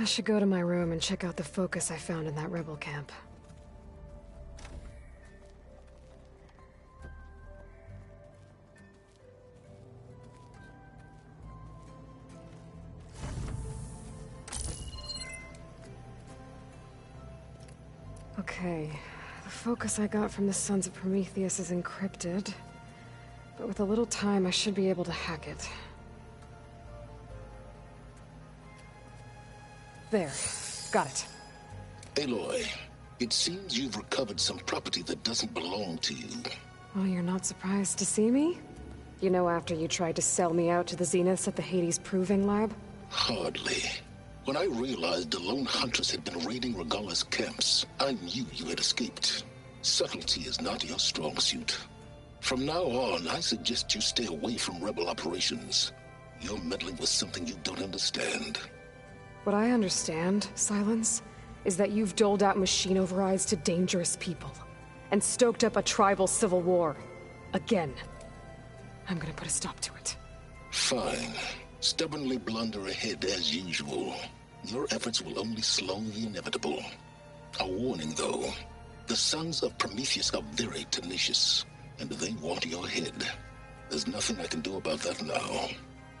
I should go to my room and check out the focus I found in that rebel camp. Okay, the focus I got from the Sons of Prometheus is encrypted, but with a little time I should be able to hack it. There. Got it. Aloy, it seems you've recovered some property that doesn't belong to you. Oh, you're not surprised to see me? You know, after you tried to sell me out to the Zeniths at the Hades Proving Lab? Hardly. When I realized the lone huntress had been raiding Regala's camps, I knew you had escaped. Subtlety is not your strong suit. From now on, I suggest you stay away from rebel operations. You're meddling with something you don't understand. What I understand, Silence, is that you've doled out machine overrides to dangerous people, and stoked up a tribal civil war. Again. I'm gonna put a stop to it. Fine. Stubbornly blunder ahead as usual. Your efforts will only slow the inevitable. A warning, though. The Sons of Prometheus are very tenacious, and they want your head. There's nothing I can do about that now.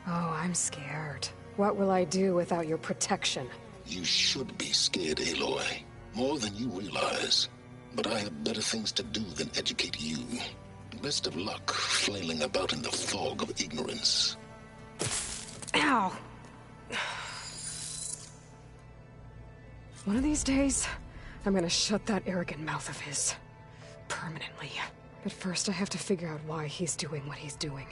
Oh, I'm scared. What will I do without your protection? You should be scared, Aloy. More than you realize. But I have better things to do than educate you. Best of luck flailing about in the fog of ignorance. Ow! One of these days, I'm gonna shut that arrogant mouth of his. Permanently. But first I have to figure out why he's doing what he's doing.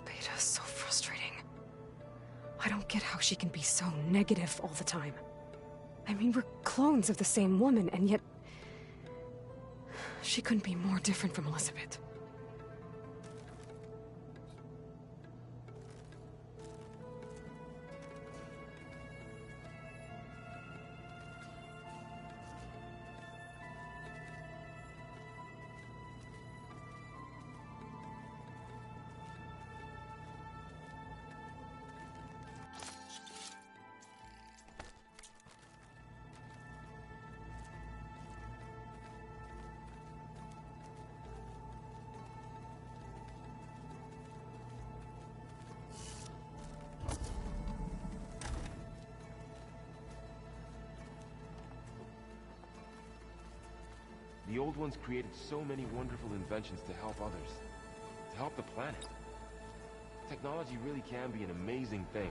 Beta's so frustrating. I don't get how she can be so negative all the time. I mean, we're clones of the same woman, and yet... she couldn't be more different from Elizabeth. The old ones created so many wonderful inventions to help others. To help the planet. Technology really can be an amazing thing.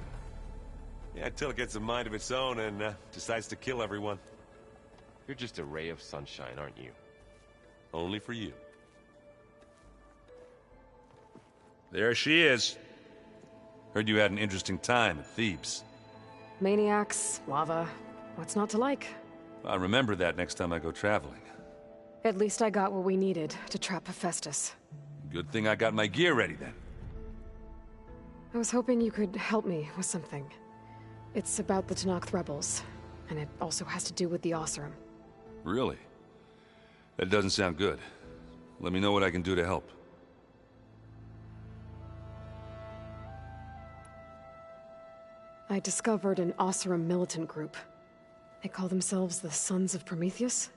Yeah, until it gets a mind of its own and decides to kill everyone. You're just a ray of sunshine, aren't you? Only for you. There she is. Heard you had an interesting time at Thebes. Maniacs, lava, what's not to like? I'll remember that next time I go traveling. At least I got what we needed to trap Hephaestus. Good thing I got my gear ready then. I was hoping you could help me with something. It's about the Tenakth rebels, and it also has to do with the Oseram. Really? That doesn't sound good. Let me know what I can do to help. I discovered an Oseram militant group. They call themselves the Sons of Prometheus.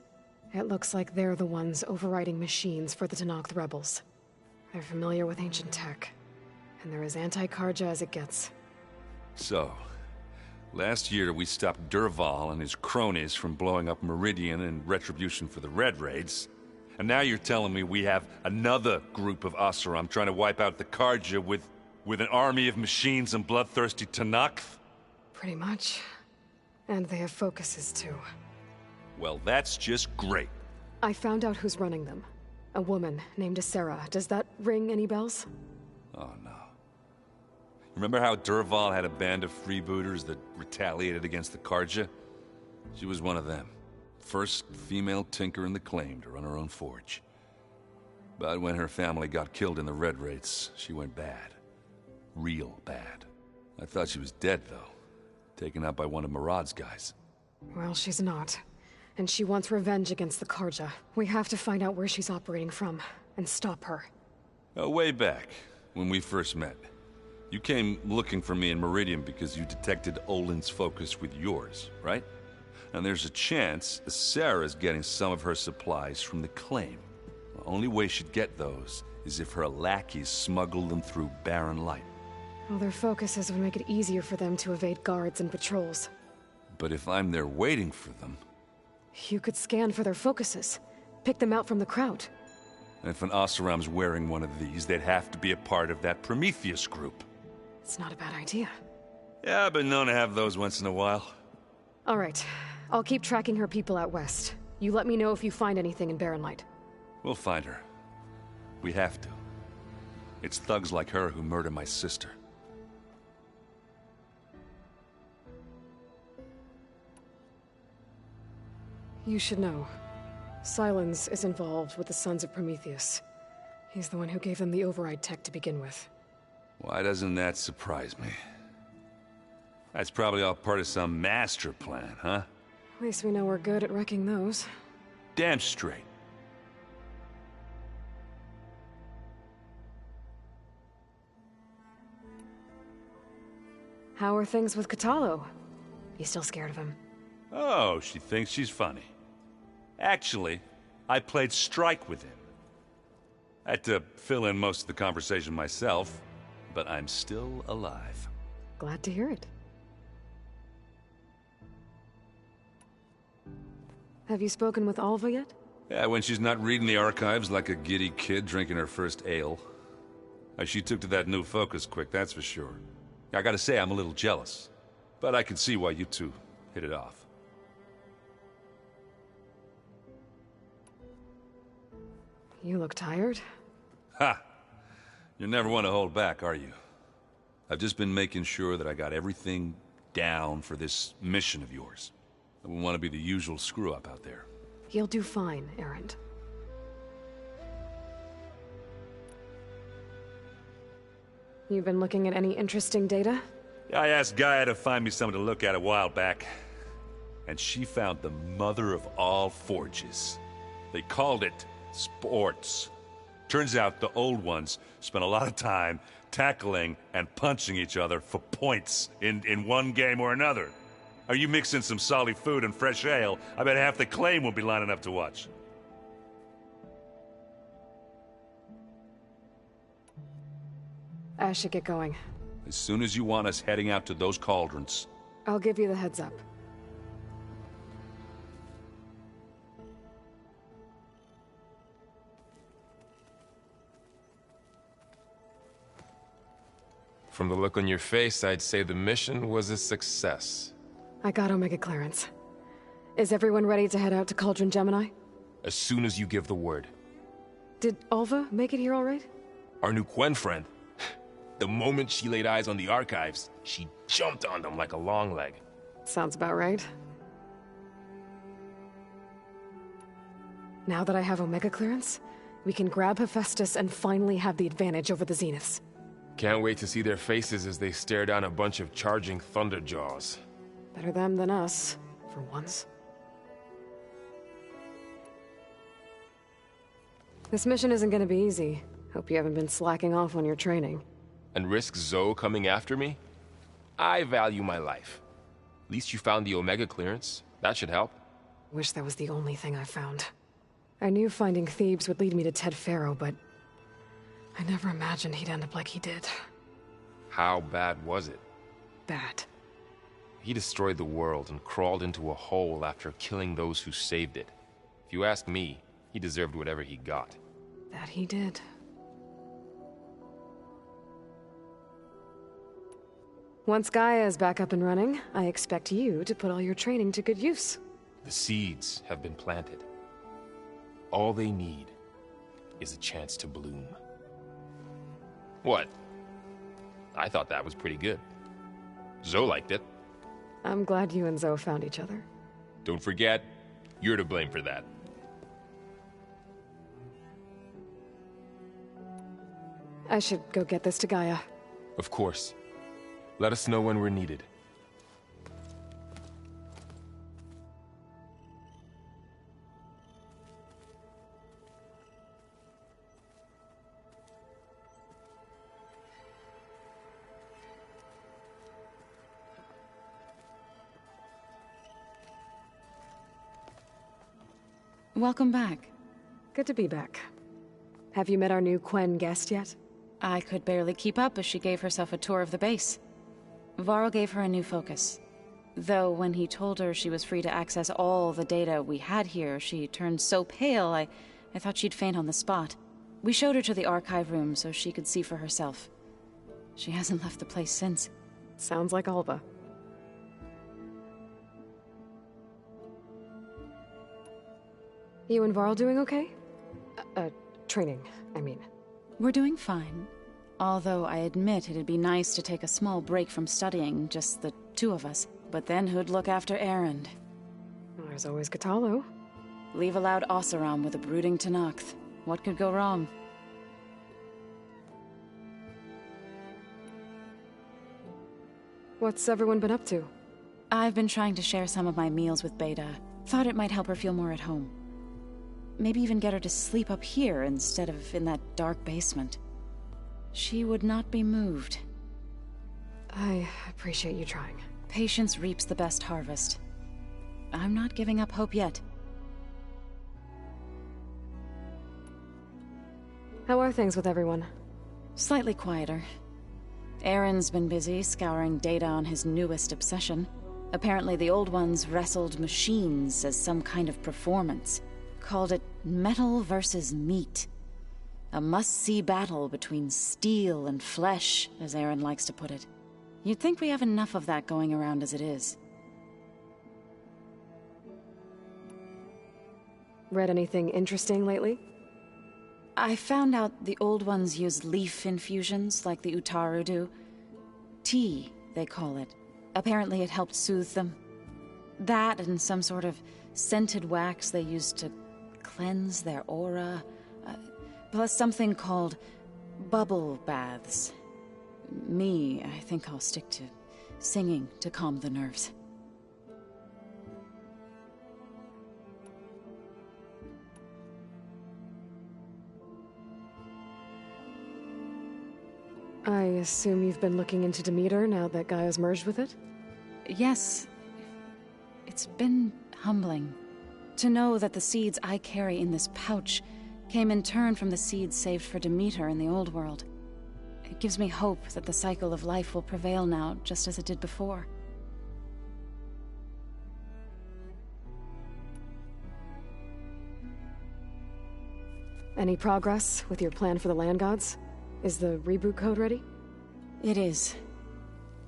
It looks like they're the ones overriding machines for the Tenakth rebels. They're familiar with ancient tech, and they're as anti-Karja as it gets. So, last year we stopped Durval and his cronies from blowing up Meridian in retribution for the Red Raids. And now you're telling me we have another group of Oseram trying to wipe out the Karja with an army of machines and bloodthirsty Tenakth? Pretty much. And they have focuses too. Well, that's just great. I found out who's running them. A woman named Sarah. Does that ring any bells? Oh, no. Remember how Durval had a band of freebooters that retaliated against the Karja? She was one of them. First female tinker in the claim to run her own forge. But when her family got killed in the Red Raids, she went bad. Real bad. I thought she was dead, though. Taken out by one of Murad's guys. Well, she's not. And she wants revenge against the Karja. We have to find out where she's operating from, and stop her. Way back, when we first met. You came looking for me in Meridian because you detected Olin's focus with yours, right? And there's a chance Sarah's getting some of her supplies from the claim. The only way she'd get those is if her lackeys smuggled them through Barren Light. Well, their focuses would make it easier for them to evade guards and patrols. But if I'm there waiting for them... You could scan for their focuses. Pick them out from the crowd. And if an Oseram's wearing one of these, they'd have to be a part of that Prometheus group. It's not a bad idea. Yeah, I've been known to have those once in a while. All right. I'll keep tracking her people out west. You let me know if you find anything in Barren Light. We'll find her. We have to. It's thugs like her who murder my sister. You should know. Silence is involved with the Sons of Prometheus. He's the one who gave them the override tech to begin with. Why doesn't that surprise me? That's probably all part of some master plan, huh? At least we know we're good at wrecking those. Damn straight. How are things with Katalo? You still scared of him? Oh, she thinks she's funny. Actually, I played strike with him. I had to fill in most of the conversation myself, but I'm still alive. Glad to hear it. Have you spoken with Alva yet? Yeah, when she's not reading the archives like a giddy kid drinking her first ale. She took to that new focus quick, that's for sure. I gotta say, I'm a little jealous. But I can see why you two hit it off. You look tired. Ha! You never want to hold back, are you? I've just been making sure that I got everything down for this mission of yours. I wouldn't want to be the usual screw-up out there. You'll do fine, Erend. You've been looking at any interesting data? I asked Gaia to find me something to look at a while back. And she found the mother of all forges. They called it sports. Turns out the old ones spent a lot of time tackling and punching each other for points in one game or another. Are you mixing some solid food and fresh ale? I bet half the claim will be lining up to watch. I should get going. As soon as you want us heading out to those cauldrons. I'll give you the heads up. From the look on your face, I'd say the mission was a success. I got Omega clearance. Is everyone ready to head out to Cauldron Gemini? As soon as you give the word. Did Alva make it here all right? Our new Quen friend. The moment she laid eyes on the archives, she jumped on them like a long leg. Sounds about right. Now that I have Omega clearance, we can grab Hephaestus and finally have the advantage over the Zeniths. Can't wait to see their faces as they stare down a bunch of charging Thunderjaws. Better them than us, for once. This mission isn't gonna be easy. Hope you haven't been slacking off on your training. And risk Zoe coming after me? I value my life. At least you found the Omega clearance. That should help. Wish that was the only thing I found. I knew finding Thebes would lead me to Ted Faro, but I never imagined he'd end up like he did. How bad was it? Bad. He destroyed the world and crawled into a hole after killing those who saved it. If you ask me, he deserved whatever he got. That he did. Once Gaia is back up and running, I expect you to put all your training to good use. The seeds have been planted. All they need is a chance to bloom. What? I thought that was pretty good. Zoe liked it. I'm glad you and Zoe found each other. Don't forget, you're to blame for that. I should go get this to Gaia. Of course. Let us know when we're needed. Welcome back. Good to be back. Have you met our new Quen guest yet? I could barely keep up as she gave herself a tour of the base. Varl gave her a new focus. Though when he told her she was free to access all the data we had here, she turned so pale I thought she'd faint on the spot. We showed her to the archive room so she could see for herself. She hasn't left the place since. Sounds like Alva. You and Varl doing okay? Training, I mean. We're doing fine. Although I admit it'd be nice to take a small break from studying, just the two of us. But then who'd look after Erend? There's always Katalo. Leave a loud Oseram with a brooding Tenakth. What could go wrong? What's everyone been up to? I've been trying to share some of my meals with Beta. Thought it might help her feel more at home. Maybe even get her to sleep up here instead of in that dark basement. She would not be moved. I appreciate you trying. Patience reaps the best harvest. I'm not giving up hope yet. How are things with everyone? Slightly quieter. Aaron's been busy scouring data on his newest obsession. Apparently the old ones wrestled machines as some kind of performance. Called it metal versus meat. A must-see battle between steel and flesh, as Aaron likes to put it. You'd think we have enough of that going around as it is. Read anything interesting lately? I found out the old ones use leaf infusions like the Utaru do. Tea, they call it. Apparently it helped soothe them. That and some sort of scented wax they used to cleanse their aura. Plus something called bubble baths. I think I'll stick to singing to calm the nerves. I assume you've been looking into Demeter now that Gaia's merged with it? Yes. It's been humbling to know that the seeds I carry in this pouch came in turn from the seeds saved for Demeter in the old world. It gives me hope that the cycle of life will prevail now, just as it did before. Any progress with your plan for the land gods? Is the reboot code ready? It is.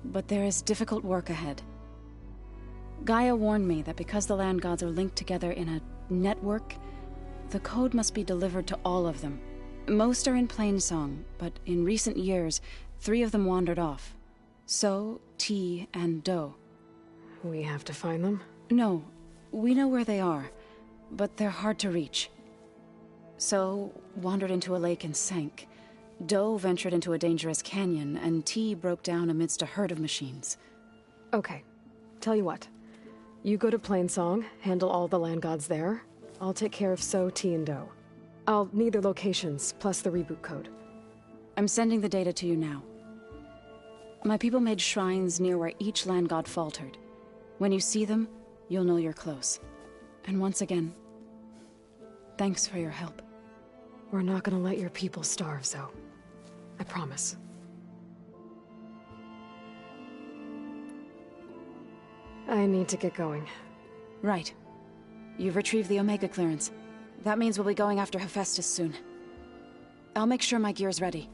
But there is difficult work ahead. Gaia warned me that because the land gods are linked together in a network, the code must be delivered to all of them. Most are in Plainsong, but in recent years, 3 of them wandered off. So, T, and Do. We have to find them? No, we know where they are, but they're hard to reach. So, wandered into a lake and sank. Do ventured into a dangerous canyon, and T broke down amidst a herd of machines. Okay. Tell you what. You go to Plainsong, handle all the land gods there. I'll take care of So, T, and Do. I'll need their locations, plus the reboot code. I'm sending the data to you now. My people made shrines near where each land god faltered. When you see them, you'll know you're close. And once again, thanks for your help. We're not gonna let your people starve, Zo. I promise. I need to get going. Right. You've retrieved the Omega clearance. That means we'll be going after Hephaestus soon. I'll make sure my gear's ready.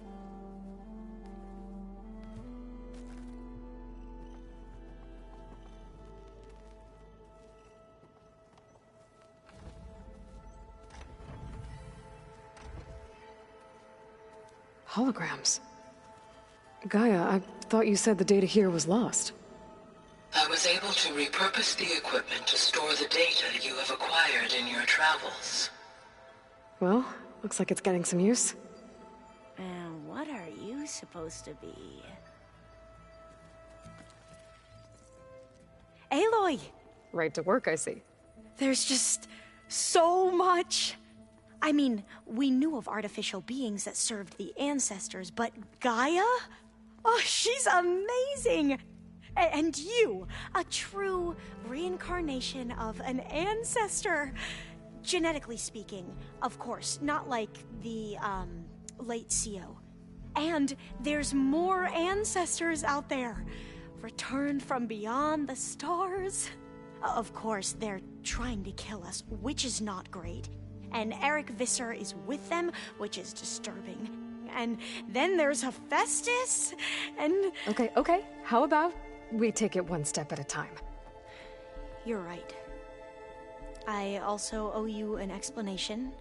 Holograms. Gaia, I thought you said the data here was lost. I was able to repurpose the equipment to store the data you have acquired in your travels. Well, looks like it's getting some use. And what are you supposed to be? Aloy! Right to work, I see. There's just so much. I mean, we knew of artificial beings that served the ancestors, but Gaia? Oh, she's amazing! And you, a true reincarnation of an ancestor. Genetically speaking, of course, not like the, late CO. And there's more ancestors out there, returned from beyond the stars. Of course, they're trying to kill us, which is not great. And Eric Visser is with them, which is disturbing. And then there's Hephaestus, and... Okay. How about we take it one step at a time? You're right. I also owe you an explanation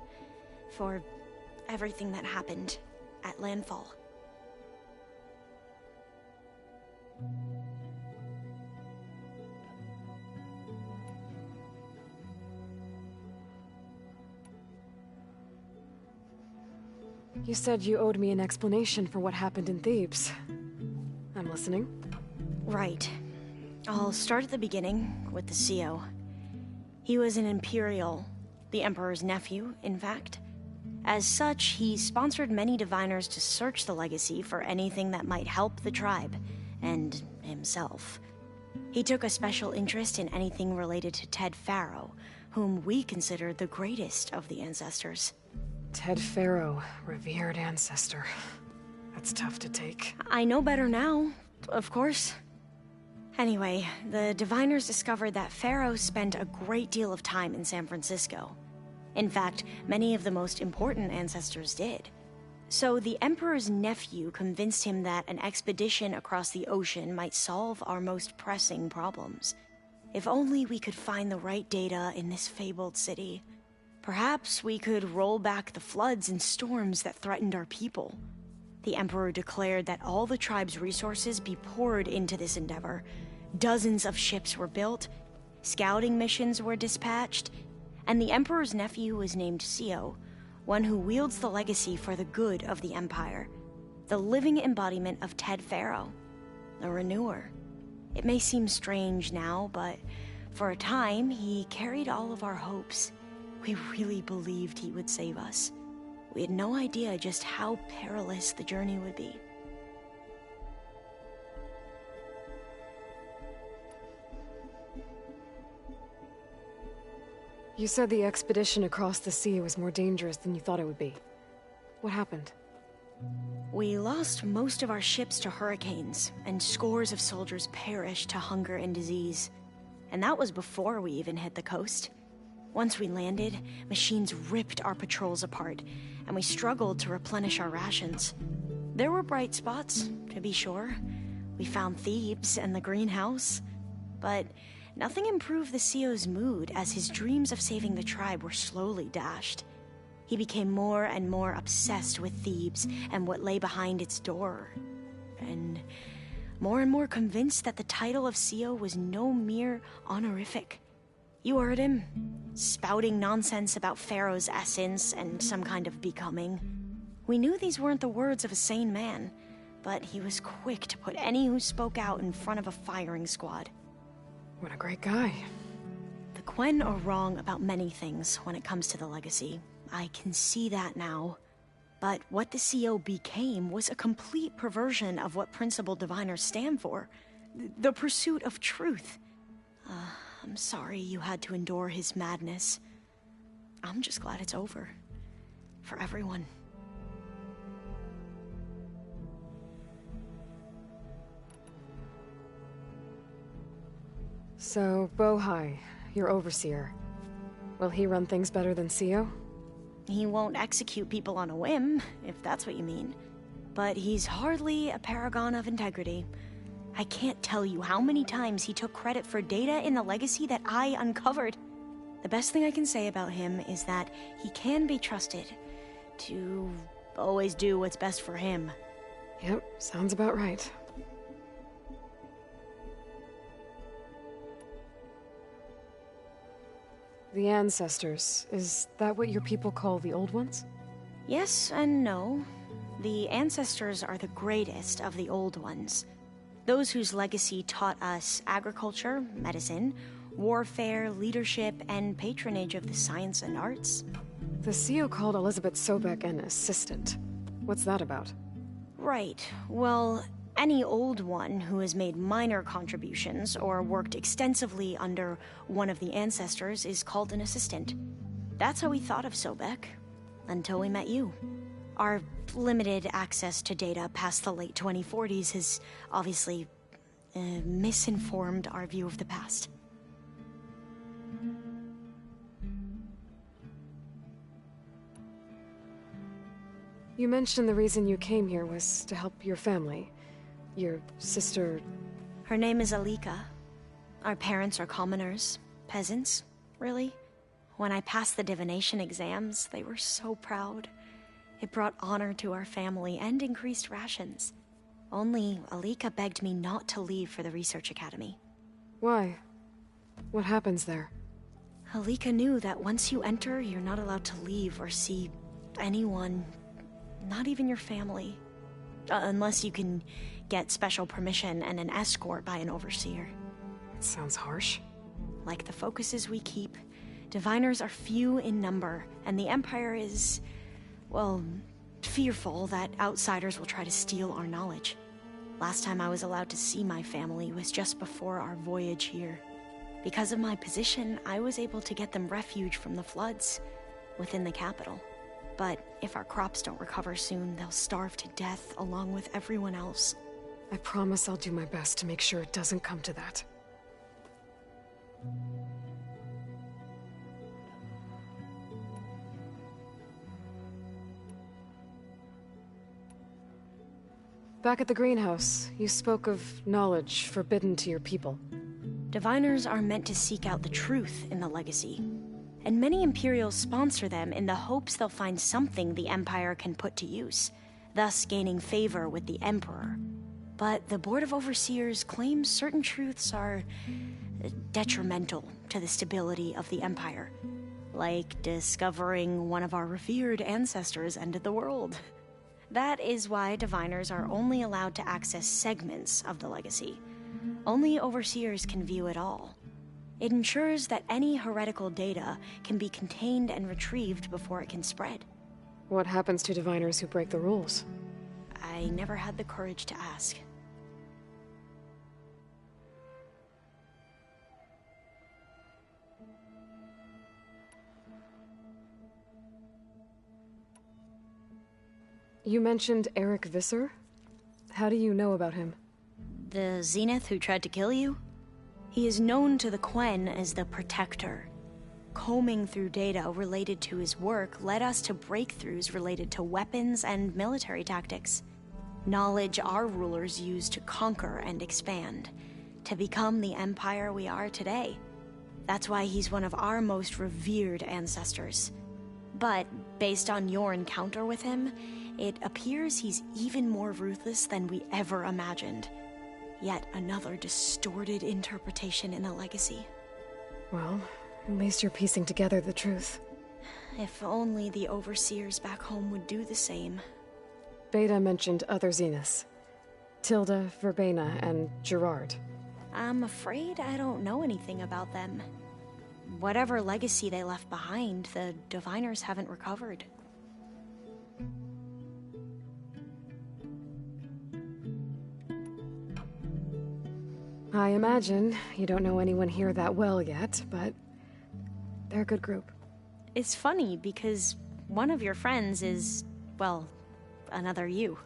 for everything that happened at Landfall. You said you owed me an explanation for what happened in Thebes. I'm listening. Right. I'll start at the beginning with the CO. He was an Imperial, the Emperor's nephew, in fact. As such, he sponsored many diviners to search the legacy for anything that might help the tribe, and himself. He took a special interest in anything related to Ted Faro, whom we considered the greatest of the ancestors. Ted Faro, revered ancestor. That's tough to take. I know better now, of course. Anyway, the diviners discovered that Faro spent a great deal of time in San Francisco. In fact, many of the most important ancestors did. So the Emperor's nephew convinced him that an expedition across the ocean might solve our most pressing problems. If only we could find the right data in this fabled city. Perhaps we could roll back the floods and storms that threatened our people. The Emperor declared that all the tribe's resources be poured into this endeavor. Dozens of ships were built, scouting missions were dispatched, and the Emperor's nephew was named CO, one who wields the legacy for the good of the Empire, the living embodiment of Ted Faro, a renewer. It may seem strange now, but for a time, he carried all of our hopes. We really believed he would save us. We had no idea just how perilous the journey would be. You said the expedition across the sea was more dangerous than you thought it would be. What happened? We lost most of our ships to hurricanes, and scores of soldiers perished to hunger and disease. And that was before we even hit the coast. Once we landed, machines ripped our patrols apart, and we struggled to replenish our rations. There were bright spots, to be sure. We found Thebes and the greenhouse, but nothing improved the CO's mood as his dreams of saving the tribe were slowly dashed. He became more and more obsessed with Thebes and what lay behind its door, and more convinced that the title of CO was no mere honorific. You heard him, spouting nonsense about Pharaoh's essence and some kind of becoming. We knew these weren't the words of a sane man, but he was quick to put any who spoke out in front of a firing squad. What a great guy. The Quen are wrong about many things when it comes to the legacy. I can see that now. But what the CO became was a complete perversion of what principal diviners stand for. The pursuit of truth. I'm sorry you had to endure his madness. I'm just glad it's over. For everyone. So, Bohai, your overseer. Will he run things better than CO? He won't execute people on a whim, if that's what you mean. But he's hardly a paragon of integrity. I can't tell you how many times he took credit for data in the legacy that I uncovered. The best thing I can say about him is that he can be trusted to always do what's best for him. Yep, sounds about right. The ancestors, is that what your people call the old ones? Yes and no. The ancestors are the greatest of the old ones. Those whose legacy taught us agriculture, medicine, warfare, leadership, and patronage of the science and arts. The CEO called Elizabeth Sobek an assistant. What's that about? Right. Well, any old one who has made minor contributions or worked extensively under one of the ancestors is called an assistant. That's how we thought of Sobek, until we met you. Our limited access to data past the late 2040s has obviously misinformed our view of the past. You mentioned the reason you came here was to help your family. Your sister... Her name is Alika. Our parents are commoners. Peasants, really. When I passed the divination exams, they were so proud. It brought honor to our family and increased rations. Only Alika begged me not to leave for the research academy. Why? What happens there? Alika knew that once you enter, you're not allowed to leave or see anyone, not even your family. Unless you can get special permission and an escort by an overseer. It sounds harsh. Like the focuses we keep, diviners are few in number, and the Empire is, well, fearful that outsiders will try to steal our knowledge. Last time I was allowed to see my family was just before our voyage here. Because of my position, I was able to get them refuge from the floods within the capital. But if our crops don't recover soon, they'll starve to death along with everyone else. I promise I'll do my best to make sure it doesn't come to that. Back at the greenhouse, you spoke of knowledge forbidden to your people. Diviners are meant to seek out the truth in the legacy, and many Imperials sponsor them in the hopes they'll find something the Empire can put to use, thus gaining favor with the Emperor. But the Board of Overseers claims certain truths are detrimental to the stability of the Empire, like discovering one of our revered ancestors ended the world. That is why diviners are only allowed to access segments of the legacy. Only overseers can view it all. It ensures that any heretical data can be contained and retrieved before it can spread. What happens to diviners who break the rules? I never had the courage to ask. You mentioned Eric Visser? How do you know about him? The Zenith who tried to kill you? He is known to the Quen as the Protector. Combing through data related to his work led us to breakthroughs related to weapons and military tactics. Knowledge our rulers used to conquer and expand, to become the empire we are today. That's why he's one of our most revered ancestors. But based on your encounter with him, it appears he's even more ruthless than we ever imagined. Yet another distorted interpretation in the legacy. Well, at least you're piecing together the truth. If only the overseers back home would do the same. Beta mentioned other Zeniths. Tilda, Verbena, and Gerard. I'm afraid I don't know anything about them. Whatever legacy they left behind, the diviners haven't recovered. I imagine you don't know anyone here that well yet, but they're a good group. It's funny because one of your friends is, well, another you.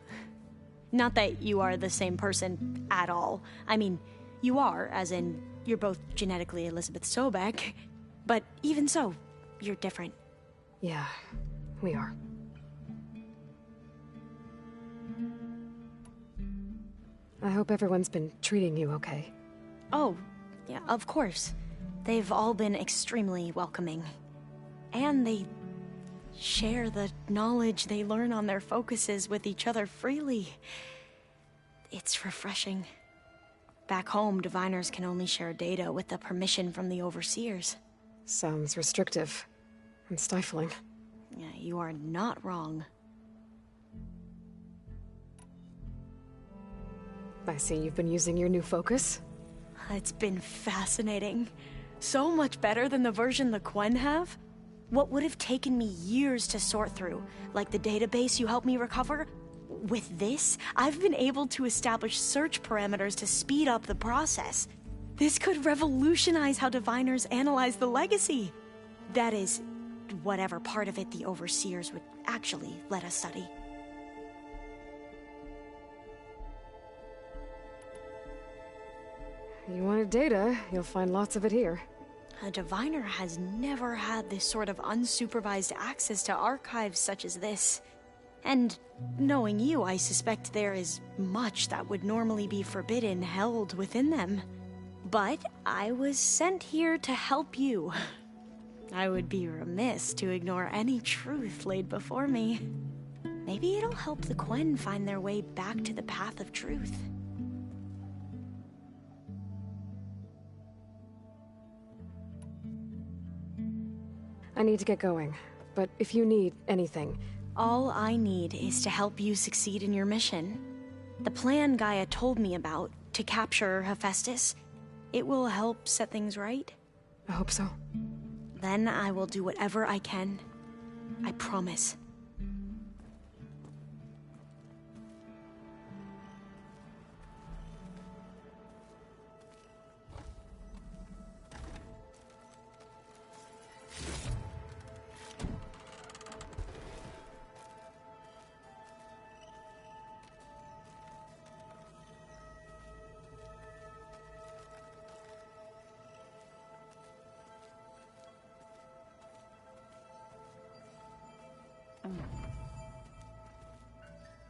Not that you are the same person at all. I mean, you are, as in, you're both genetically Elizabeth Sobek, but even so, you're different. Yeah, we are. I hope everyone's been treating you okay. Oh, yeah, of course. They've all been extremely welcoming. And they share the knowledge they learn on their focuses with each other freely. It's refreshing. Back home, diviners can only share data with the permission from the overseers. Sounds restrictive and stifling. Yeah, you are not wrong. I see you've been using your new focus. It's been fascinating. So much better than the version the Quen have. What would have taken me years to sort through, like the database you helped me recover, with this, I've been able to establish search parameters to speed up the process. This could revolutionize how diviners analyze the legacy. That is, whatever part of it the overseers would actually let us study. You wanted data, you'll find lots of it here. A diviner has never had this sort of unsupervised access to archives such as this. And knowing you, I suspect there is much that would normally be forbidden held within them. But I was sent here to help you. I would be remiss to ignore any truth laid before me. Maybe it'll help the Quen find their way back to the path of truth. I need to get going, but if you need anything... All I need is to help you succeed in your mission. The plan Gaia told me about, to capture Hephaestus, it will help set things right. I hope so. Then I will do whatever I can. I promise.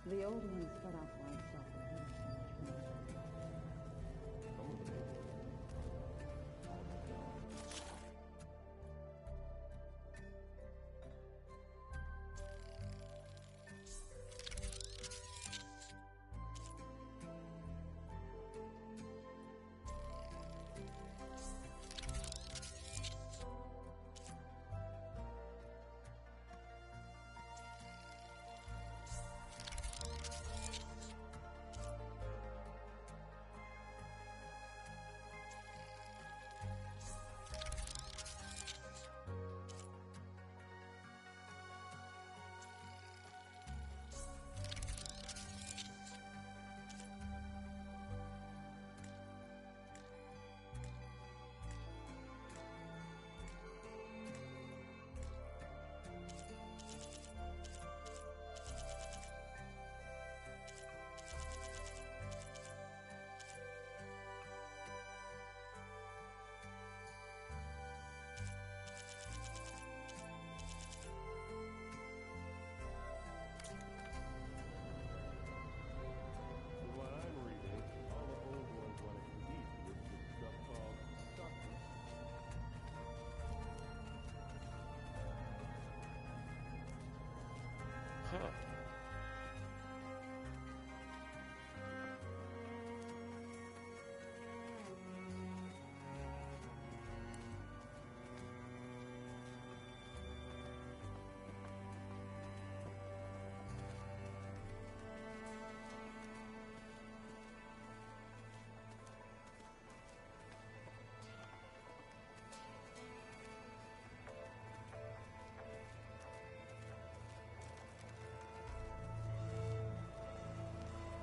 The old ones cut off livestock.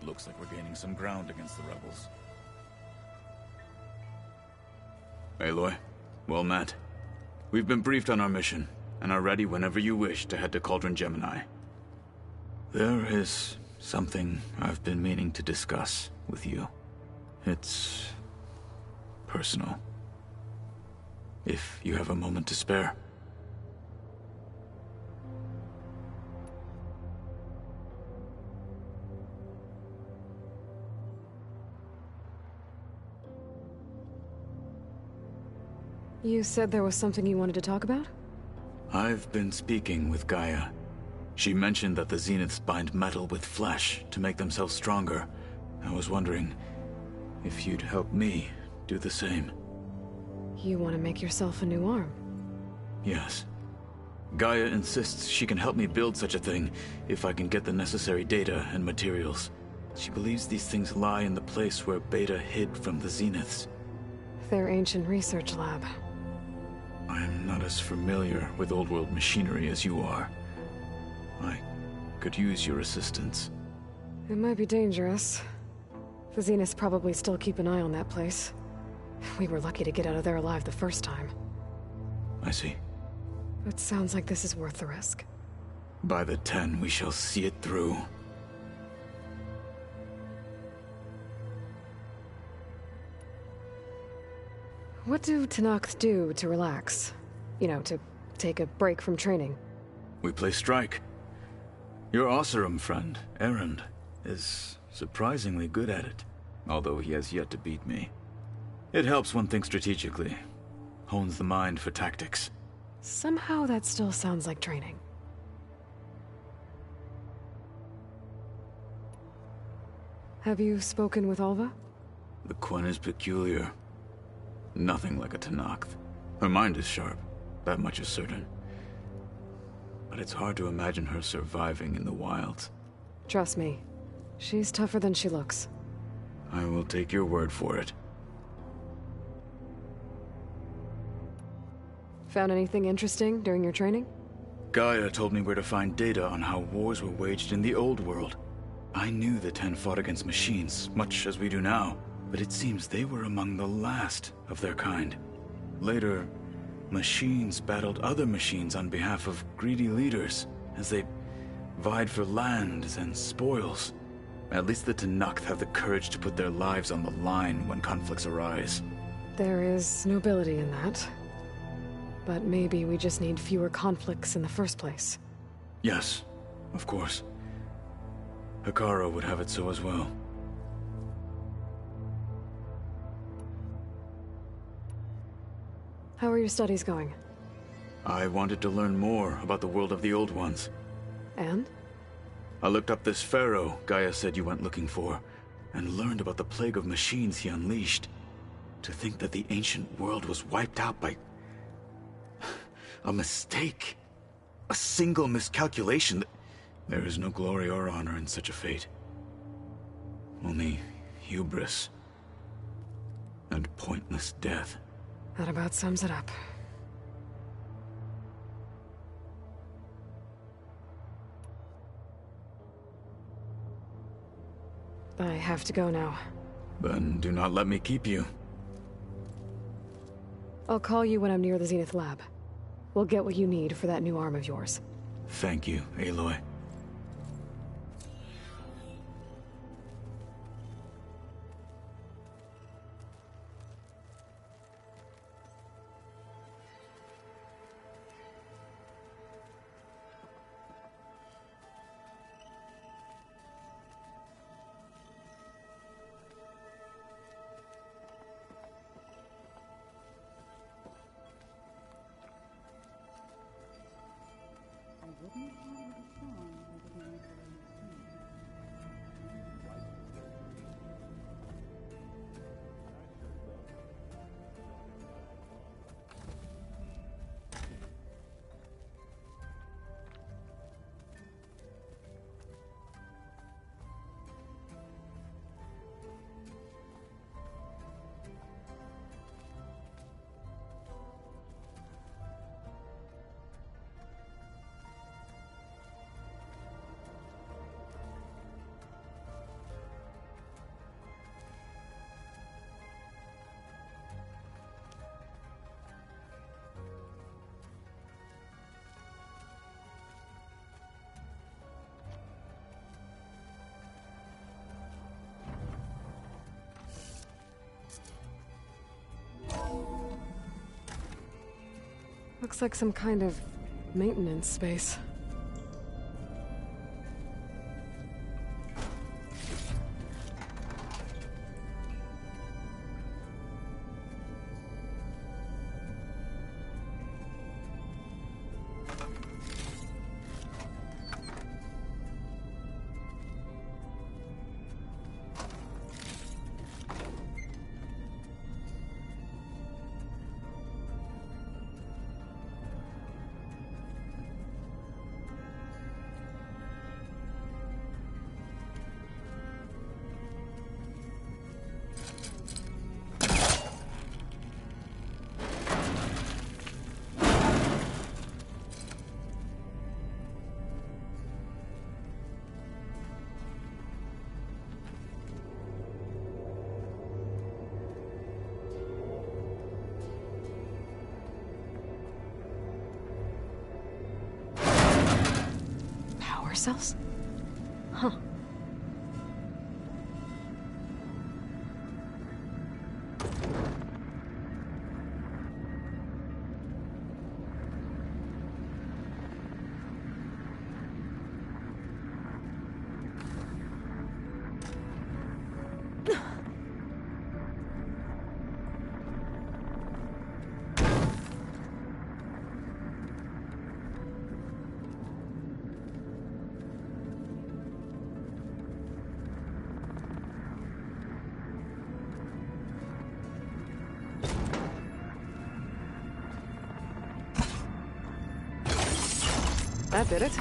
Looks like we're gaining some ground against the rebels. Aloy, well met. We've been briefed on our mission, and are ready whenever you wish to head to Cauldron Gemini. There is something I've been meaning to discuss with you. It's personal. If you have a moment to spare. You said there was something you wanted to talk about? I've been speaking with Gaia. She mentioned that the Zeniths bind metal with flesh to make themselves stronger. I was wondering if you'd help me do the same. You want to make yourself a new arm? Yes. Gaia insists she can help me build such a thing if I can get the necessary data and materials. She believes these things lie in the place where Beta hid from the Zeniths. Their ancient research lab. I am not as familiar with old world machinery as you are. I could use your assistance. It might be dangerous. The Zeniths probably still keep an eye on that place. We were lucky to get out of there alive the first time. I see. It sounds like this is worth the risk. By the 10, we shall see it through. What do Tenakth do to relax? You know, to take a break from training? We play strike. Your Oseram friend, Erend, is surprisingly good at it, although he has yet to beat me. It helps one think strategically, hones the mind for tactics. Somehow that still sounds like training. Have you spoken with Alva? The Quen is peculiar. Nothing like a Tenakth. Her mind is sharp, that much is certain. But it's hard to imagine her surviving in the wilds. Trust me, she's tougher than she looks. I will take your word for it. Found anything interesting during your training? Gaia told me where to find data on how wars were waged in the old world. I knew the 10 fought against machines, much as we do now, but it seems they were among the last of their kind. Later, machines battled other machines on behalf of greedy leaders, as they vied for lands and spoils. At least the Tenakth have the courage to put their lives on the line when conflicts arise. There is nobility in that. But maybe we just need fewer conflicts in the first place. Yes, of course. Hikaru would have it so as well. How are your studies going? I wanted to learn more about the world of the Old Ones. And? I looked up this pharaoh Gaia said you went looking for, and learned about the plague of machines he unleashed. To think that the ancient world was wiped out by a mistake. A single miscalculation. There is no glory or honor in such a fate. Only hubris. And pointless death. That about sums it up. I have to go now. Then do not let me keep you. I'll call you when I'm near the Zenith lab. We'll get what you need for that new arm of yours. Thank you, Aloy. Looks like some kind of maintenance space. cells? Huh. That did it.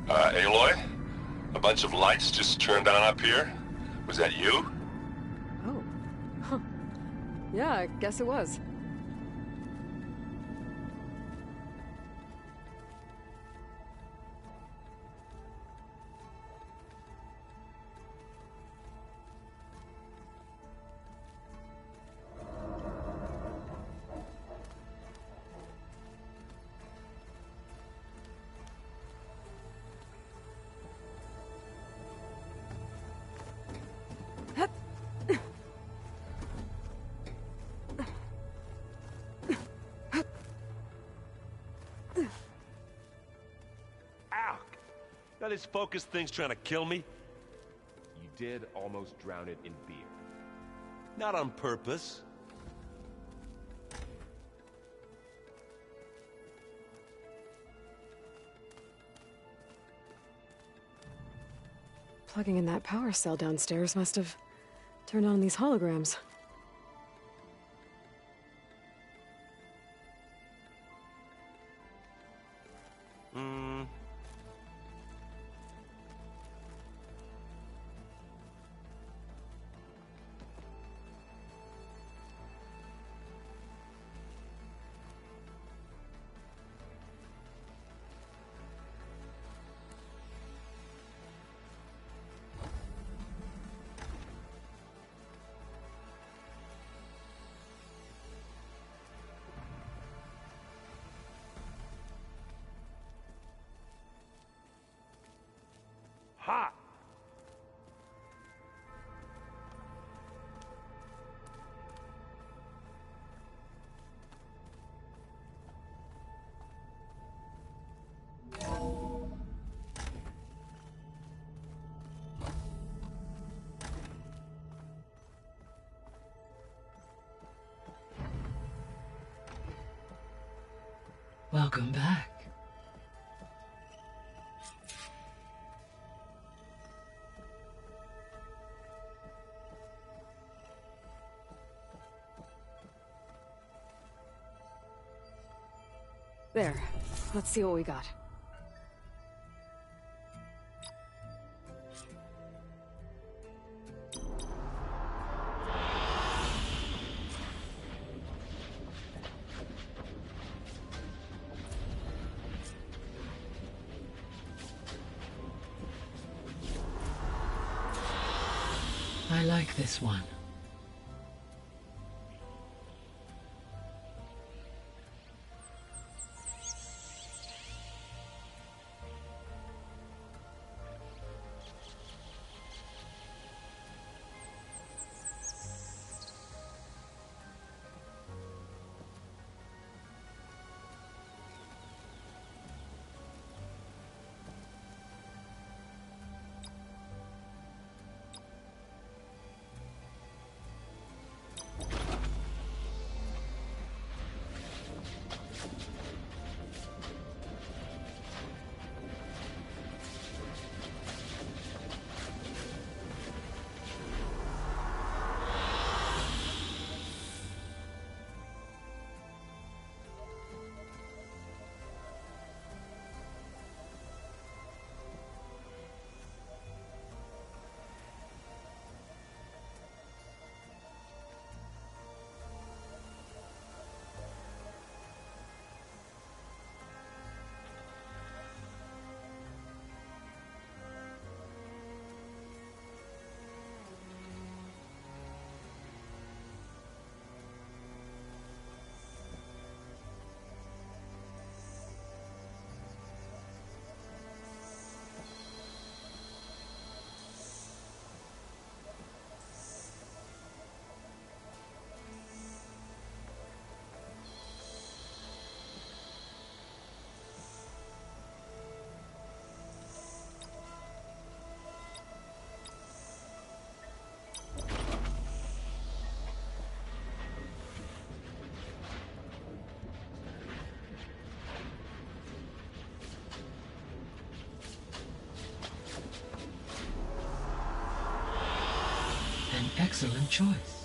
Aloy? A bunch of lights just turned on up here? Was that you? Oh. Huh. Yeah, I guess it was. Ow! Now this focus thing's trying to kill me? You did almost drown it in beer. Not on purpose. Plugging in that power cell downstairs must have turned on these holograms. Ha! Welcome back. There. Let's see what we got. I like this one. excellent choice.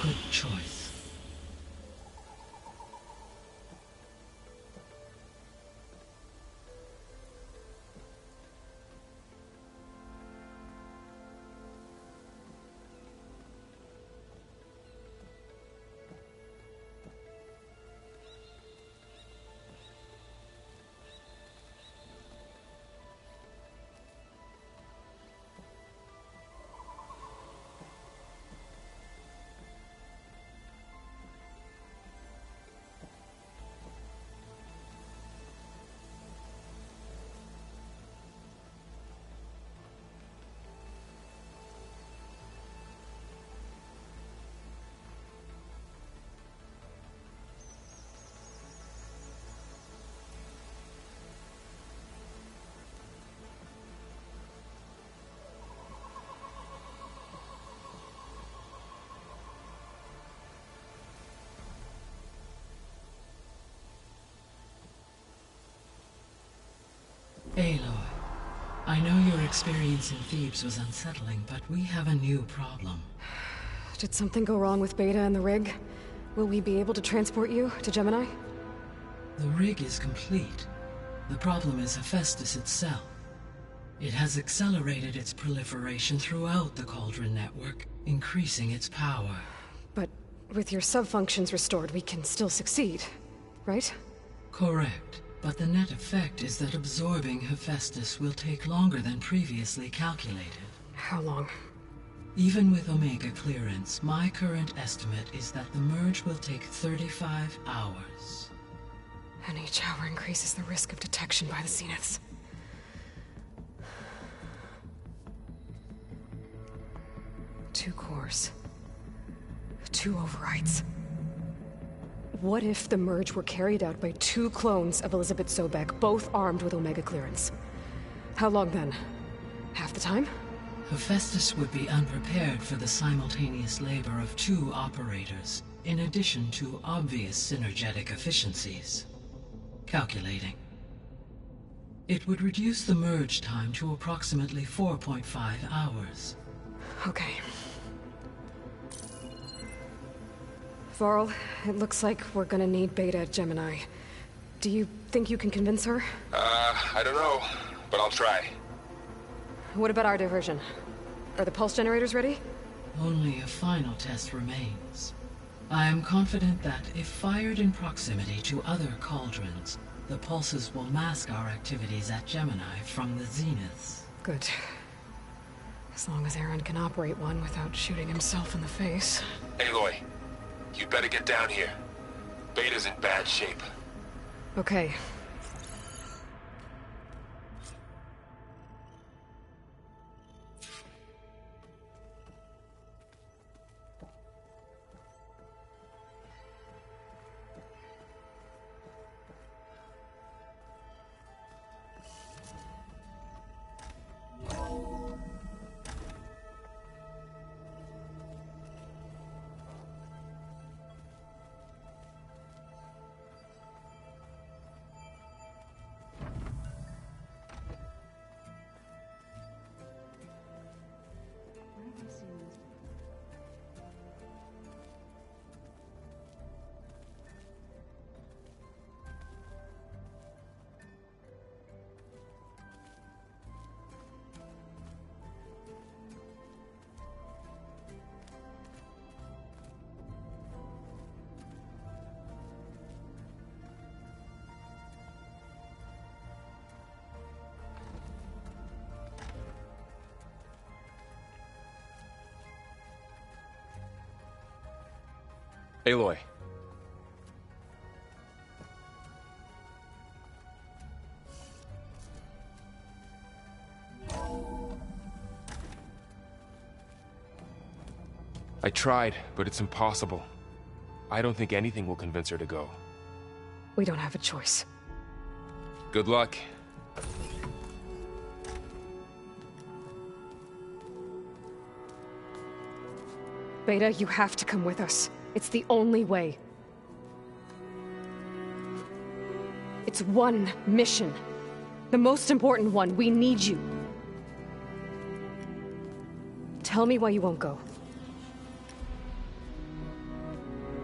Good choice. Aloy, I know your experience in Thebes was unsettling, but we have a new problem. Did something go wrong with Beta and the rig? Will we be able to transport you to Gemini? The rig is complete. The problem is Hephaestus itself. It has accelerated its proliferation throughout the Cauldron network, increasing its power. But with your sub-functions restored, we can still succeed, right? Correct. But the net effect is that absorbing Hephaestus will take longer than previously calculated. How long? Even with Omega clearance, my current estimate is that the merge will take 35 hours. And each hour increases the risk of detection by the Zeniths. Two cores. Two overrides. What if the merge were carried out by two clones of Elizabeth Sobek, both armed with Omega clearance? How long then? Half the time? Hephaestus would be unprepared for the simultaneous labor of two operators, in addition to obvious synergetic efficiencies. Calculating. It would reduce the merge time to approximately 4.5 hours. Okay. Varl, it looks like we're gonna need Beta at Gemini. Do you think you can convince her? I don't know, but I'll try. What about our diversion? Are the pulse generators ready? Only a final test remains. I am confident that if fired in proximity to other cauldrons, the pulses will mask our activities at Gemini from the Zeniths. Good. As long as Aaron can operate one without shooting himself in the face. Aloy, you'd better get down here. Beta's in bad shape. Okay. Aloy. I tried, but it's impossible. I don't think anything will convince her to go. We don't have a choice. Good luck. Beta, you have to come with us. It's the only way. It's one mission. The most important one. We need you. Tell me why you won't go.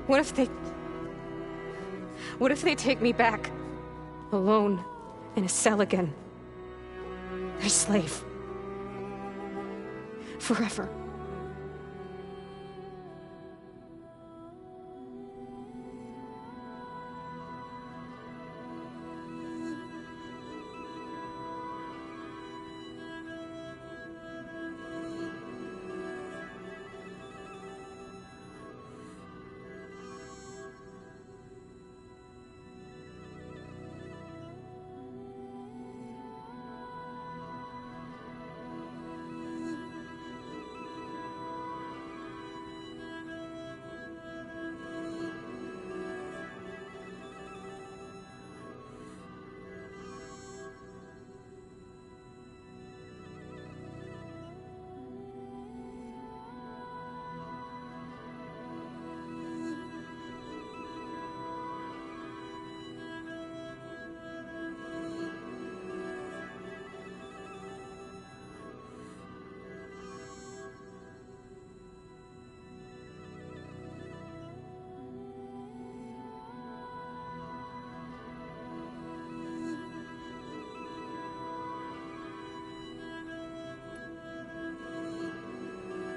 What if they take me back? Alone, in a cell again. Their slave. Forever.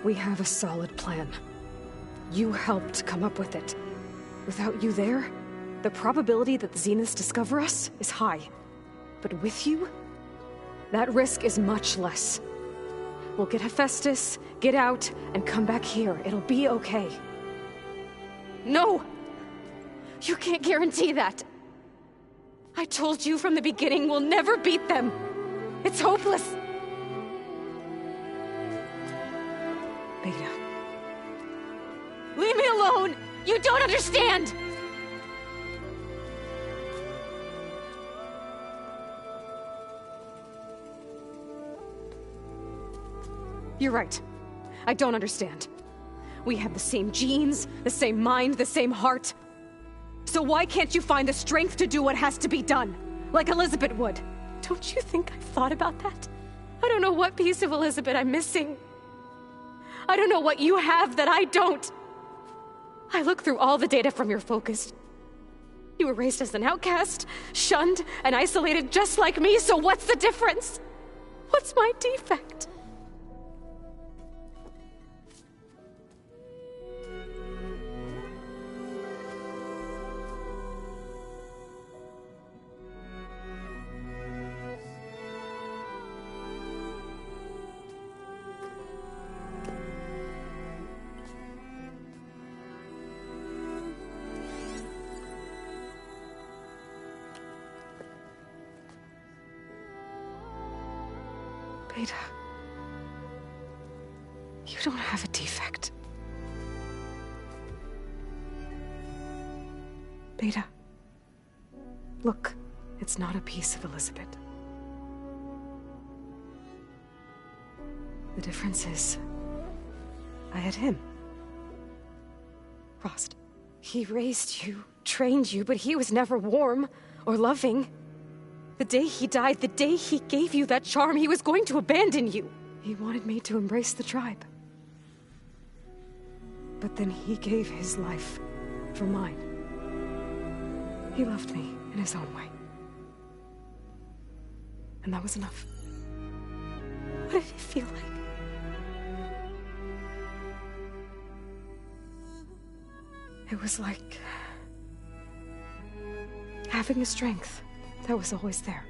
We have a solid plan. You helped come up with it. Without you there, the probability that the Zeniths discover us is high. But with you, that risk is much less. We'll get Hephaestus, get out, and come back here. It'll be okay. No! You can't guarantee that! I told you from the beginning we'll never beat them! It's hopeless! Beta. Leave me alone! You don't understand! You're right. I don't understand. We have the same genes, the same mind, the same heart. So why can't you find the strength to do what has to be done? Like Elizabeth would. Don't you think I've thought about that? I don't know what piece of Elizabeth I'm missing. I don't know what you have that I don't. I look through all the data from your focus. You were raised as an outcast, shunned, and isolated just like me, so what's the difference? What's my defect? Beta, you don't have a defect. Beta, look, it's not a piece of Elizabeth. The difference is, I had him. Frost. He raised you, trained you, but he was never warm or loving. The day he died, the day he gave you that charm, he was going to abandon you. He wanted me to embrace the tribe. But then he gave his life for mine. He loved me in his own way. And that was enough. What did it feel like? It was like having a strength that was always there.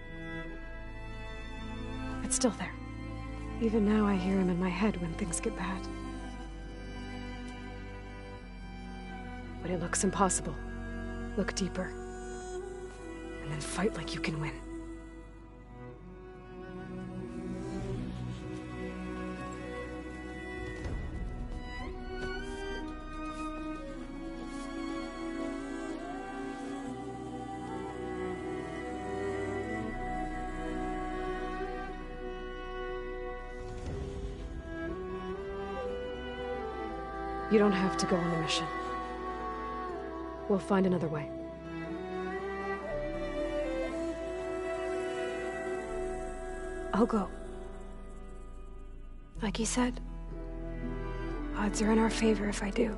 It's still there. Even now I hear him in my head when things get bad. When it looks impossible, look deeper. And then fight like you can win. You don't have to go on the mission. We'll find another way. I'll go. Like you said, odds are in our favor if I do.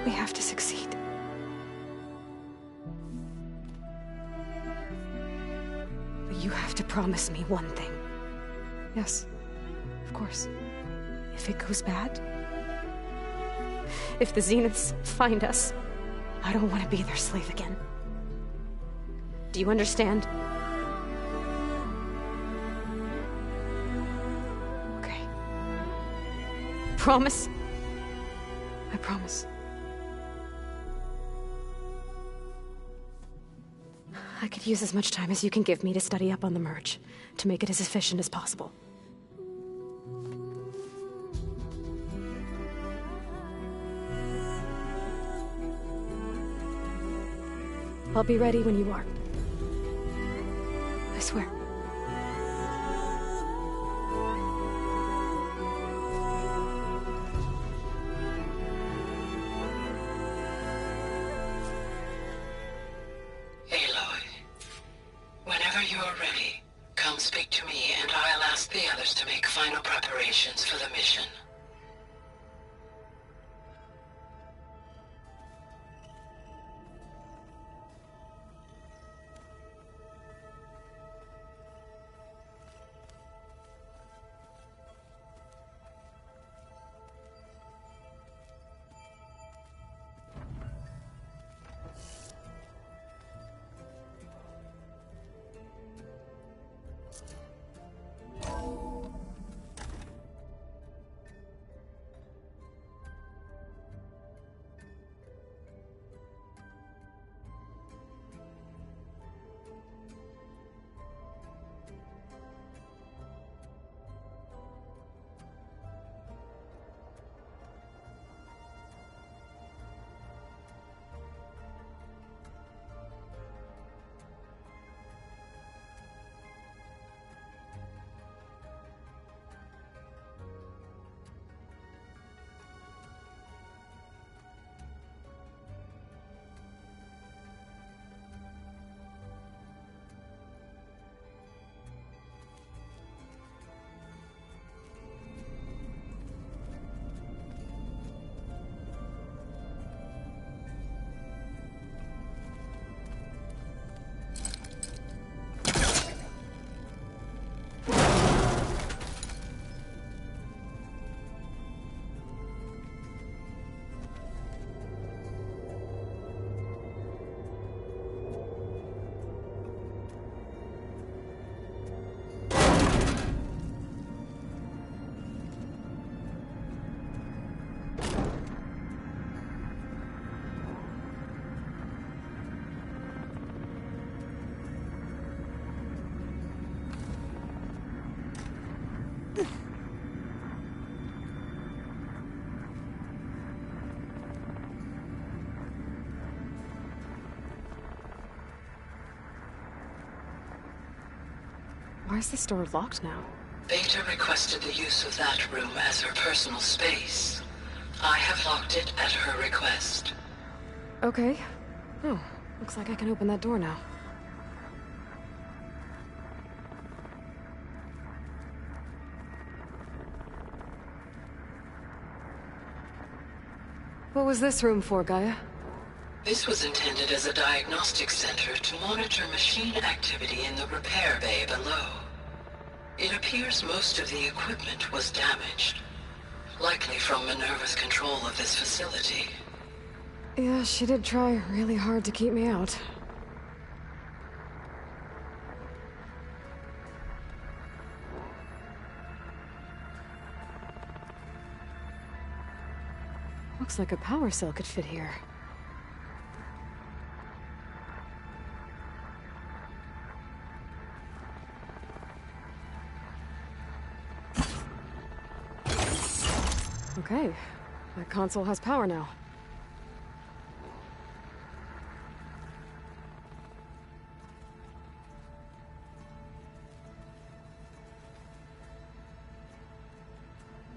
We have to succeed. But you have to promise me one thing. Yes, of course. If it goes bad, if the Zeniths find us, I don't want to be their slave again. Do you understand? Okay. Promise? I promise. I could use as much time as you can give me to study up on the merge, to make it as efficient as possible. I'll be ready when you are. I swear. Aloy, whenever you're ready, come speak to me and I'll ask the others to make final preparations for the mission. Why is this door locked now? Beta requested the use of that room as her personal space. I have locked it at her request. Okay. Oh, looks like I can open that door now. What was this room for, Gaia? This was intended as a diagnostic center to monitor machine activity in the repair bay below. It appears most of the equipment was damaged, likely from Minerva's control of this facility. Yeah, she did try really hard to keep me out. Looks like a power cell could fit here. Okay, that console has power now.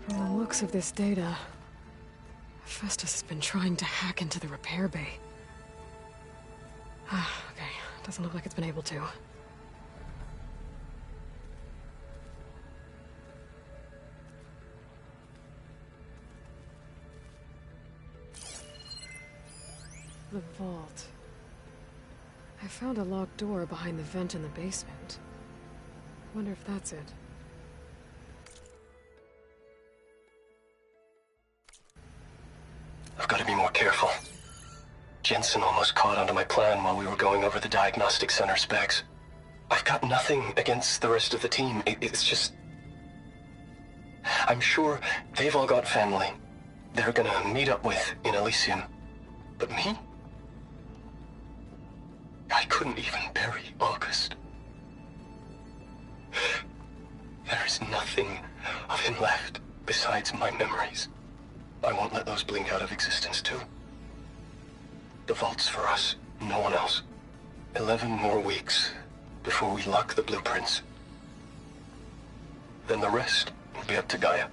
From the looks of this data, Festus has been trying to hack into the repair bay. Okay, doesn't look like it's been able to. The vault. I found a locked door behind the vent in the basement. Wonder if that's it. I've got to be more careful. Jensen almost caught onto my plan while we were going over the diagnostic center specs. I've got nothing against the rest of the team. It's just... I'm sure they've all got family they're gonna meet up with in Elysium. But me? I couldn't even bury August. There is nothing of him left besides my memories. I won't let those blink out of existence too. The vault's for us, no one else. 11 more weeks before we lock the blueprints. Then the rest will be up to Gaia.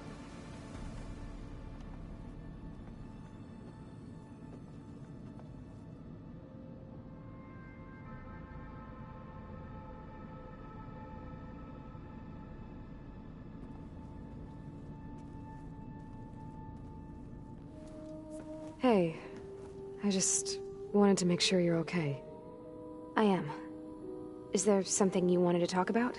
Hey, I just wanted to make sure you're okay. I am. Is there something you wanted to talk about?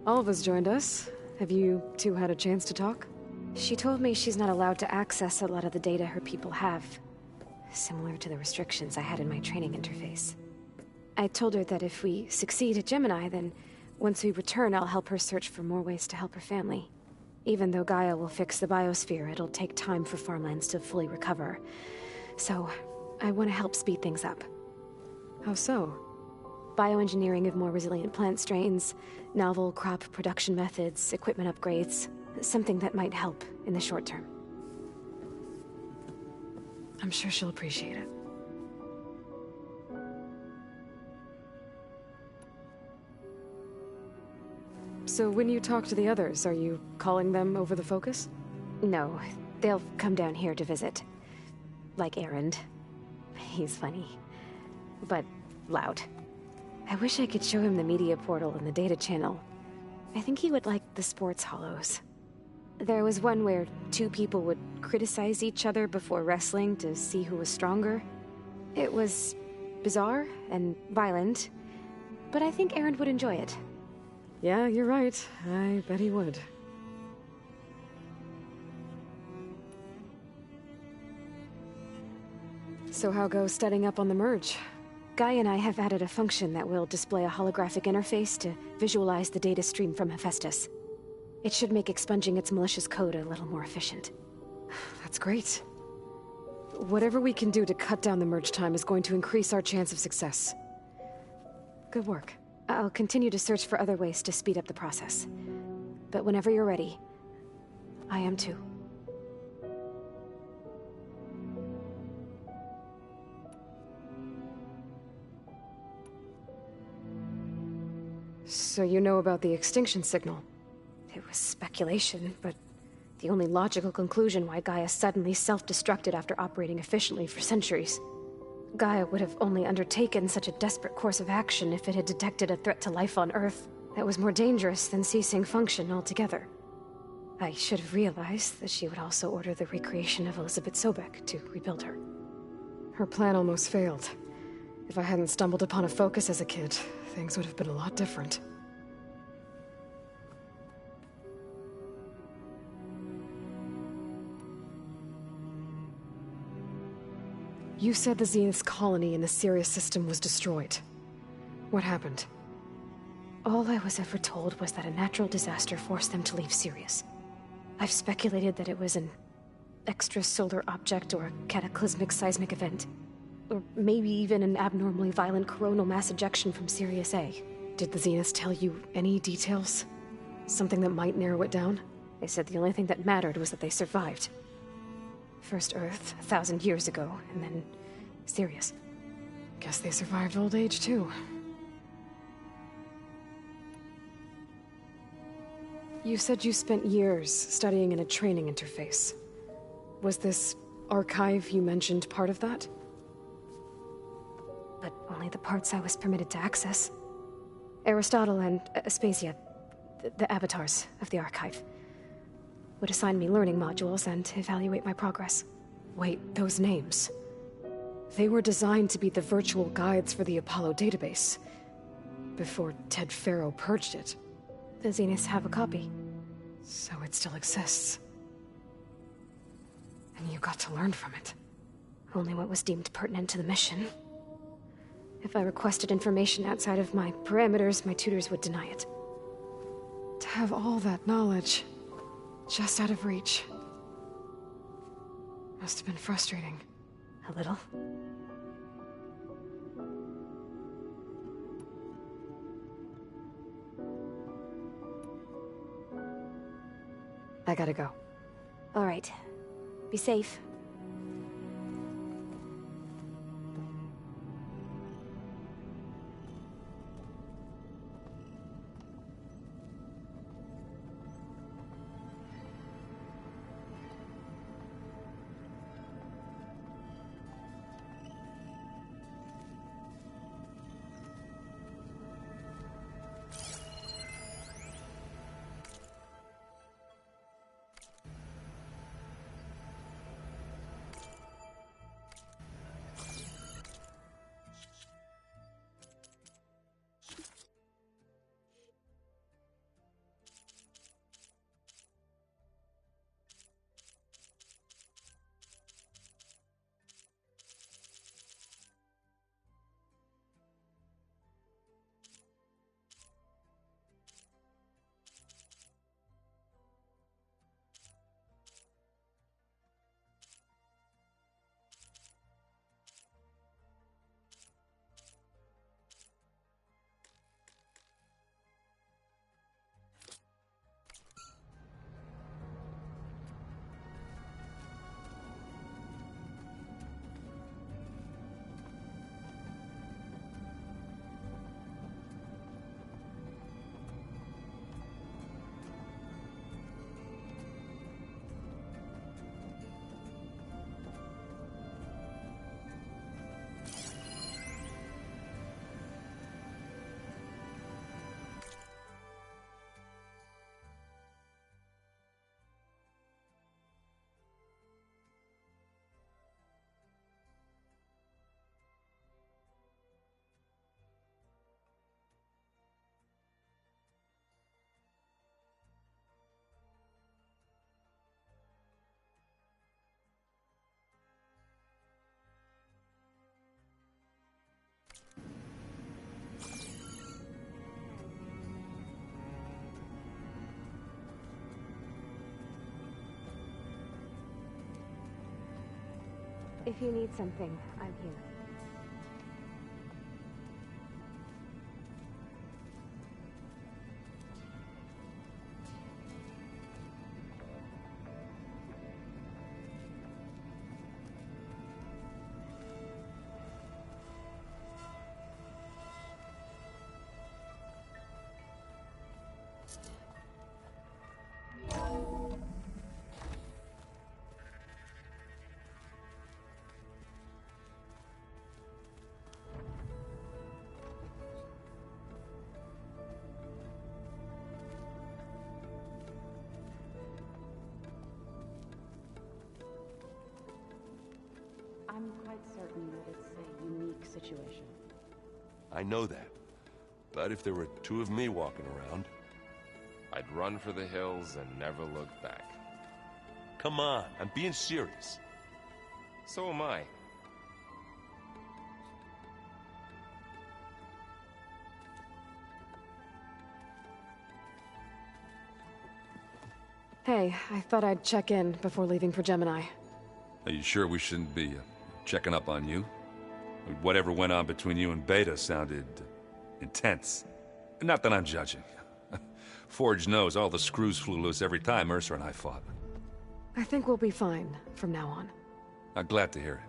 Alva's joined us. Have you two had a chance to talk? She told me she's not allowed to access a lot of the data her people have. Similar to the restrictions I had in my training interface. I told her that if we succeed at Gemini, then once we return, I'll help her search for more ways to help her family. Even though Gaia will fix the biosphere, it'll take time for farmlands to fully recover. So, I want to help speed things up. How so? Bioengineering of more resilient plant strains, novel crop production methods, equipment upgrades. Something that might help in the short term. I'm sure she'll appreciate it. So when you talk to the others, are you calling them over the focus? No, they'll come down here to visit. Like Erend. He's funny. But loud. I wish I could show him the media portal and the data channel. I think he would like the sports hollows. There was one where two people would criticize each other before wrestling to see who was stronger. It was bizarre and violent, but I think Erend would enjoy it. Yeah, you're right. I bet he would. So how goes setting up on the merge? Guy and I have added a function that will display a holographic interface to visualize the data stream from Hephaestus. It should make expunging its malicious code a little more efficient. That's great. Whatever we can do to cut down the merge time is going to increase our chance of success. Good work. I'll continue to search for other ways to speed up the process. But whenever you're ready, I am too. So you know about the extinction signal? It was speculation, but the only logical conclusion why Gaia suddenly self-destructed after operating efficiently for centuries. Gaia would have only undertaken such a desperate course of action if it had detected a threat to life on Earth that was more dangerous than ceasing function altogether. I should have realized that she would also order the recreation of Elizabeth Sobek to rebuild her. Her plan almost failed. If I hadn't stumbled upon a focus as a kid, things would have been a lot different. You said the Zenith's colony in the Sirius system was destroyed. What happened? All I was ever told was that a natural disaster forced them to leave Sirius. I've speculated that it was an extrasolar object or a cataclysmic seismic event. Or maybe even an abnormally violent coronal mass ejection from Sirius A. Did the Zeniths tell you any details? Something that might narrow it down? They said the only thing that mattered was that they survived. First Earth, 1,000 years ago, and then Sirius. Guess they survived old age, too. You said you spent years studying in a training interface. Was this archive you mentioned part of that? But only the parts I was permitted to access. Aristotle and Aspasia, the avatars of the archive, would assign me learning modules and evaluate my progress. Wait, those names. They were designed to be the virtual guides for the Apollo database, before Ted Faro purged it. The Zeniths have a copy. So it still exists. And you got to learn from it. Only what was deemed pertinent to the mission. If I requested information outside of my parameters, my tutors would deny it. To have all that knowledge, just out of reach. Must have been frustrating. A little. I gotta go. All right. Be safe. If you need something, I'm here. I'm quite certain that it's a unique situation. I know that. But if there were two of me walking around... I'd run for the hills and never look back. Come on, I'm being serious. So am I. Hey, I thought I'd check in before leaving for Gemini. Are you sure we shouldn't be checking up on you? Whatever went on between you and Beta sounded intense. Not that I'm judging. Forge knows all the screws flew loose every time Mercer and I fought. I think we'll be fine from now on. I'm glad to hear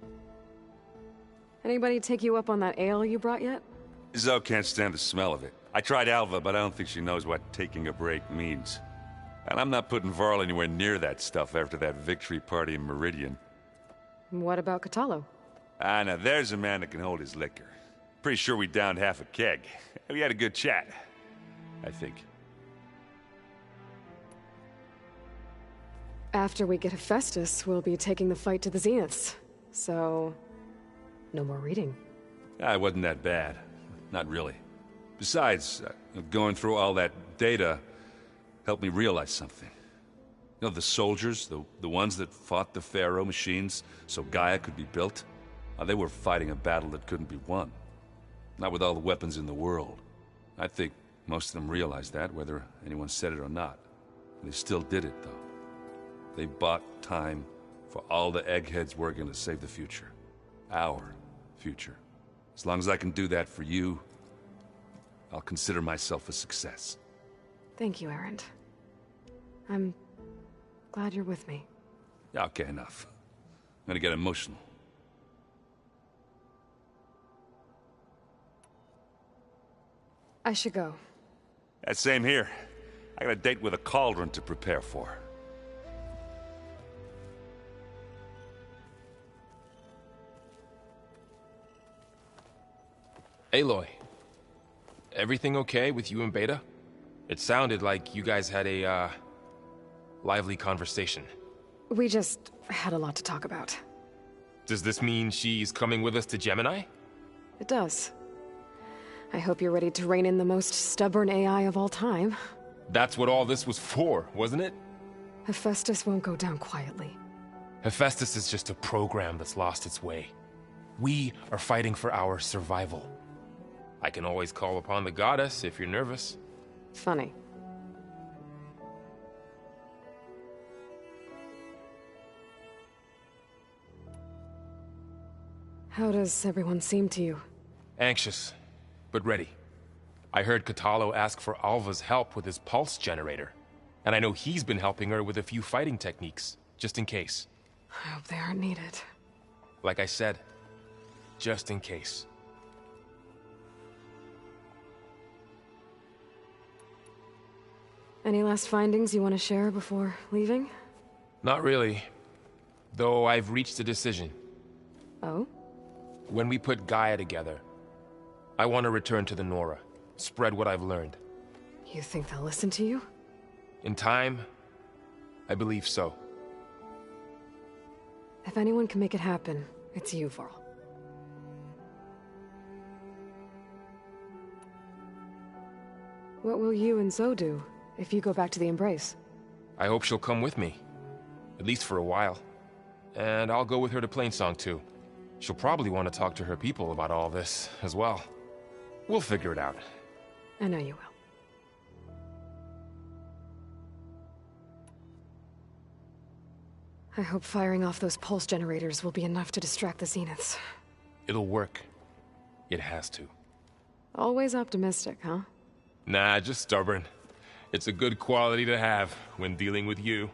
it. Anybody take you up on that ale you brought yet? Zoe can't stand the smell of it. I tried Alva, but I don't think she knows what taking a break means. And I'm not putting Varl anywhere near that stuff after that victory party in Meridian. What about Catalo? Ah, now there's a man that can hold his liquor. Pretty sure we downed half a keg. We had a good chat, I think. After we get Hephaestus, we'll be taking the fight to the Zeniths. So, no more reading. Ah, it wasn't that bad. Not really. Besides, going through all that data helped me realize something. You know, the soldiers, the ones that fought the Pharaoh machines so Gaia could be built, they were fighting a battle that couldn't be won. Not with all the weapons in the world. I think most of them realized that, whether anyone said it or not. They still did it, though. They bought time for all the eggheads working to save the future. Our future. As long as I can do that for you, I'll consider myself a success. Thank you, Erend. I'm glad you're with me. Okay, enough. I'm gonna get emotional. I should go. Same here. I got a date with a cauldron to prepare for. Aloy, everything okay with you and Beta? It sounded like you guys had a, lively conversation. We just had a lot to talk about. Does this mean she's coming with us to Gemini? It does. I hope you're ready to rein in the most stubborn AI of all time. That's what all this was for, wasn't it? Hephaestus won't go down quietly. Hephaestus is just a program that's lost its way. We are fighting for our survival. I can always call upon the goddess if you're nervous. Funny. How does everyone seem to you? Anxious, but ready. I heard Catalo ask for Alva's help with his pulse generator. And I know he's been helping her with a few fighting techniques, just in case. I hope they aren't needed. Like I said, just in case. Any last findings you want to share before leaving? Not really. Though I've reached a decision. Oh? When we put Gaia together, I want to return to the Nora. Spread what I've learned. You think they'll listen to you? In time, I believe so. If anyone can make it happen, it's you, Varl. What will you and Zoe do if you go back to the Embrace? I hope she'll come with me. At least for a while. And I'll go with her to Plainsong too. She'll probably want to talk to her people about all this as well. We'll figure it out. I know you will. I hope firing off those pulse generators will be enough to distract the Zeniths. It'll work. It has to. Always optimistic, huh? Nah, just stubborn. It's a good quality to have when dealing with you.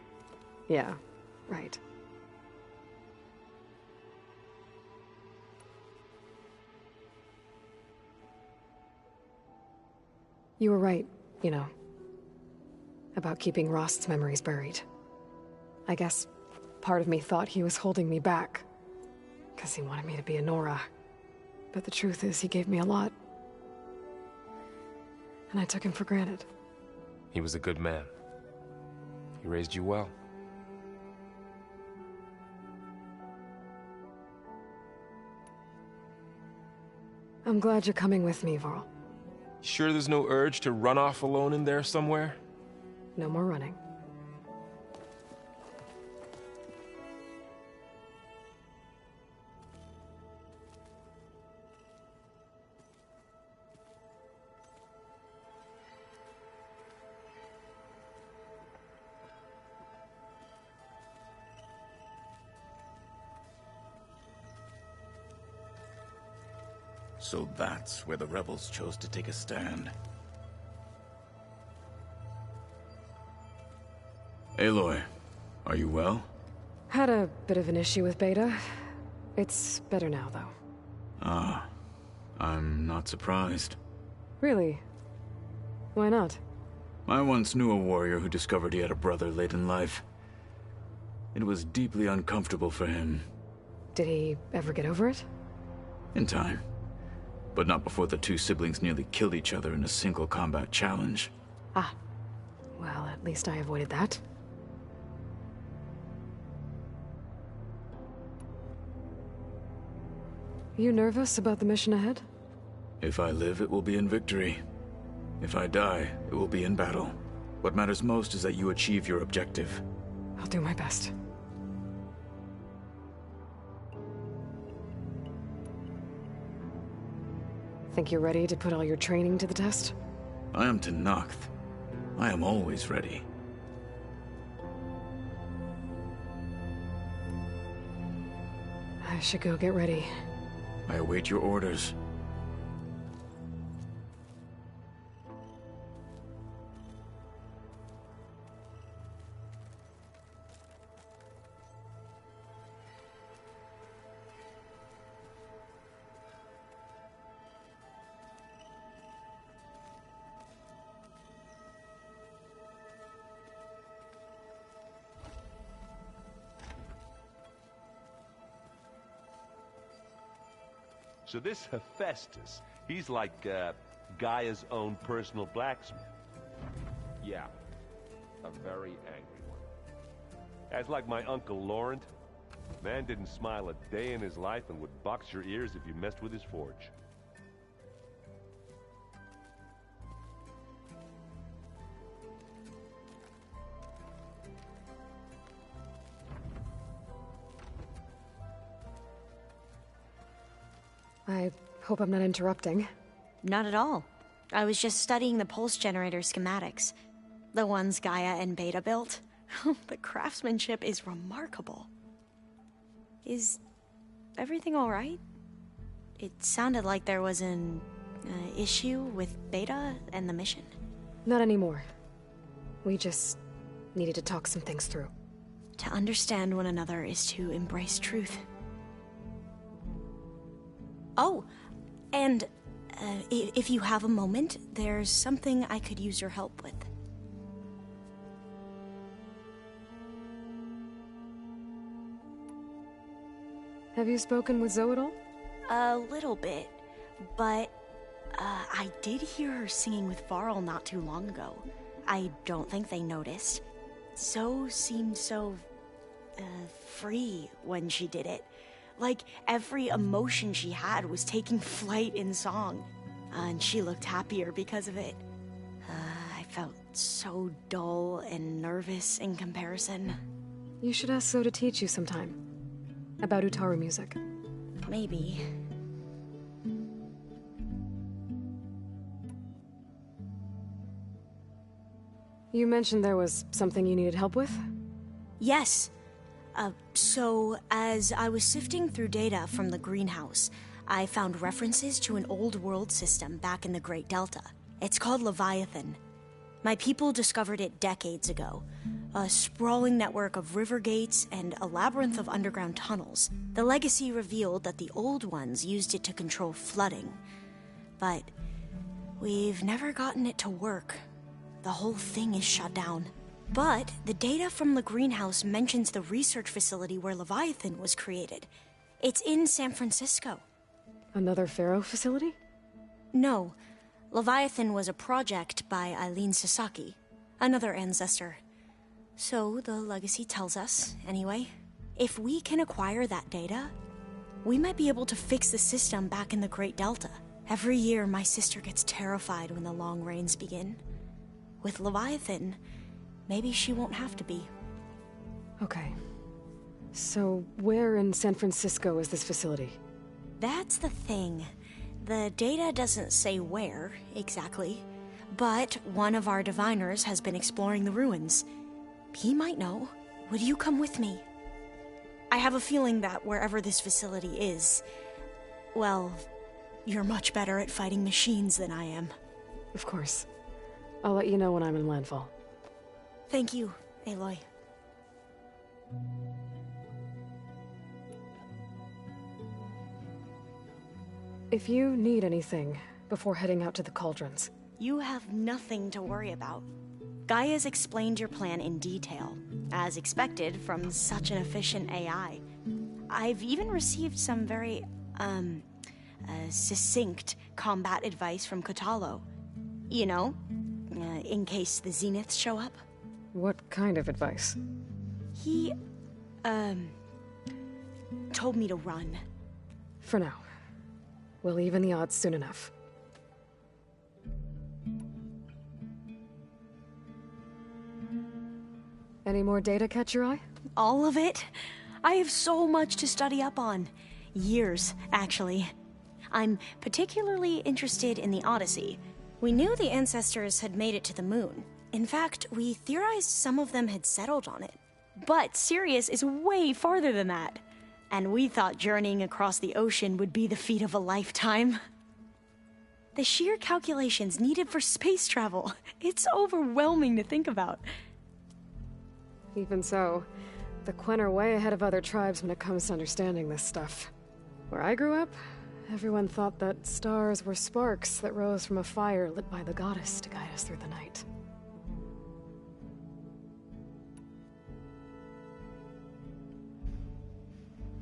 Yeah, right. You were right, you know, about keeping Rost's memories buried. I guess part of me thought he was holding me back, because he wanted me to be a Nora. But the truth is, he gave me a lot. And I took him for granted. He was a good man. He raised you well. I'm glad you're coming with me, Varl. Sure there's no urge to run off alone in there somewhere? No more running. So that's where the rebels chose to take a stand. Aloy, are you well? Had a bit of an issue with Beta. It's better now, though. Ah, I'm not surprised. Really? Why not? I once knew a warrior who discovered he had a brother late in life. It was deeply uncomfortable for him. Did he ever get over it? In time. But not before the two siblings nearly killed each other in a single combat challenge. Ah. Well, at least I avoided that. You nervous about the mission ahead? If I live, it will be in victory. If I die, it will be in battle. What matters most is that you achieve your objective. I'll do my best. Think you're ready to put all your training to the test? I am Tenakth. I am always ready. I should go get ready. I await your orders. So this Hephaestus, he's like Gaia's own personal blacksmith. Yeah, a very angry one. That's like my Uncle Laurent. Man didn't smile a day in his life and would box your ears if you messed with his forge. I hope I'm not interrupting. Not at all. I was just studying the pulse generator schematics. The ones Gaia and Beta built. The craftsmanship is remarkable. Is everything alright? It sounded like there was an issue with Beta and the mission. Not anymore. We just needed to talk some things through. To understand one another is to embrace truth. Oh, and if you have a moment, there's something I could use your help with. Have you spoken with Zoe at all? A little bit, but I did hear her singing with Varl not too long ago. I don't think they noticed. Zoe seemed so free when she did it. Like every emotion she had was taking flight in song. And she looked happier because of it. I felt so dull and nervous in comparison. You should ask Zoe to teach you sometime. About Utaru music. Maybe. You mentioned there was something you needed help with? Yes. So, as I was sifting through data from the greenhouse, I found references to an old world system back in the Great Delta. It's called Leviathan. My people discovered it decades ago. A sprawling network of river gates and a labyrinth of underground tunnels. The legacy revealed that the old ones used it to control flooding. But we've never gotten it to work. The whole thing is shut down. But the data from the greenhouse mentions the research facility where Leviathan was created. It's in San Francisco. Another Pharaoh facility? No. Leviathan was a project by Eileen Sasaki, another ancestor. So the legacy tells us, anyway. If we can acquire that data, we might be able to fix the system back in the Great Delta. Every year, my sister gets terrified when the long rains begin. With Leviathan, maybe she won't have to be. Okay. So, where in San Francisco is this facility? That's the thing. The data doesn't say where, exactly. But one of our diviners has been exploring the ruins. He might know. Would you come with me? I have a feeling that wherever this facility is, well, You're much better at fighting machines than I am. Of course. I'll let you know when I'm in landfall. Thank you, Aloy. If you need anything before heading out to the cauldrons... You have nothing to worry about. Gaia's explained your plan in detail, as expected from such an efficient AI. I've even received some very, succinct combat advice from Kotalo. You know, in case the Zeniths show up. What kind of advice? He, told me to run. For now. We'll even the odds soon enough. Any more data catch your eye? All of it? I have so much to study up on. Years, actually. I'm particularly interested in the Odyssey. We knew the ancestors had made it to the moon. In fact, we theorized some of them had settled on it. But Sirius is way farther than that. And we thought journeying across the ocean would be the feat of a lifetime. The sheer calculations needed for space travel, it's overwhelming to think about. Even so, the Quen are way ahead of other tribes when it comes to understanding this stuff. Where I grew up, everyone thought that stars were sparks that rose from a fire lit by the goddess to guide us through the night.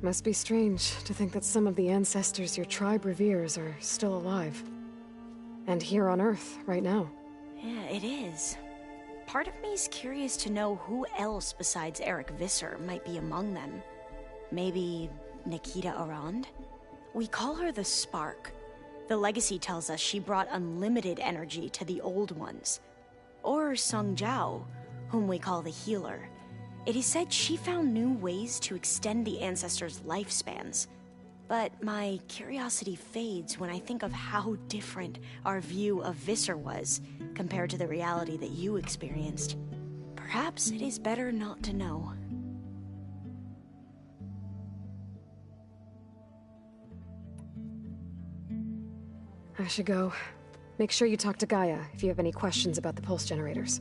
Must be strange to think that some of the ancestors your tribe reveres are still alive. And here on Earth, right now. Yeah, it is. Part of me's curious to know who else besides Eric Visser might be among them. Maybe Nikita Arand? We call her the Spark. The legacy tells us she brought unlimited energy to the Old Ones. Or Sung Jiao, whom we call the Healer. It is said she found new ways to extend the ancestors' lifespans. But my curiosity fades when I think of how different our view of Visser was compared to the reality that you experienced. Perhaps it is better not to know. I should go. Make sure you talk to Gaia if you have any questions about the pulse generators.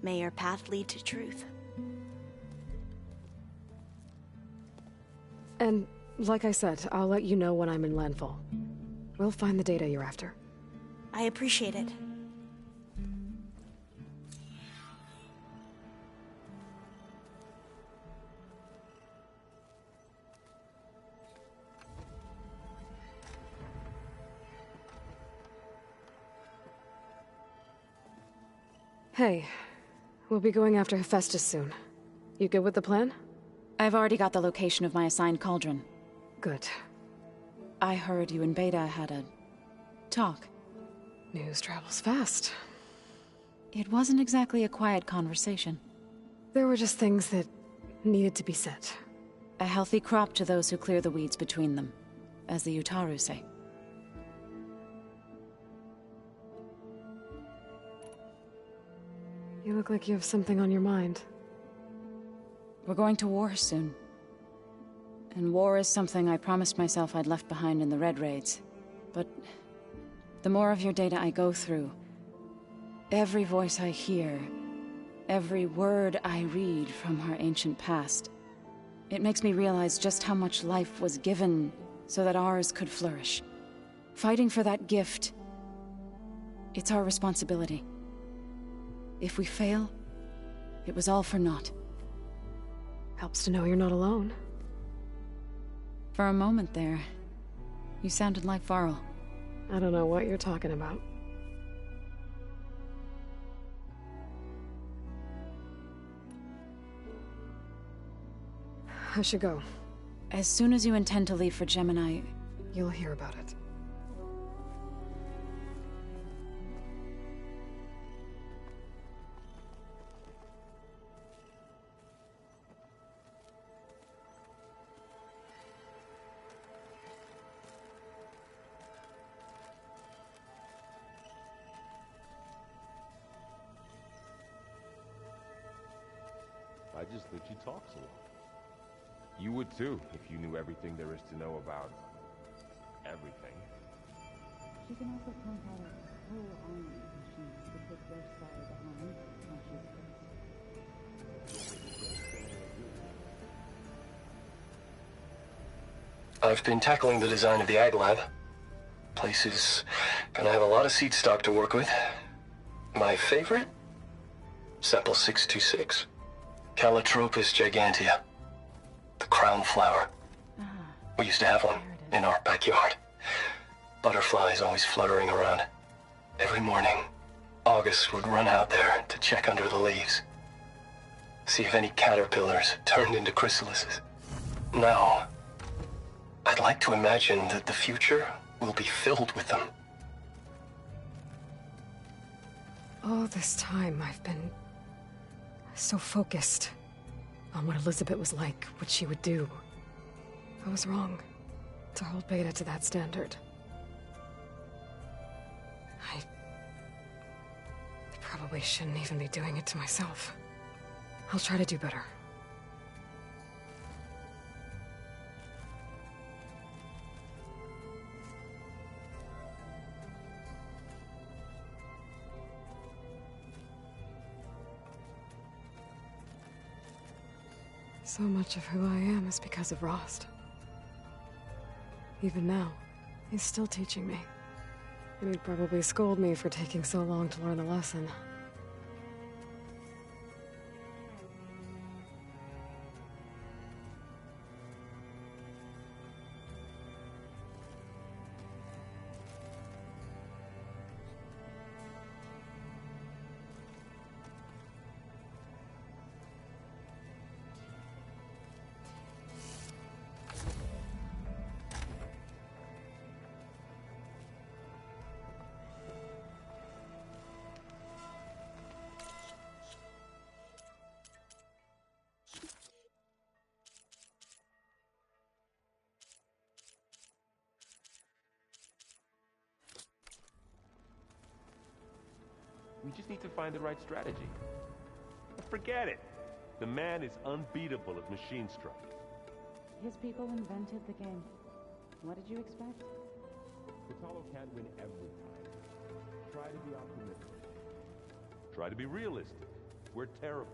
May your path lead to truth. And, like I said, I'll let you know when I'm in landfall. We'll find the data you're after. I appreciate it. Hey, we'll be going after Hephaestus soon. You good with the plan? I've already got the location of my assigned cauldron. Good. I heard you and Beta had a talk. News travels fast. It wasn't exactly a quiet conversation. There were just things that needed to be said. A healthy crop to those who clear the weeds between them, as the Utaru say. You look like you have something on your mind. We're going to war soon. And war is something I promised myself I'd left behind in the Red Raids. But the more of your data I go through, every voice I hear, every word I read from our ancient past, it makes me realize just how much life was given so that ours could flourish. Fighting for that gift, it's our responsibility. If we fail, it was all for naught. Helps to know you're not alone. For a moment there, you sounded like Varl. I don't know what you're talking about. I should go. As soon as you intend to leave for Gemini, you'll hear about it. I just think she talks a lot. You would too, if you knew everything there is to know about everything. She can also point out a whole army of machines to put their side behind when she's I've been tackling the design of the Ag Lab. Place is gonna have a lot of seed stock to work with. My favorite? Sample 626. Calotropis gigantea. The crown flower. We used to have one in our backyard. Butterflies always fluttering around. Every morning, August would run out there to check under the leaves. See if any caterpillars turned into chrysalises. Now, I'd like to imagine that the future will be filled with them. All this time, I've been so focused on what Elizabeth was like, what she would do. I was wrong to hold Beta to that standard. I probably shouldn't even be doing it to myself. I'll try to do better. So much of who I am is because of Rost. Even now, he's still teaching me. And he'd probably scold me for taking so long to learn a lesson. We just need to find the right strategy. Forget it. The man is unbeatable at machine strike. His people invented the game. What did you expect? Vitalo can't win every time. Try to be optimistic. Try to be realistic. We're terrible.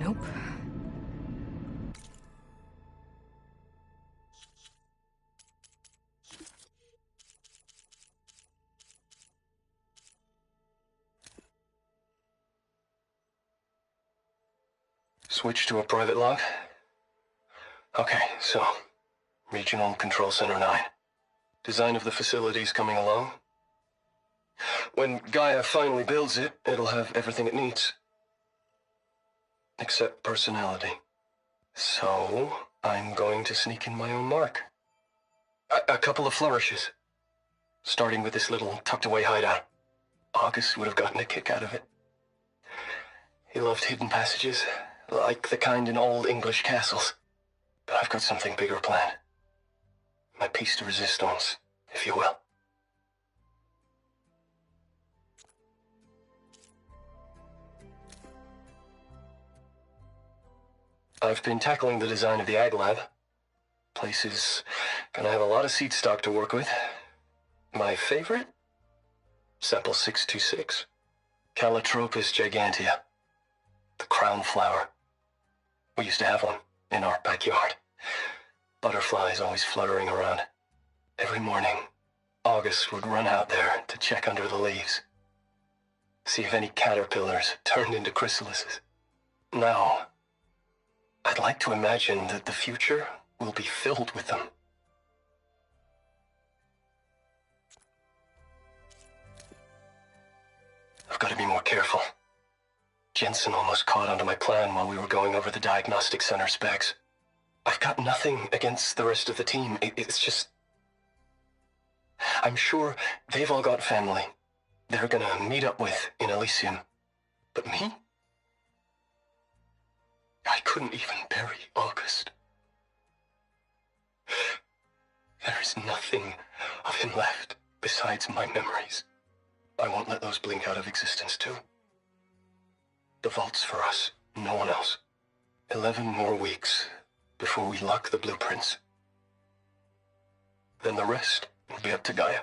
Nope. Switch to a private log? Okay, so, Regional Control Center 9. Design of the facility's coming along. When Gaia finally builds it, it'll have everything it needs. Except personality. So, I'm going to sneak in my own mark. A couple of flourishes. Starting with this little tucked-away hideout. August would have gotten a kick out of it. He loved hidden passages, like the kind in old English castles. But I've got something bigger planned. My piece de resistance, if you will. I've been tackling the design of the Ag Lab. Place is gonna have a lot of seed stock to work with. My favorite? Sample 626. Calotropis gigantea. The crown flower. We used to have one in our backyard. Butterflies always fluttering around. Every morning, August would run out there to check under the leaves. See if any caterpillars turned into chrysalises. Now, I'd like to imagine that the future will be filled with them. I've got to be more careful. Jensen almost caught onto my plan while we were going over the diagnostic center specs. I've got nothing against the rest of the team. It's just... I'm sure they've all got family they're gonna meet up with in Elysium. But me? I couldn't even bury August. There is nothing of him left besides my memories. I won't let those blink out of existence too. The vault's for us, no one else. 11 more weeks before we lock the blueprints. Then the rest will be up to Gaia.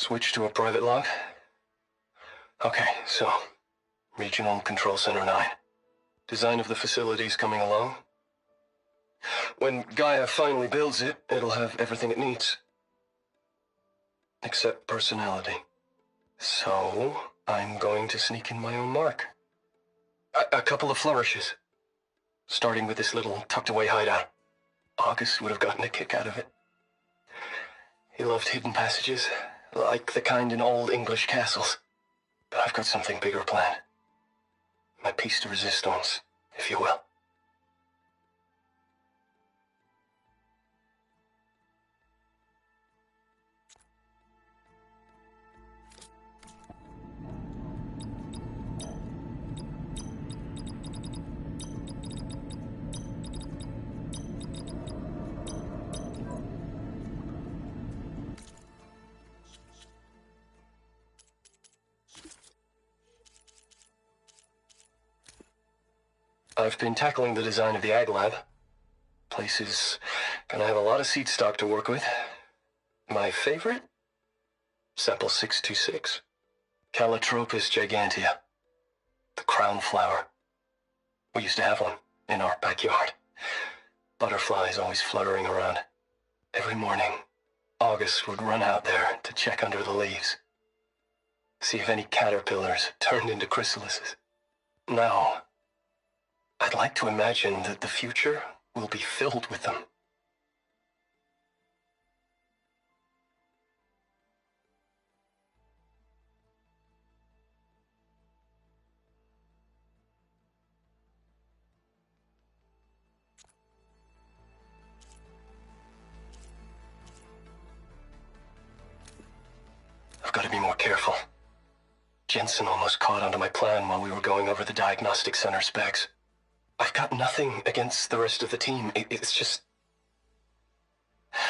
Switch to a private log? Okay, so, Regional Control Center 9. Design of the facility's coming along. When Gaia finally builds it, it'll have everything it needs. Except personality. So, I'm going to sneak in my own mark. A couple of flourishes. Starting with this little tucked-away hideout. August would have gotten a kick out of it. He loved hidden passages, like the kind in old English castles. But I've got something bigger planned. My piece de resistance, if you will. I've been tackling the design of the Ag Lab. Place is gonna have a lot of seed stock to work with. My favorite? Sample 626. Calotropis gigantea. The crown flower. We used to have one in our backyard. Butterflies always fluttering around. Every morning, August would run out there to check under the leaves. See if any caterpillars turned into chrysalises. Now, I'd like to imagine that the future will be filled with them. I've got to be more careful. Jensen almost caught onto my plan while we were going over the diagnostic center specs. I've got nothing against the rest of the team. It's just...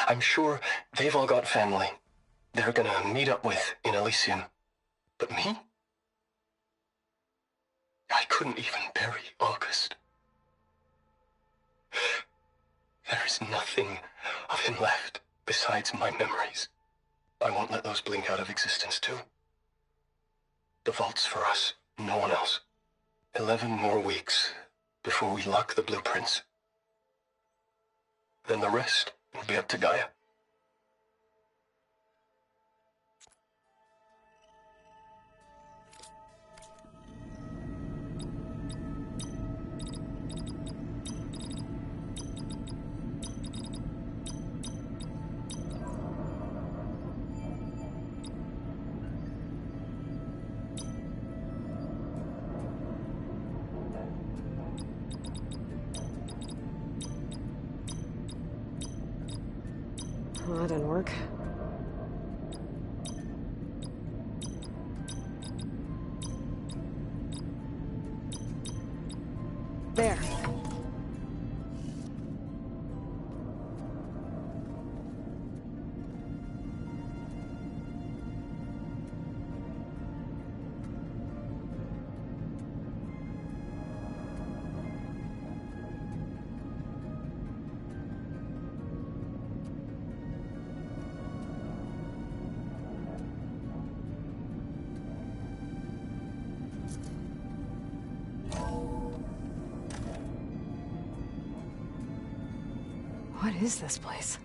I'm sure they've all got family they're gonna meet up with in Elysium. But me? I couldn't even bury August. There is nothing of him left besides my memories. I won't let those blink out of existence too. The vault's for us, no one else. 11 more weeks before we lock the blueprints. Then the rest will be up to Gaia. Well, that didn't work. There. What is this place?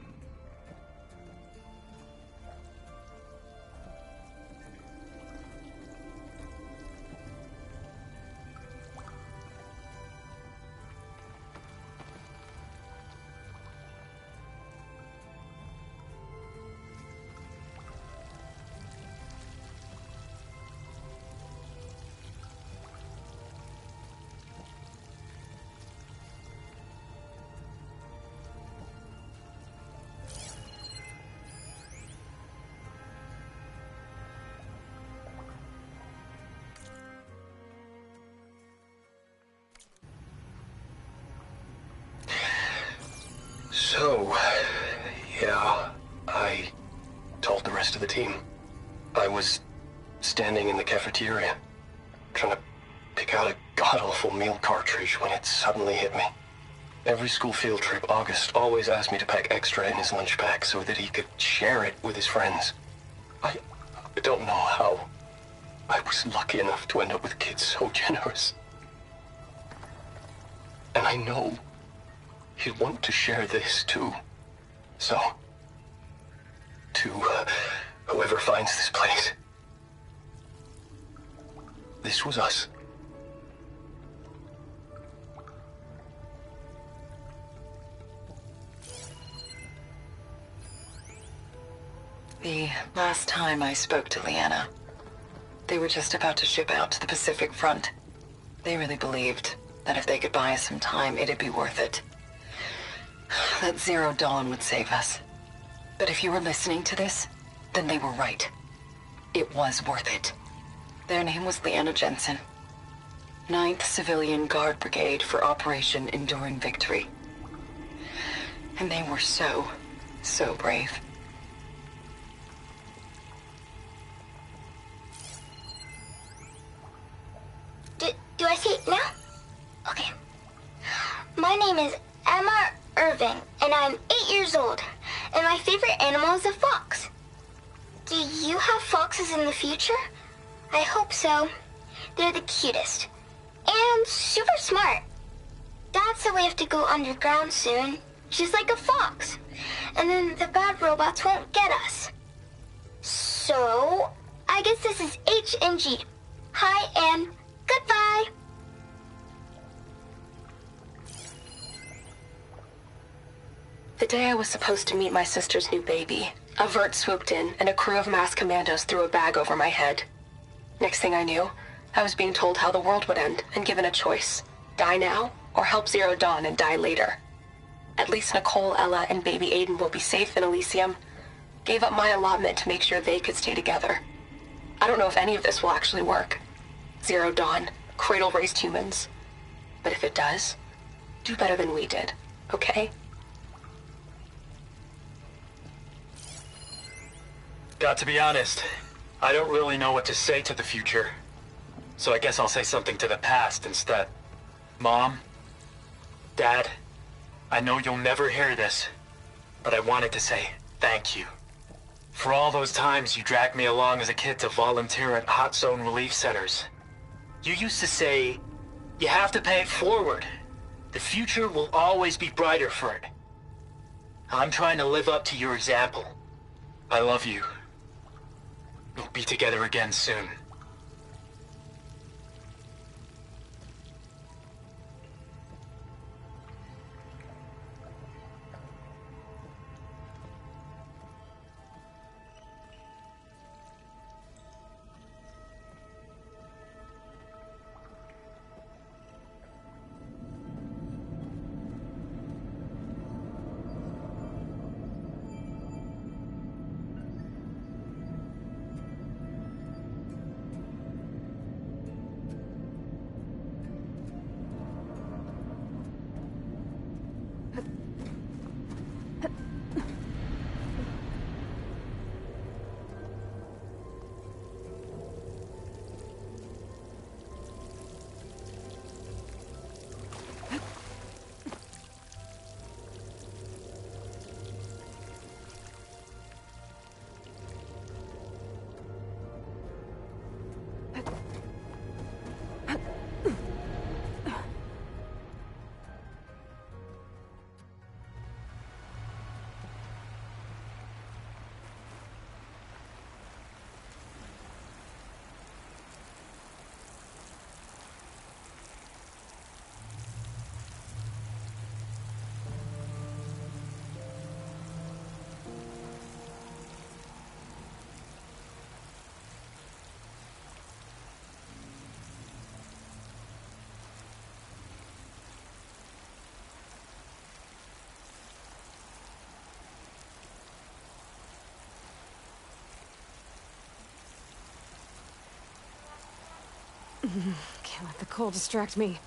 So, yeah, I told the rest of the team. I was standing in the cafeteria, trying to pick out a god-awful meal cartridge when it suddenly hit me. Every school field trip, August always asked me to pack extra in his lunch pack so that he could share it with his friends. I don't know how I was lucky enough to end up with kids so generous. And I know he'd want to share this too. So, to whoever finds this place, this was us. The last time I spoke to Leanna, they were just about to ship out to the Pacific Front. They really believed that if they could buy us some time, it'd be worth it. That Zero Dawn would save us. But if you were listening to this, then they were right. It was worth it. Their name was Leanna Jensen. 9th Civilian Guard Brigade for Operation Enduring Victory. And they were so brave. Do I see it now? Okay. My name is Emma Irving, and I'm 8 years old, and my favorite animal is a fox. Do you have foxes in the future? I hope so. They're the cutest. And super smart. Dad said we have to go underground soon, just like a fox. And then the bad robots won't get us. So, I guess this is H and G. Hi and goodbye. The day I was supposed to meet my sister's new baby, a vert swooped in and a crew of masked commandos threw a bag over my head. Next thing I knew, I was being told how the world would end and given a choice. Die now or help Zero Dawn and die later. At least Nicole, Ella, and baby Aiden will be safe in Elysium. Gave up my allotment to make sure they could stay together. I don't know if any of this will actually work. Zero Dawn, cradle-raised humans. But if it does, do better than we did, okay? Got to be honest, I don't really know what to say to the future. So I guess I'll say something to the past instead. Mom, Dad, I know you'll never hear this, but I wanted to say thank you. For all those times you dragged me along as a kid to volunteer at hot zone relief centers. You used to say, you have to pay it forward. The future will always be brighter for it. I'm trying to live up to your example. I love you. We'll be together again soon. Can't let the cold distract me.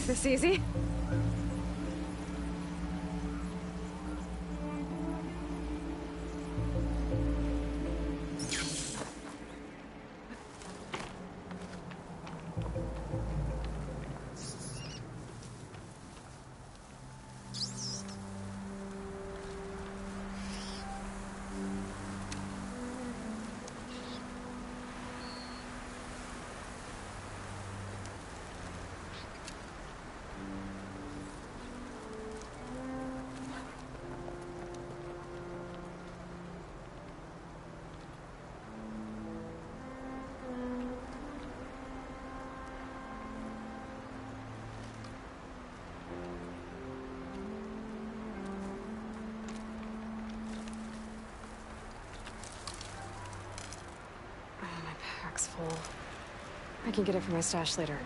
This easy? Full. I can get it from my stash later.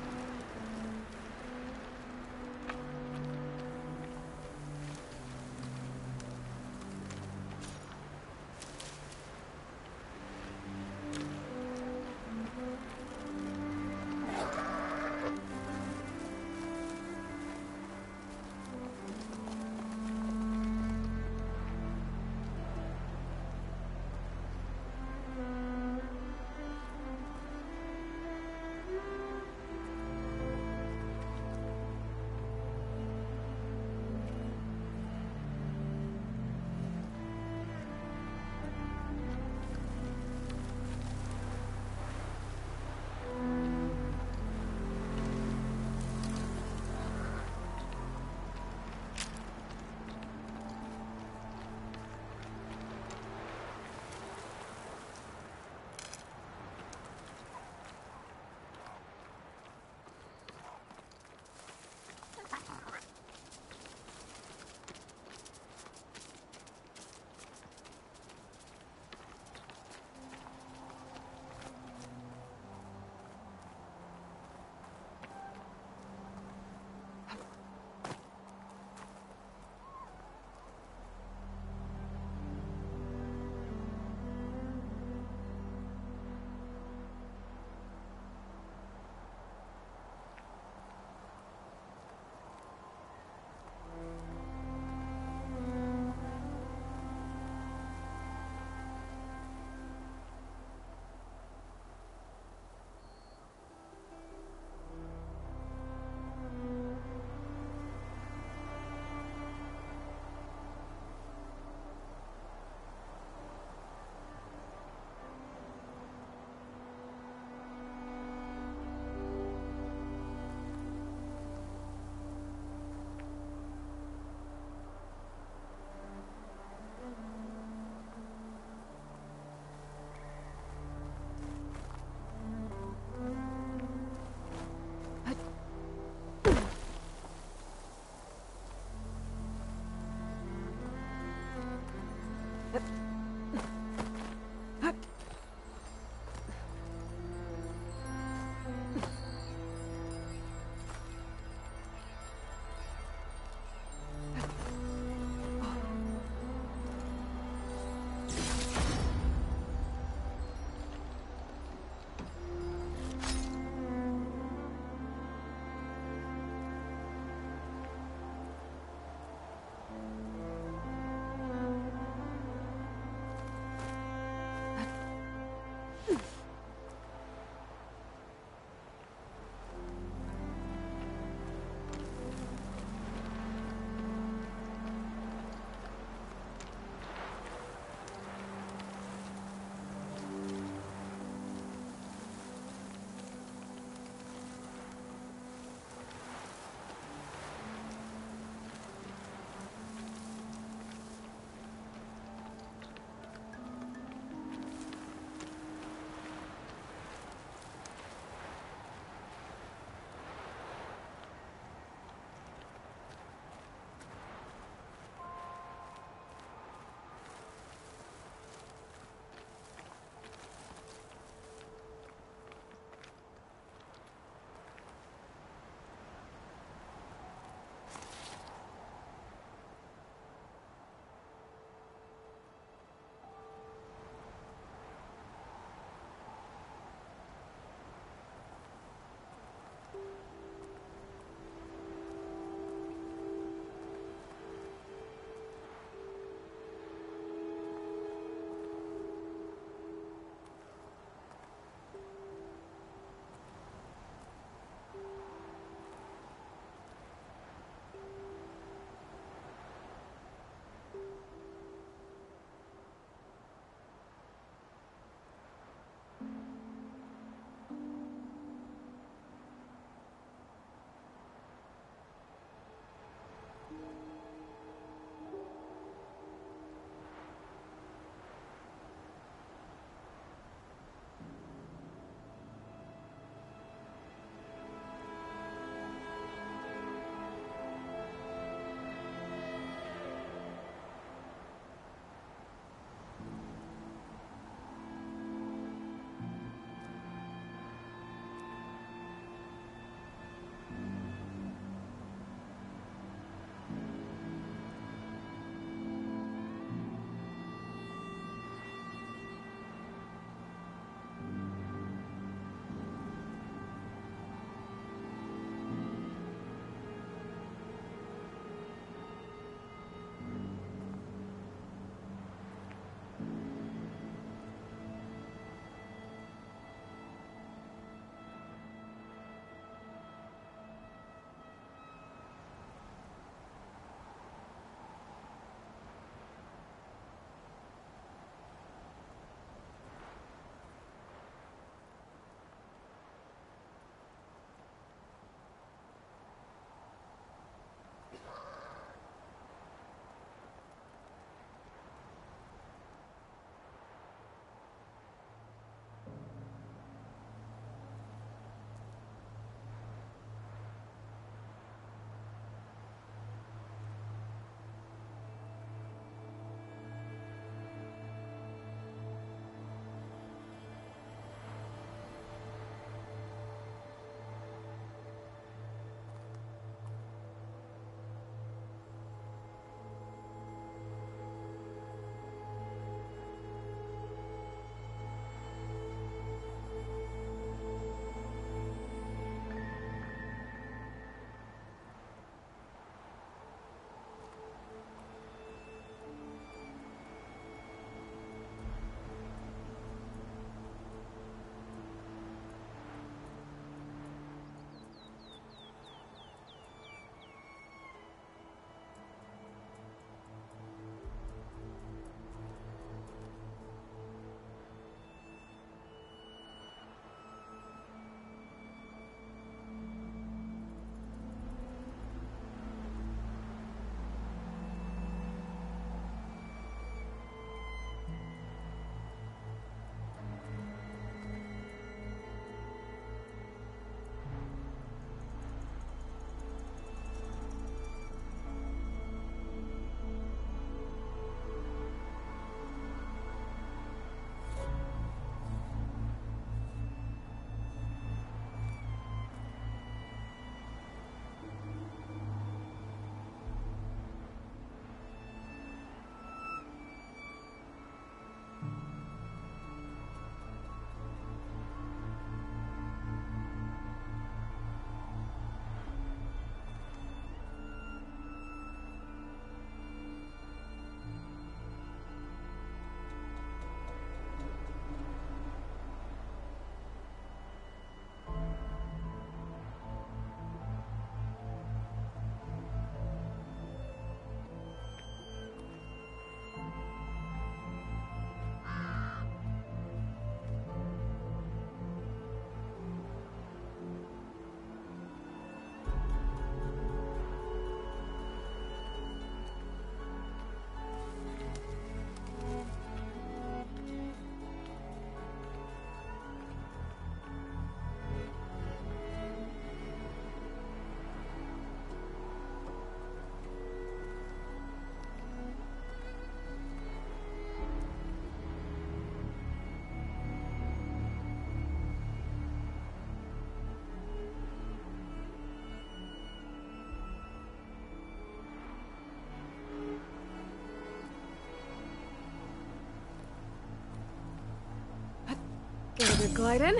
Good glide in.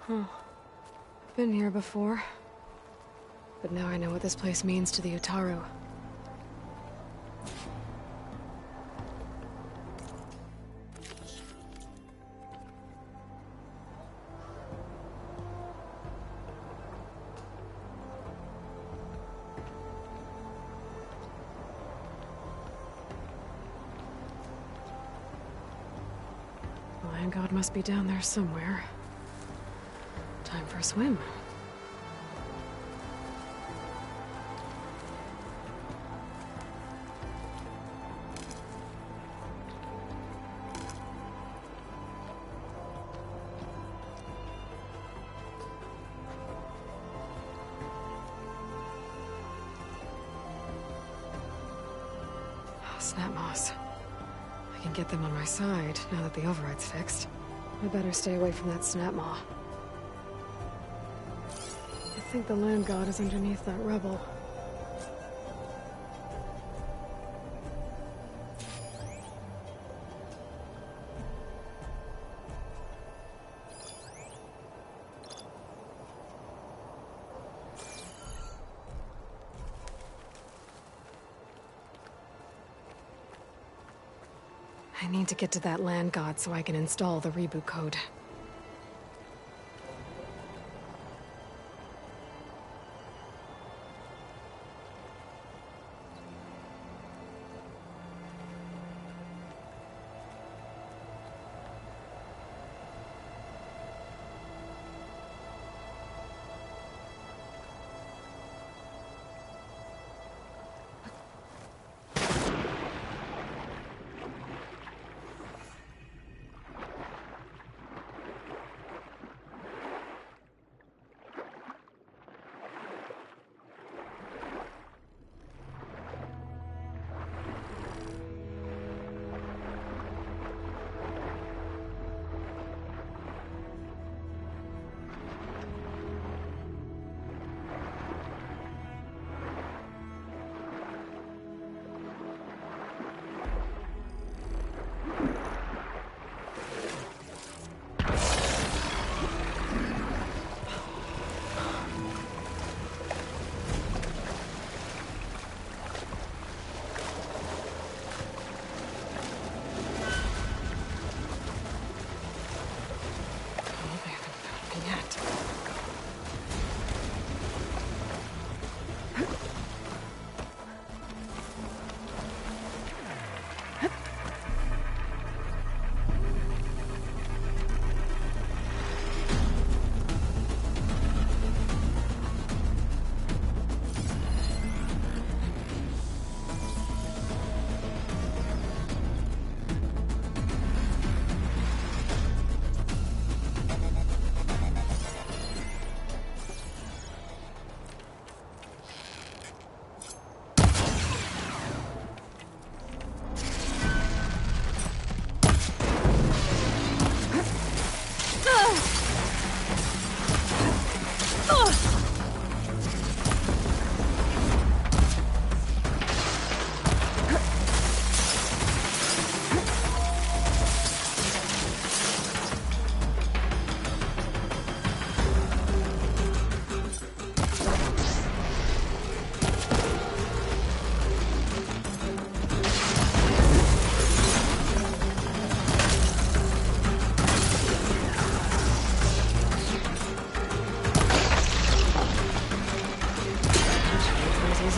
Huh. Been here before. But now I know what this place means to the Utaru. Lion God must be down there somewhere. Time for a swim. Snap moss. I can get them on my side now that the override's fixed. I better stay away from that snap maw. I think the land god is underneath that rubble. I need to get to that land god so I can install the reboot code.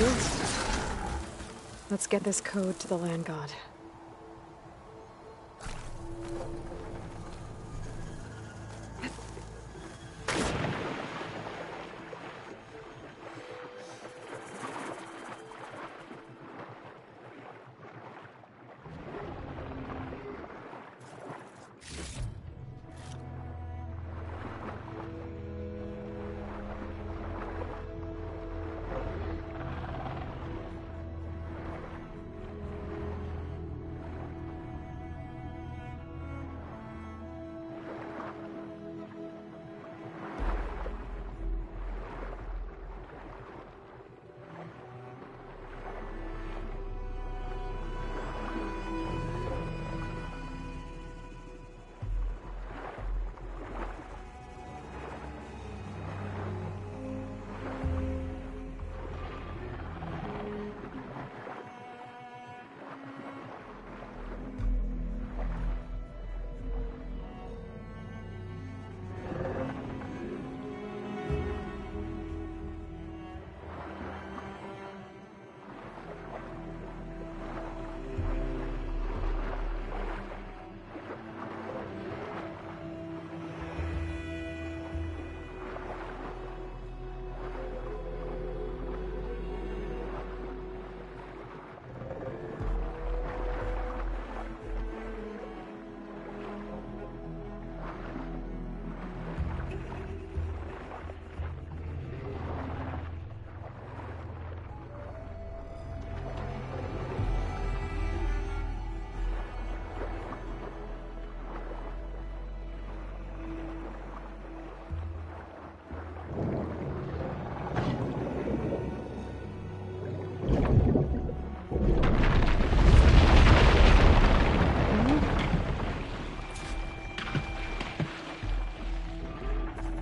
easy. Let's get this code to the land god.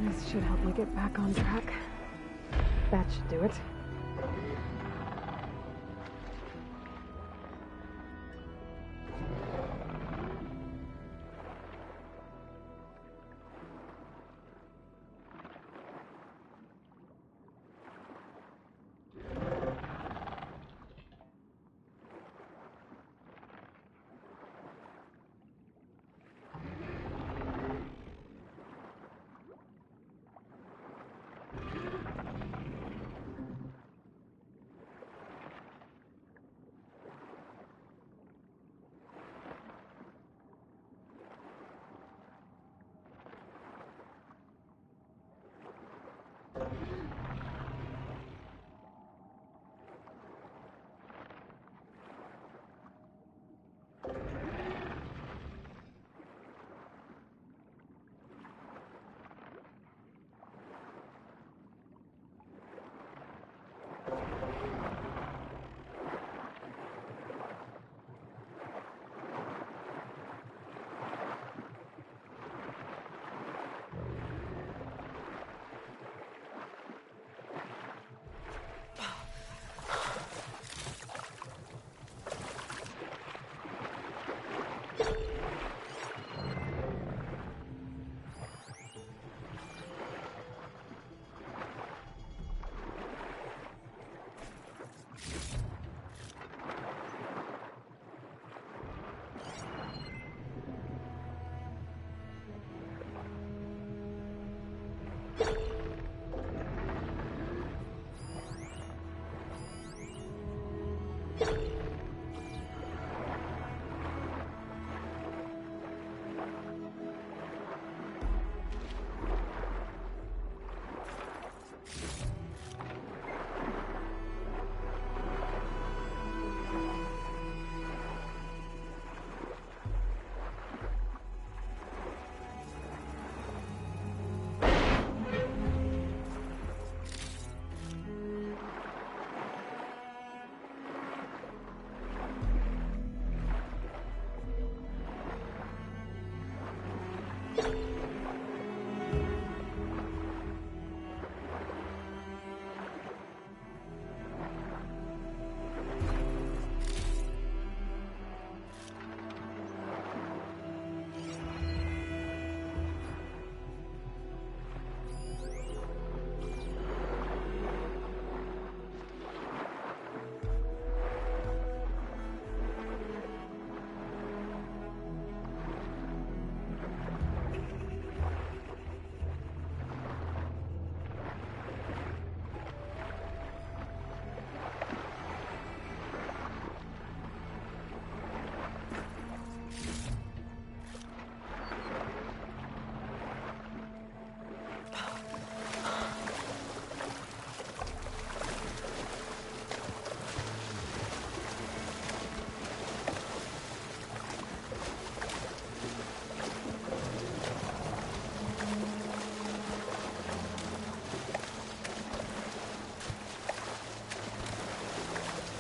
This should help me get back on track. That should do it.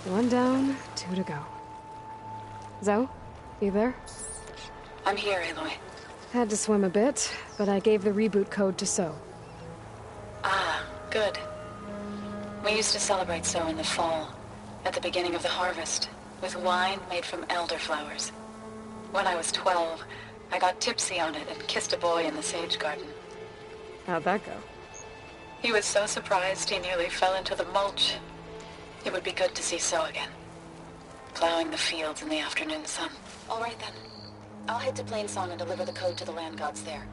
One down, two to go. Zoe, you there? I'm here, Aloy. Had to swim a bit, but I gave the reboot code to So. Ah, good. We used to celebrate So in the fall, at the beginning of the harvest, with wine made from elderflowers. When I was 12, I got tipsy on it and kissed a boy in the sage garden. How'd that go? He was so surprised he nearly fell into the mulch. It would be good to see So again. Plowing the fields in the afternoon sun. All right then. I'll head to Plainsong and deliver the code to the land gods there.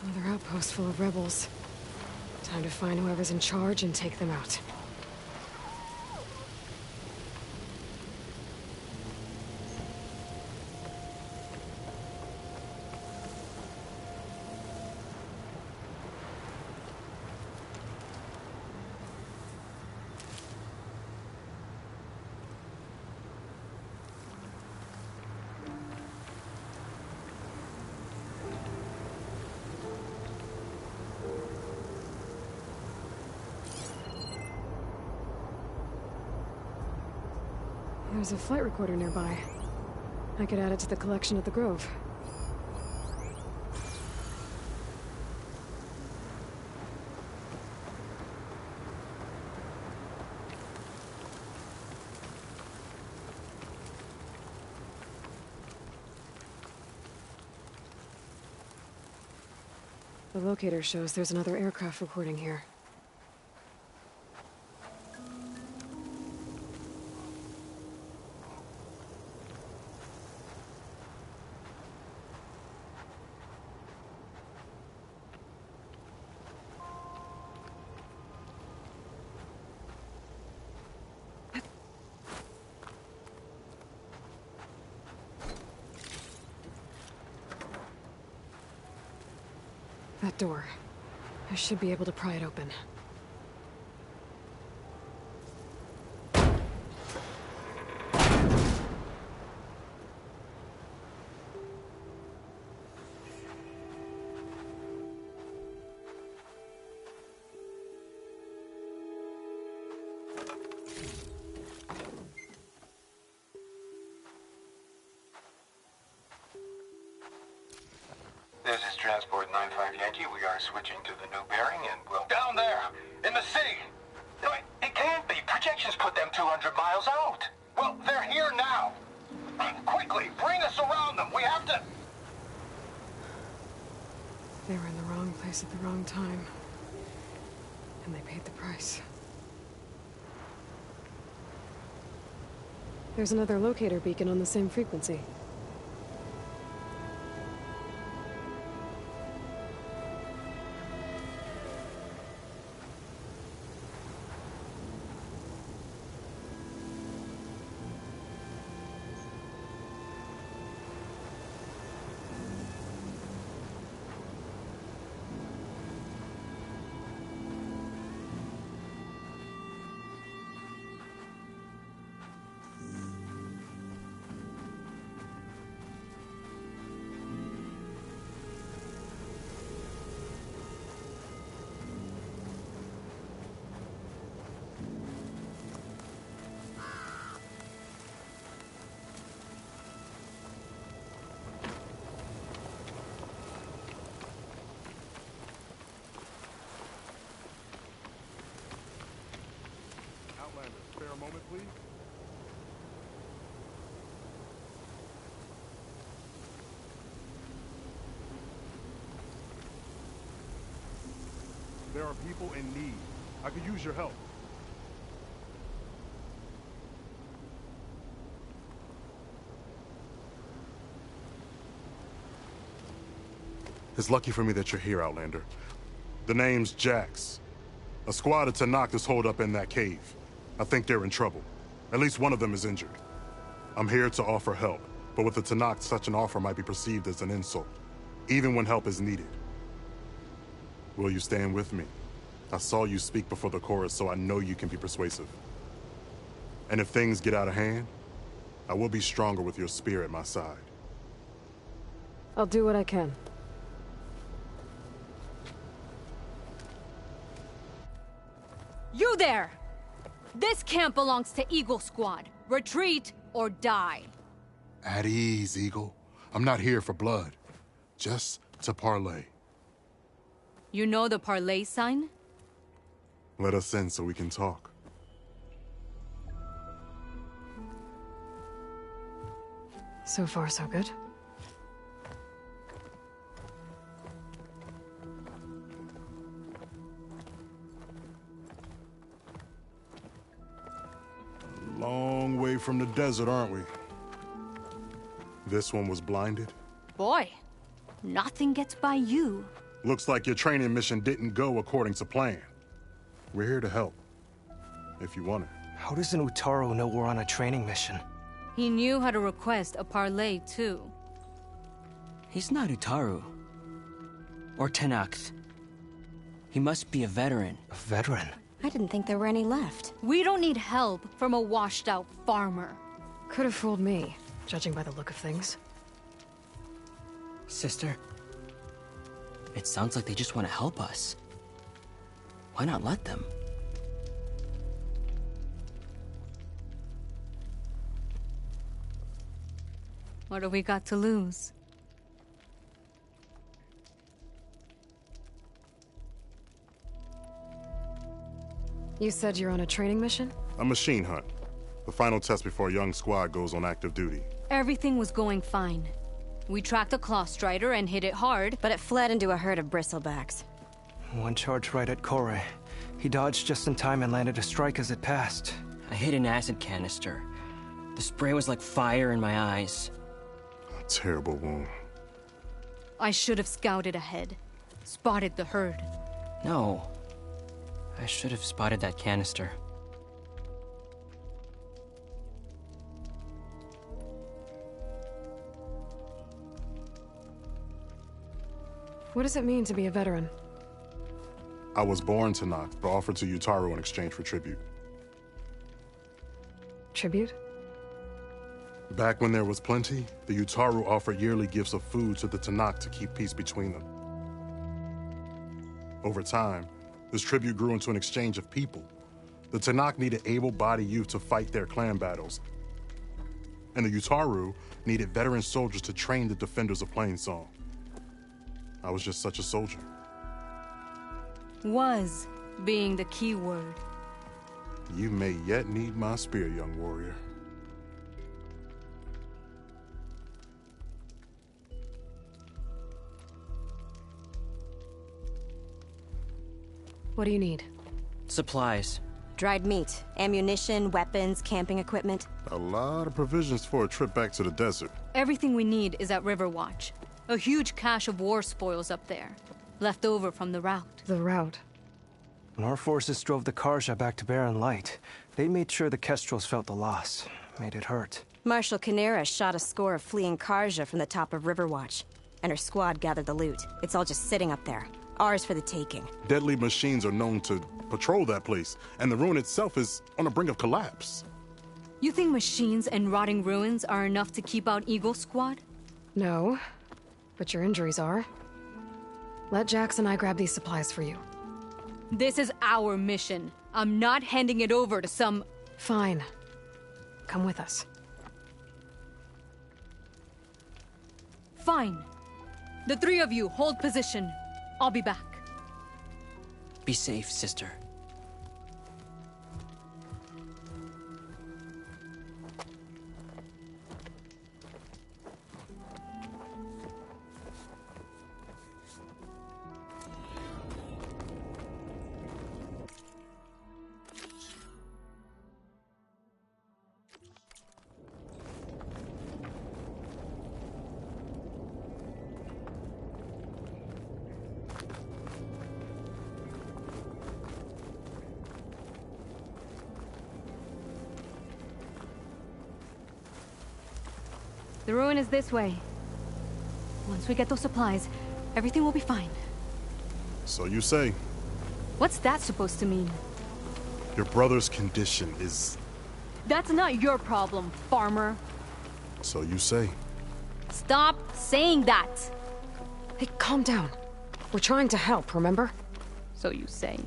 Another outpost full of rebels. Time to find whoever's in charge and take them out. There's a flight recorder nearby. I could add it to the collection at the Grove. The locator shows there's another aircraft recording here. That door. I should be able to pry it open. This is Transport 95 Yankee. We are switching to the new bearing and we'll... Down there! In the city! No, it can't be. Projections put them 200 miles out. Well, they're here now. Quickly, bring us around them. We have to... They were in the wrong place at the wrong time. And they paid the price. There's another locator beacon on the same frequency. Spare a moment, please. There are people in need. I could use your help. It's lucky for me that you're here, Outlander. The name's Jax. A squad of Tanakh is holed up in that cave. I think they're in trouble. At least one of them is injured. I'm here to offer help, but with the Tanakh, such an offer might be perceived as an insult, even when help is needed. Will you stand with me? I saw you speak before the chorus, so I know you can be persuasive. And if things get out of hand, I will be stronger with your spear at my side. I'll do what I can. You there! This camp belongs to Eagle Squad. Retreat or die. At ease, Eagle. I'm not here for blood. Just to parlay. You know the parlay sign? Let us in so we can talk. So far, so good. Long way from the desert, aren't we? This one was blinded? Boy, nothing gets by you. Looks like your training mission didn't go according to plan. We're here to help, if you want it. How does an Utaru know we're on a training mission? He knew how to request a parley, too. He's not Utaru. Or Tenakth. He must be a veteran. A veteran? I didn't think there were any left. We don't need help from a washed-out farmer. Could have fooled me, judging by the look of things. Sister, it sounds like they just want to help us. Why not let them? What have we got to lose? You said you're on a training mission? A machine hunt. The final test before a young squad goes on active duty. Everything was going fine. We tracked a claw strider and hit it hard. But it fled into a herd of bristlebacks. One charge right at Kore. He dodged just in time and landed a strike as it passed. I hit an acid canister. The spray was like fire in my eyes. A terrible wound. I should have scouted ahead. Spotted the herd. No. I should have spotted that canister. What does it mean to be a veteran? I was born to Tenakth, but offered to Utaru in exchange for tribute. Tribute? Back when there was plenty, the Utaru offered yearly gifts of food to the Tenakth to keep peace between them. Over time, this tribute grew into an exchange of people. The Tenakth needed able-bodied youth to fight their clan battles, and the Utaru needed veteran soldiers to train the defenders of Plainsong. I was just such a soldier. Was being the key word. You may yet need my spear, young warrior. What do you need? Supplies. Dried meat, ammunition, weapons, camping equipment. A lot of provisions for a trip back to the desert. Everything we need is at Riverwatch. A huge cache of war spoils up there. Left over from the route. The route? When our forces drove the Karja back to Barren Light, they made sure the Kestrels felt the loss. Made it hurt. Marshal Canera shot a score of fleeing Karja from the top of Riverwatch, and her squad gathered the loot. It's all just sitting up there. Ours for the taking. Deadly machines are known to patrol that place, and the ruin itself is on the brink of collapse. You think machines and rotting ruins are enough to keep out Eagle Squad? No, but your injuries are. Let Jax and I grab these supplies for you. This is our mission. I'm not handing it over to some... Fine. Come with us. Fine. The three of you hold position. I'll be back. Be safe, sister. The ruin is this way. Once we get those supplies, everything will be fine. So you say. What's that supposed to mean? Your brother's condition is... That's not your problem, farmer. So you say. Stop saying that! Hey, calm down. We're trying to help, remember? So you say.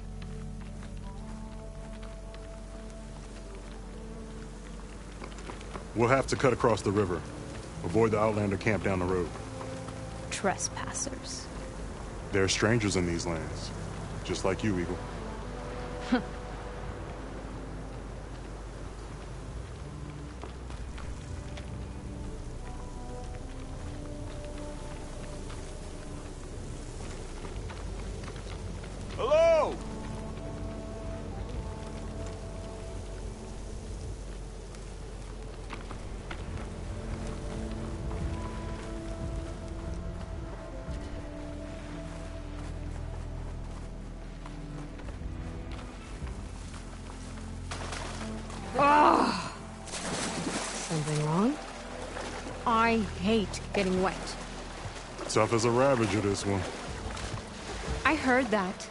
We'll have to cut across the river. Avoid the Outlander camp down the road. Trespassers. There are strangers in these lands. Just like you, Eagle. Hello! I hate getting wet. Tough as a Ravager, this one. I heard that.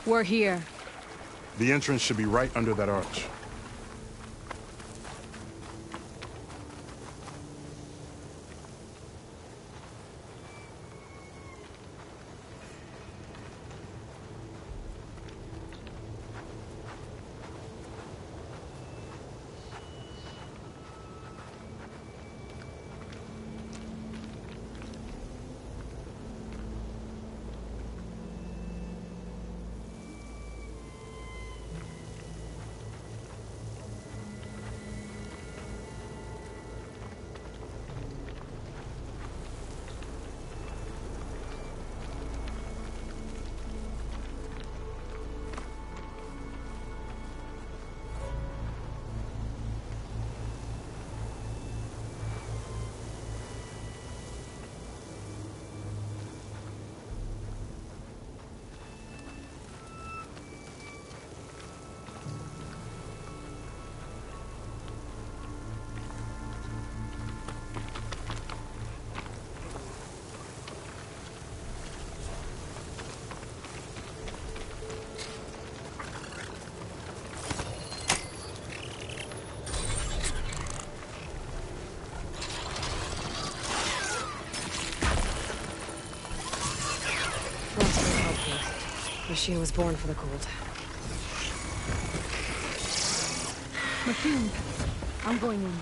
We're here. The entrance should be right under that arch. Machine was born for the cold. Machine, I'm going in.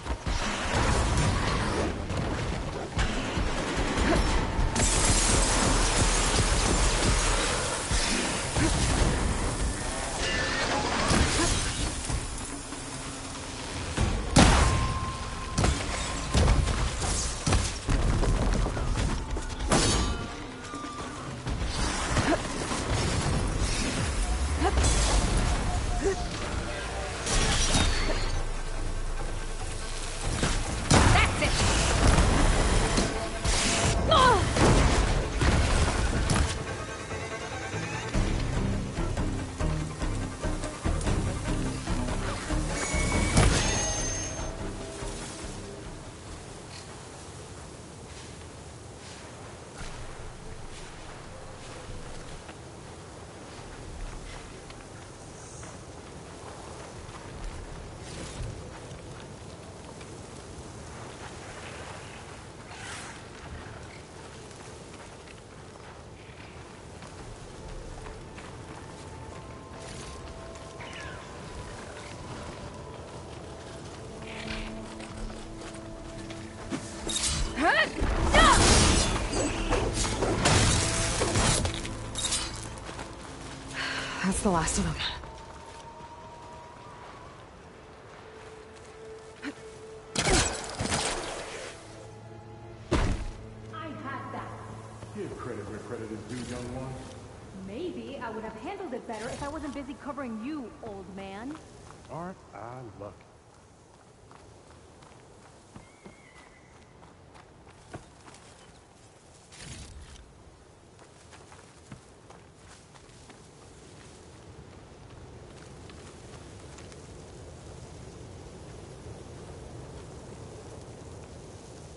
That's the last of them. I had that. Give credit where credit is due, young one. Maybe I would have handled it better if I wasn't busy covering you, old man. Aren't I lucky?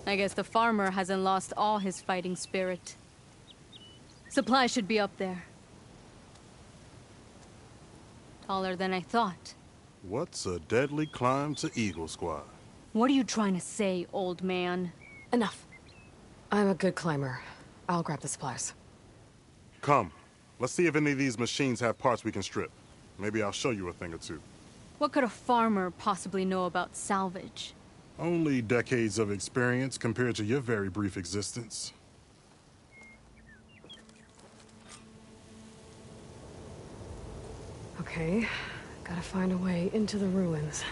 I guess the farmer hasn't lost all his fighting spirit. Supplies should be up there. Taller than I thought. What's a deadly climb to Eagle Squad? What are you trying to say, old man? Enough. I'm a good climber. I'll grab the supplies. Come. Let's see if any of these machines have parts we can strip. Maybe I'll show you a thing or two. What could a farmer possibly know about salvage? Only decades of experience compared to your very brief existence. Okay, gotta find a way into the ruins.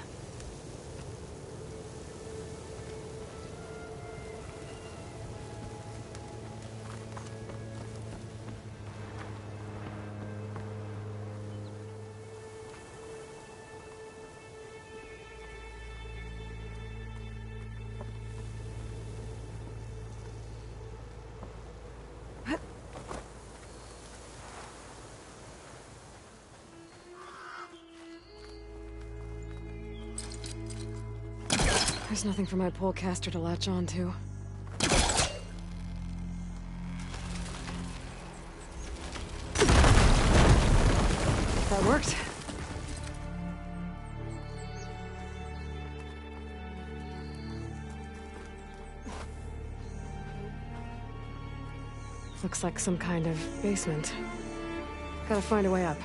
There's nothing for my polecaster to latch onto. That worked. Looks like some kind of basement. Gotta find a way up.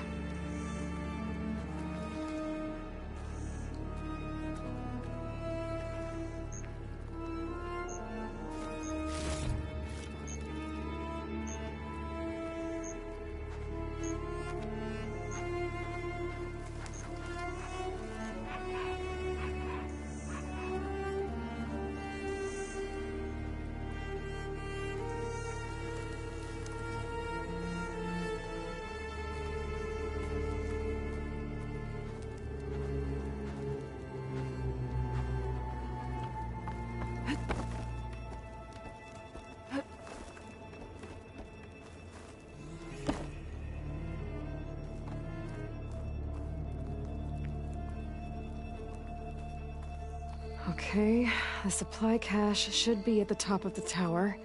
Okay, the supply cache should be at the top of the tower.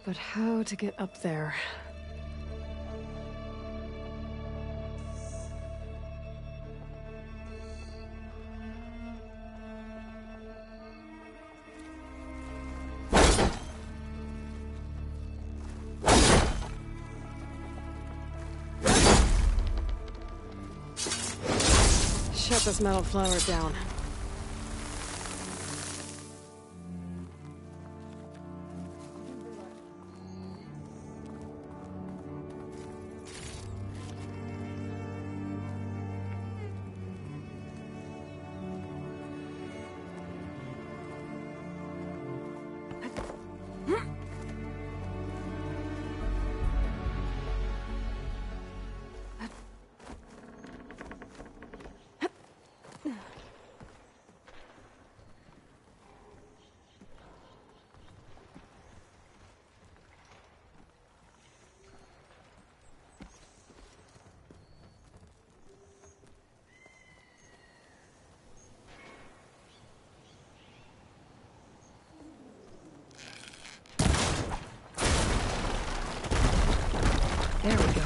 But how to get up there? Shut this metal flower down. There we go.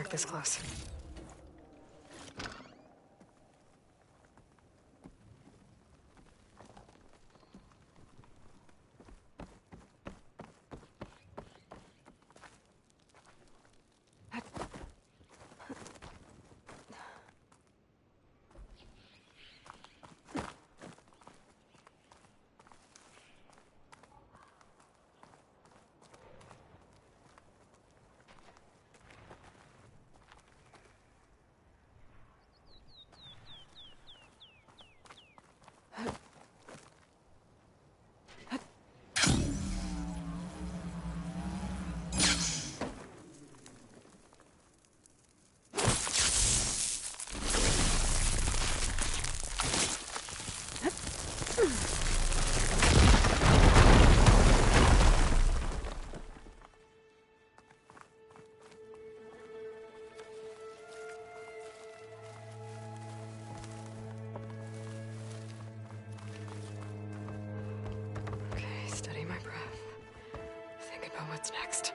This close. What's next?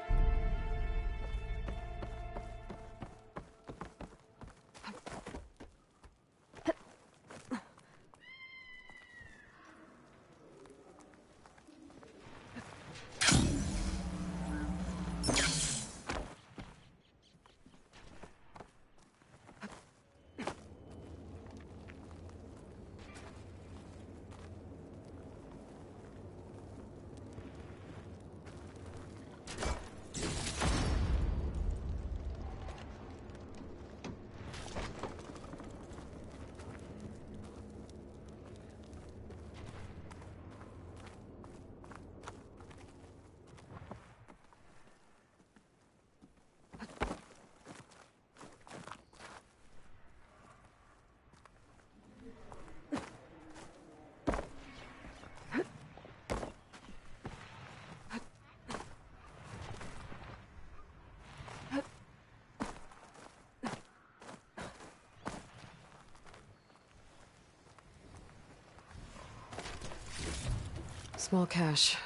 Small cache.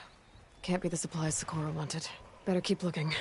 Can't be the supplies Socorro wanted. Better keep looking.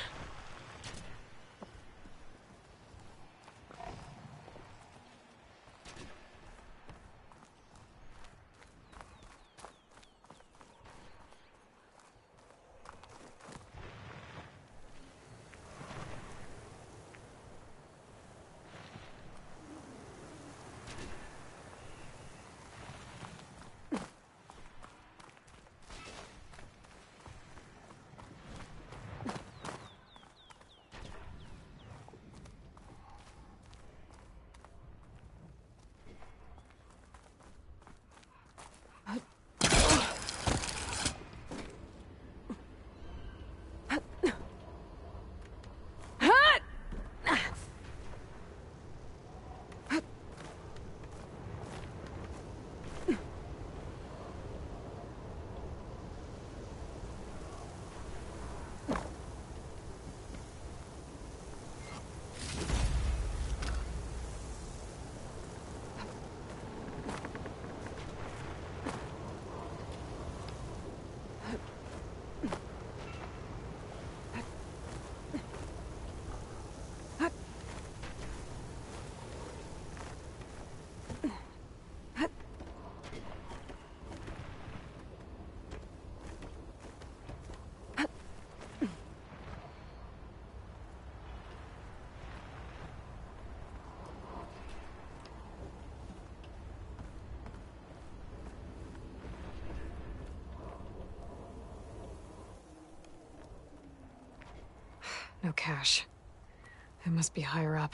No cache. It must be higher up.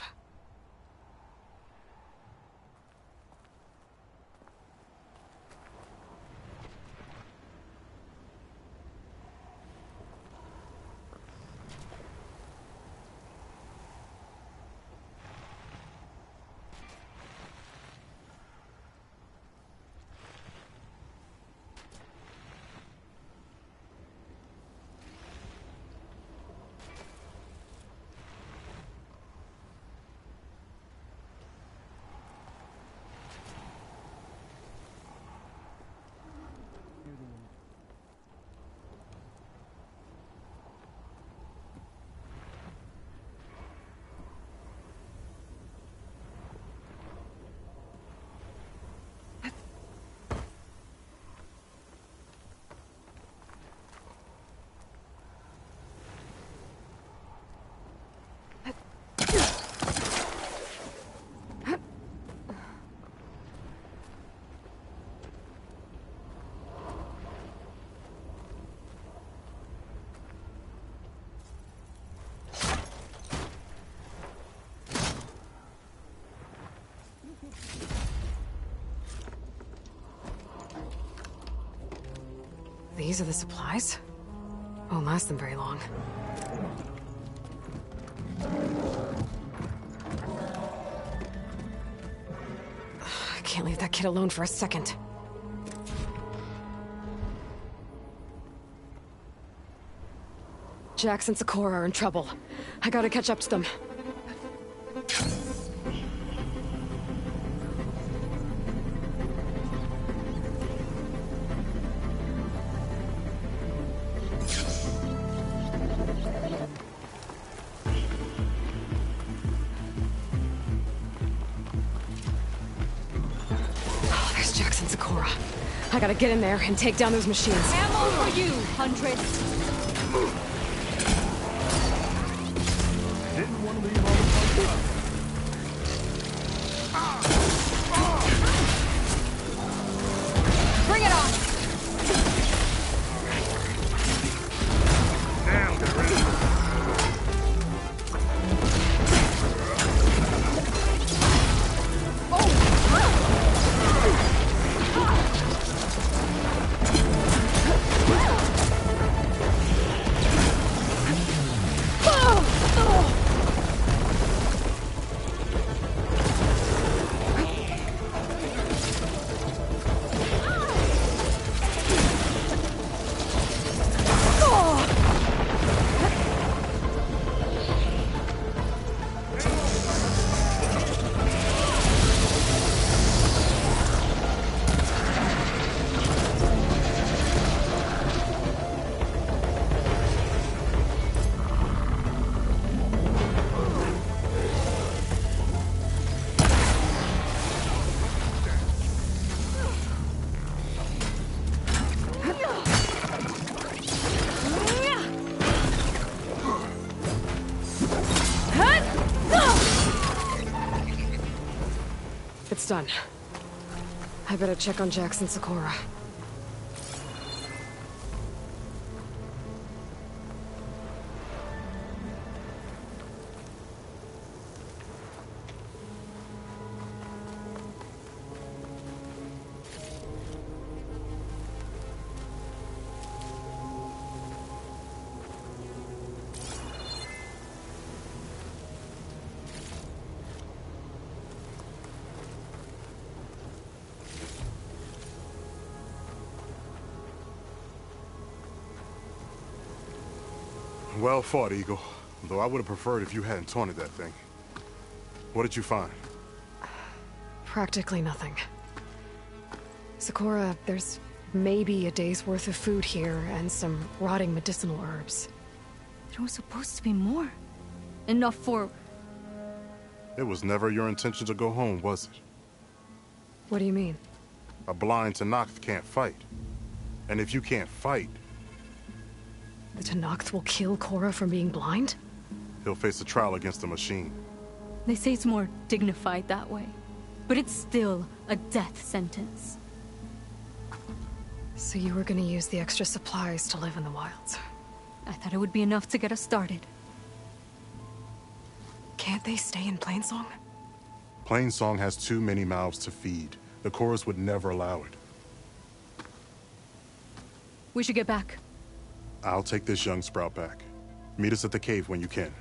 These are the supplies? Won't last them very long. I can't leave that kid alone for a second. Jax and Socorro are in trouble. I gotta catch up to them. Sakura. I gotta get in there and take down those machines. Ammo for you, Huntress! Didn't want to leave all the fun stuff. Bring it on! Damn, get ready. It's done. I better check on Jax and Sakura. Well fought, Eagle. Though I would have preferred if you hadn't taunted that thing. What did you find? Practically nothing. Sakura, there's maybe a day's worth of food here and some rotting medicinal herbs. There was supposed to be more. Enough for... It was never your intention to go home, was it? What do you mean? A blind Tenakth can't fight. And if you can't fight... The Tenakth will kill Korra for being blind? He'll face a trial against the machine. They say it's more dignified that way. But it's still a death sentence. So you were gonna use the extra supplies to live in the wilds? I thought it would be enough to get us started. Can't they stay in Plainsong? Plainsong has too many mouths to feed. The chorus would never allow it. We should get back. I'll take this young sprout back. Meet us at the cave when you can.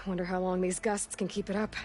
Wonder how long these gusts can keep it up.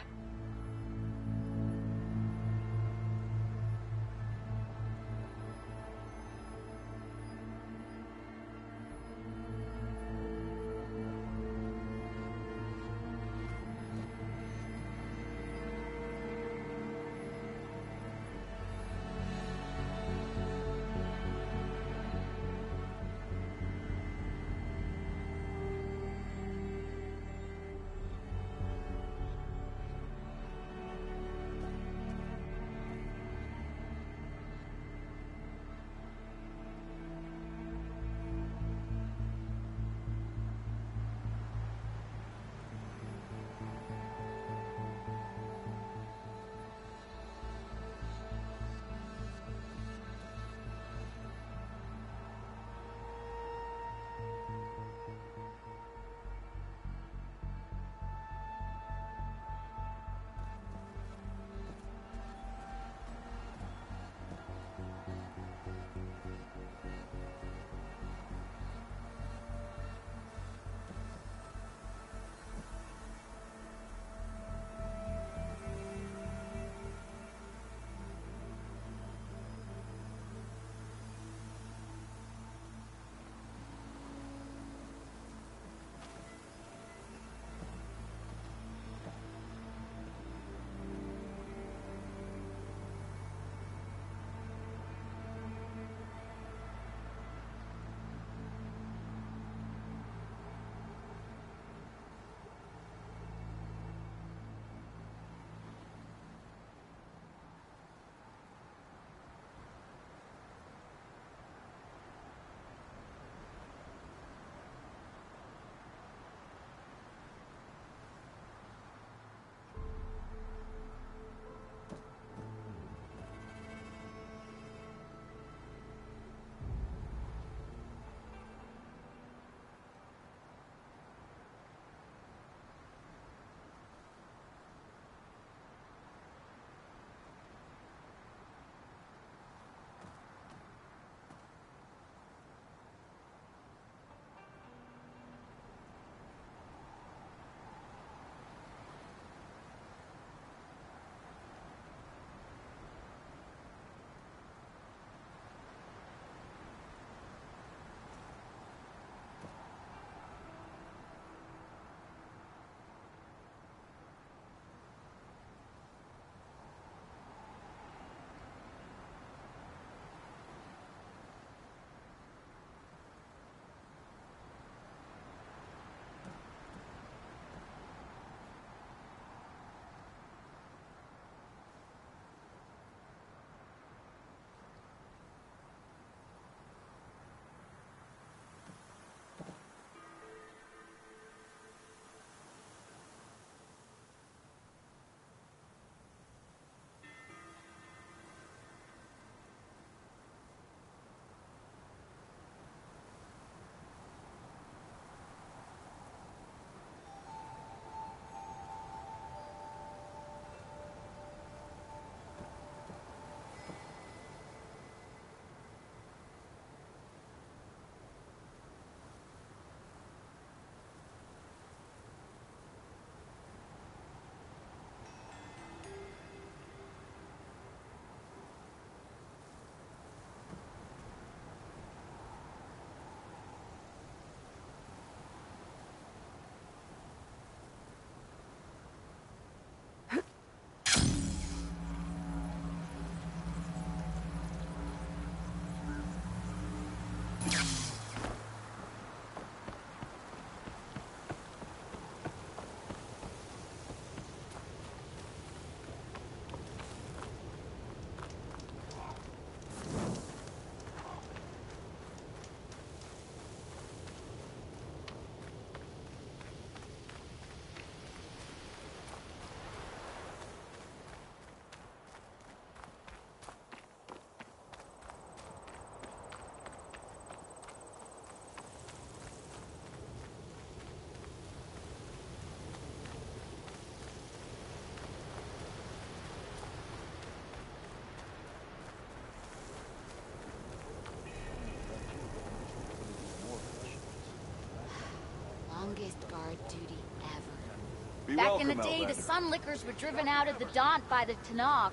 hardest guard duty ever. Be Back in the welcome, day, the Outlander. Sunlickers were driven out of the Daunt by the Tanakh.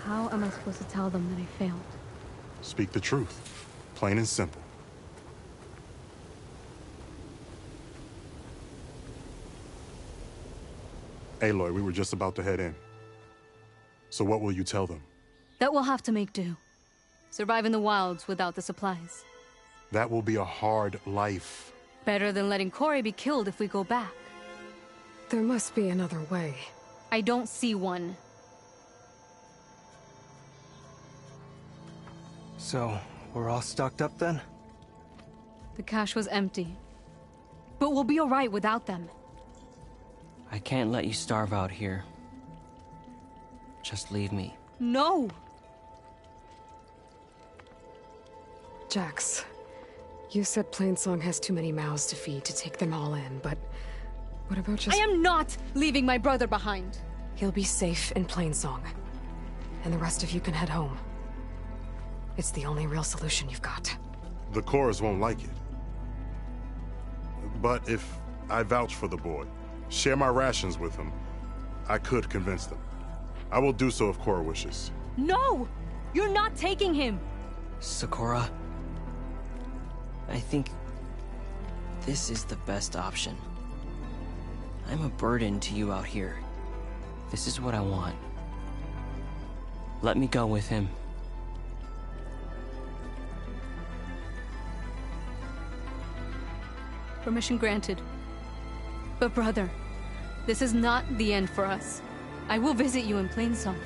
How am I supposed to tell them that I failed? Speak the truth. Plain and simple. Aloy, we were just about to head in. So what will you tell them? That we'll have to make do. Survive in the wilds without the supplies. That will be a hard life. Better than letting Corey be killed if we go back. There must be another way. I don't see one. So, we're all stocked up then? The cache was empty. But we'll be alright without them. I can't let you starve out here. Just leave me. No! Jax, you said Plainsong has too many mouths to feed to take them all in, but what about just— I am not leaving my brother behind! He'll be safe in Plainsong, and the rest of you can head home. It's the only real solution you've got. The Chorus won't like it. But if I vouch for the boy, share my rations with him, I could convince them. I will do so if Cora wishes. No! You're not taking him! Sakura, I think this is the best option. I'm a burden to you out here. This is what I want. Let me go with him. Permission granted. But brother, this is not the end for us. I will visit you in Plainsong.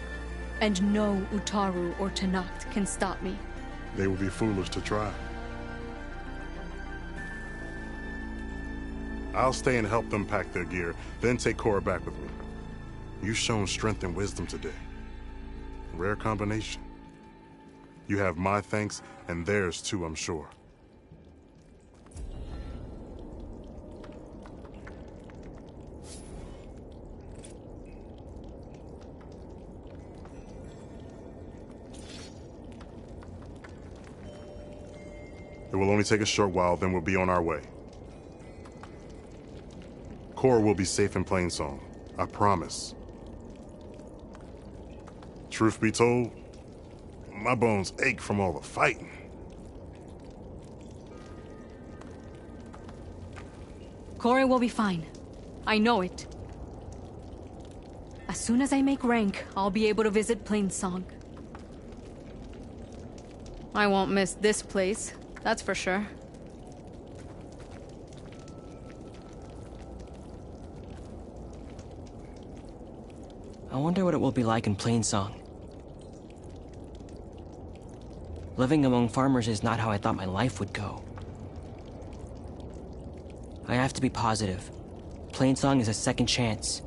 And no Utaru or Tanakh can stop me. They would be foolish to try. I'll stay and help them pack their gear, then take Cora back with me. You've shown strength and wisdom today. Rare combination. You have my thanks, and theirs too, I'm sure. It will only take a short while, then we'll be on our way. Cora will be safe in Plainsong, I promise. Truth be told, my bones ache from all the fighting. Corey will be fine. I know it. As soon as I make rank, I'll be able to visit Plainsong. I won't miss this place, that's for sure. I wonder what it will be like in Plainsong. Living among farmers is not how I thought my life would go. I have to be positive. Plainsong is a second chance.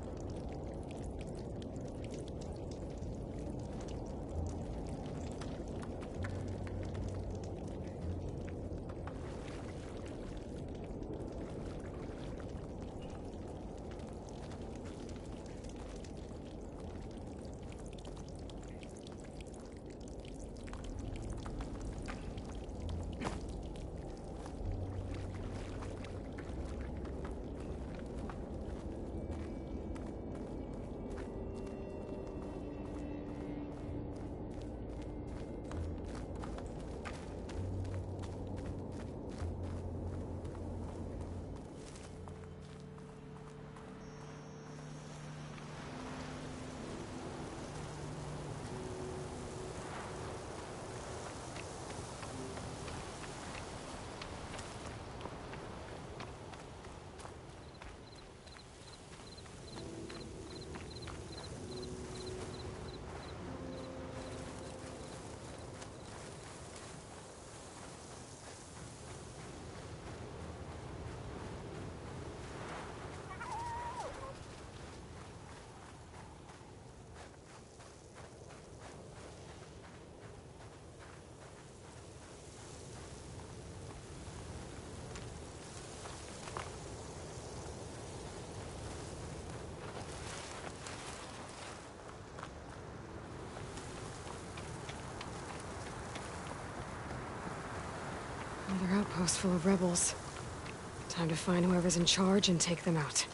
Another outpost full of rebels. Time to find whoever's in charge and take them out.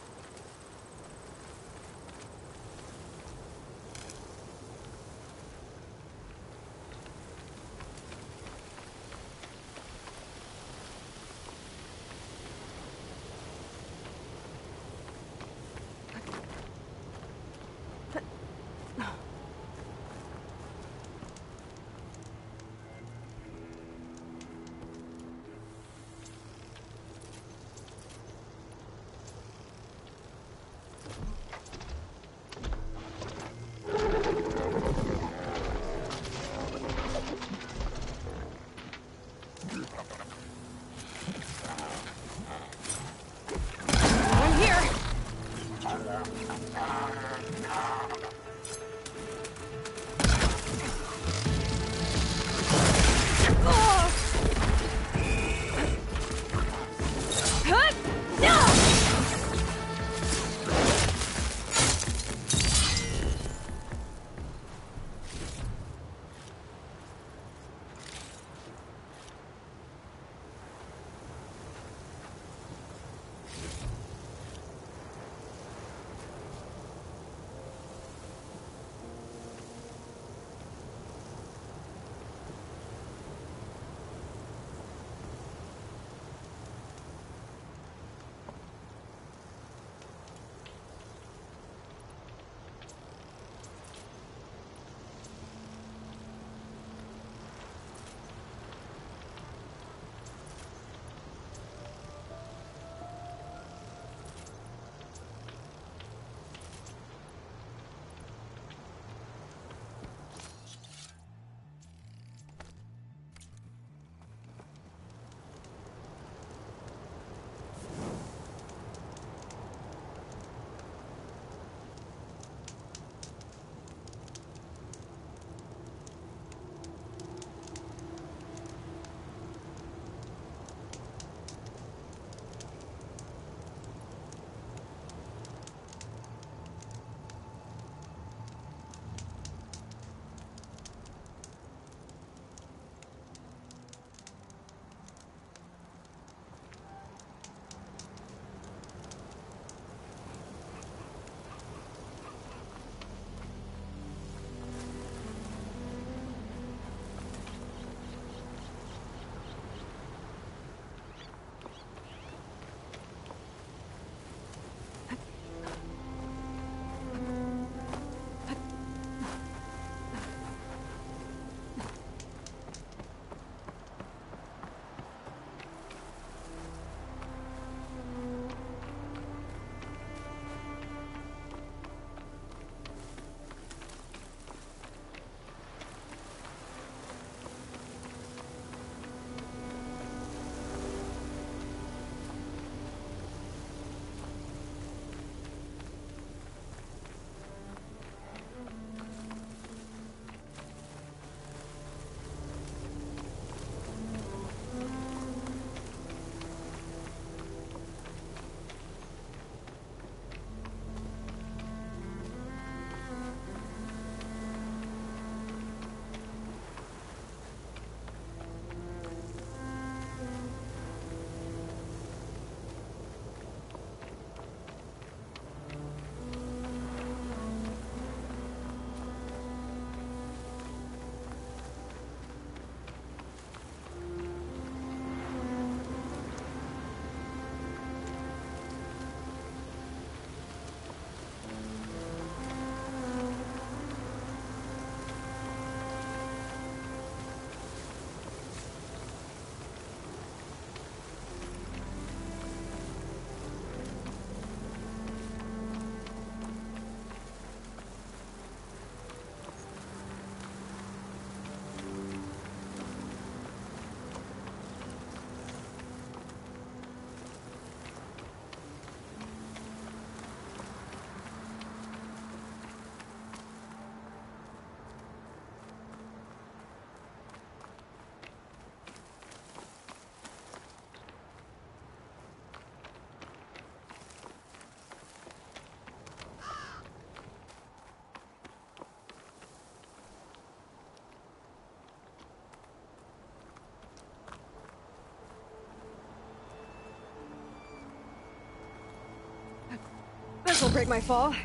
This'll break my fall.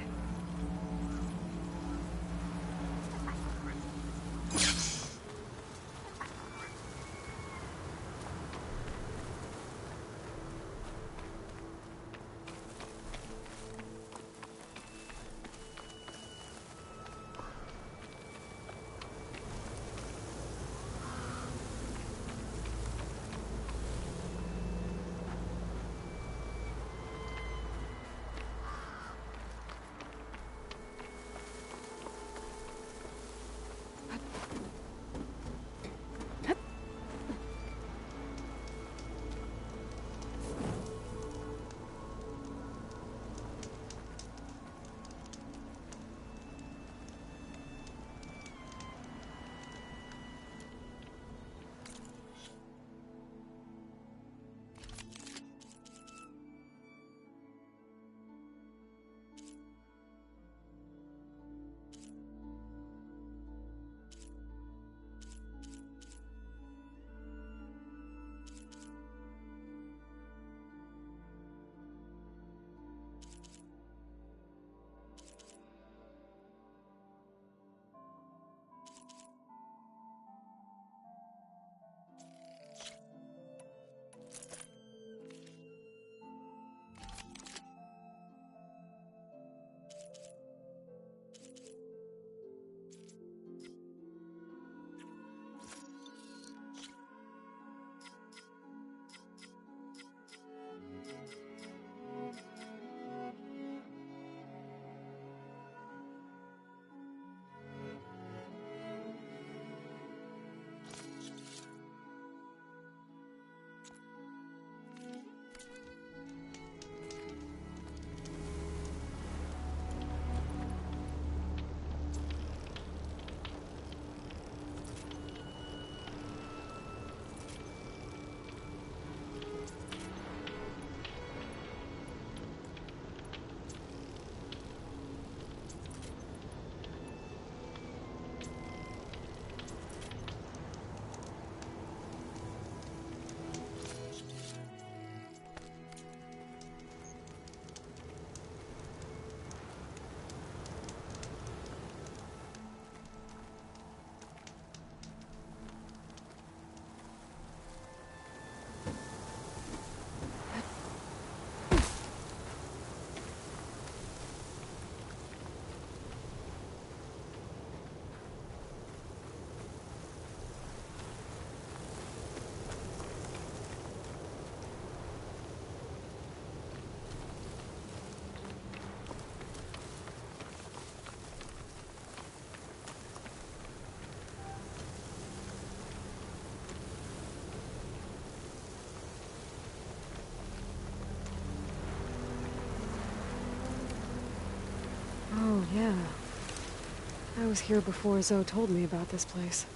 Oh, yeah. I was here before Zoe told me about this place.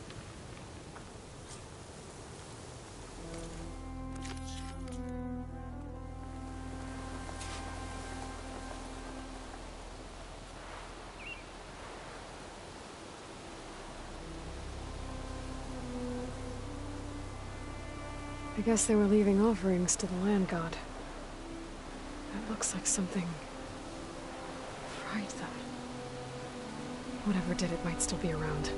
I guess they were leaving offerings to the land god. That looks like something fried them. Whatever did it might still be around.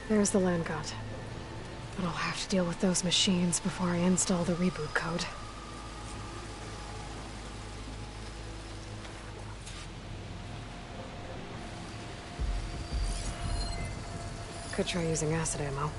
There's the land god. But I'll have to deal with those machines before I install the reboot code. Could try using acid ammo.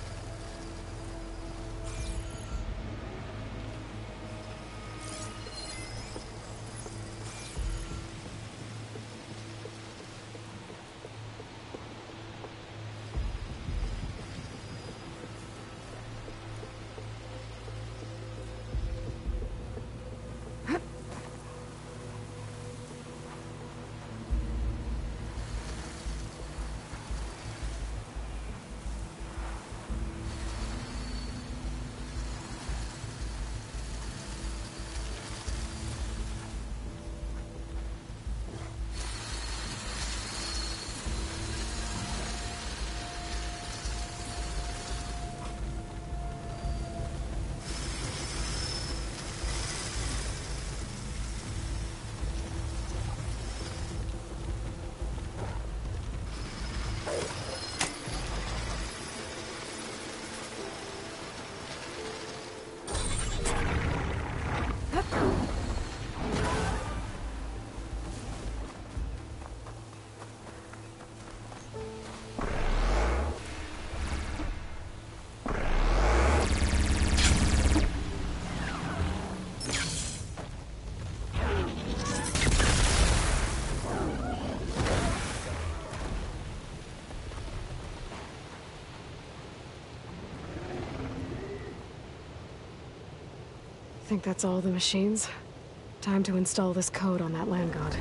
think that's all the machines. Time to install this code on that land god.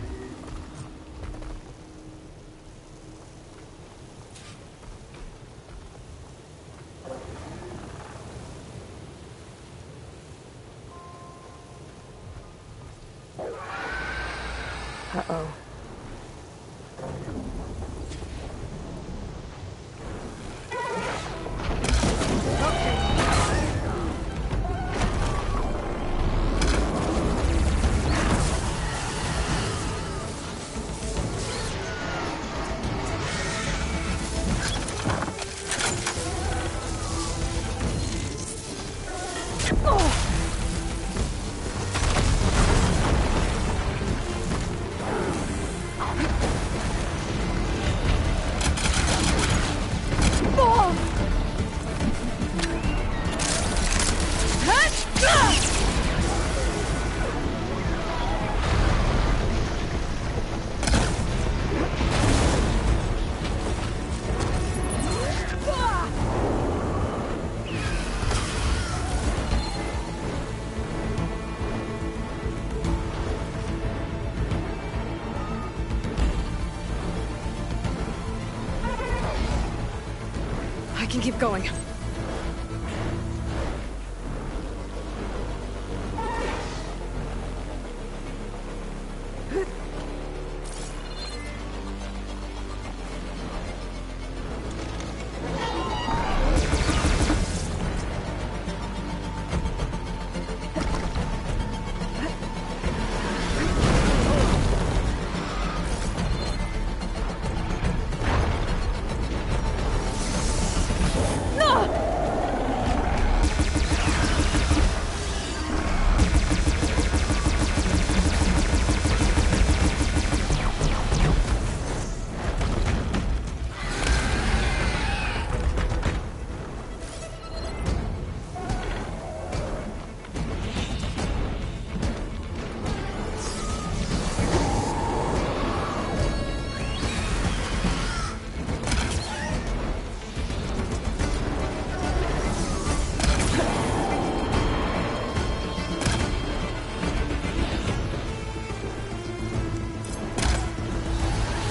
Uh-oh. I can keep going.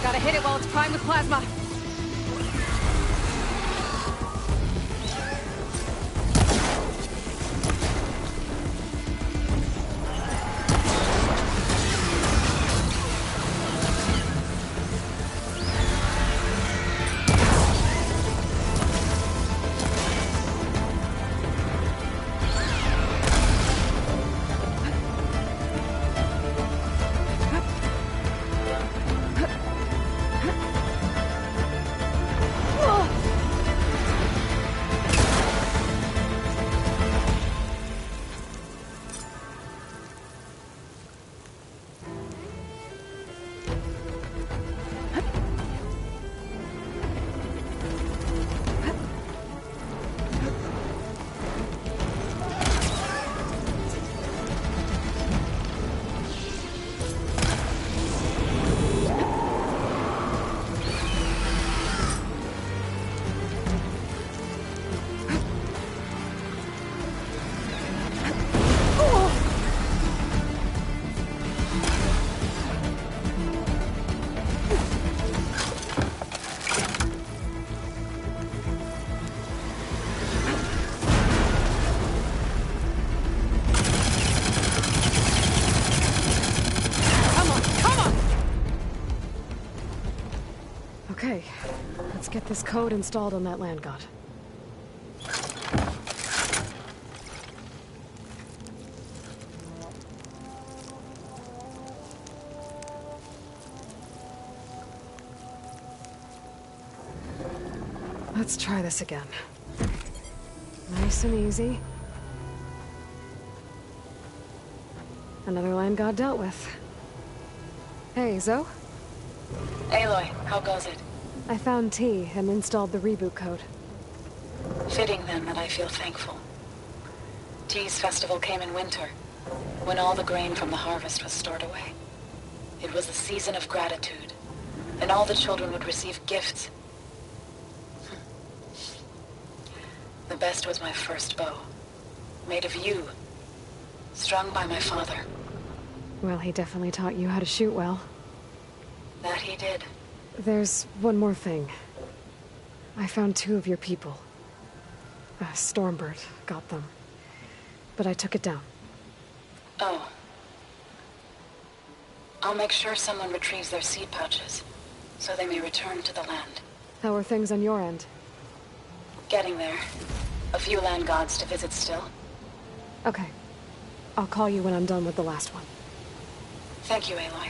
Gotta hit it while it's primed with plasma. Okay, let's get this code installed on that land god. Let's try this again. Nice and easy. Another land god dealt with. Hey, Zoe? Aloy, how goes it? I found T and installed the reboot code. Fitting then that I feel thankful. T's festival came in winter, when all the grain from the harvest was stored away. It was a season of gratitude, and all the children would receive gifts. The best was my first bow, made of you. strung by my father. Well, he definitely taught you how to shoot well. That he did. There's one more thing. I found 2 of your people. Stormbird got them. But I took it down. Oh. I'll make sure someone retrieves their seed pouches, so they may return to the land. How are things on your end? Getting there. A few land gods to visit still. Okay. I'll call you when I'm done with the last one. Thank you, Aloy.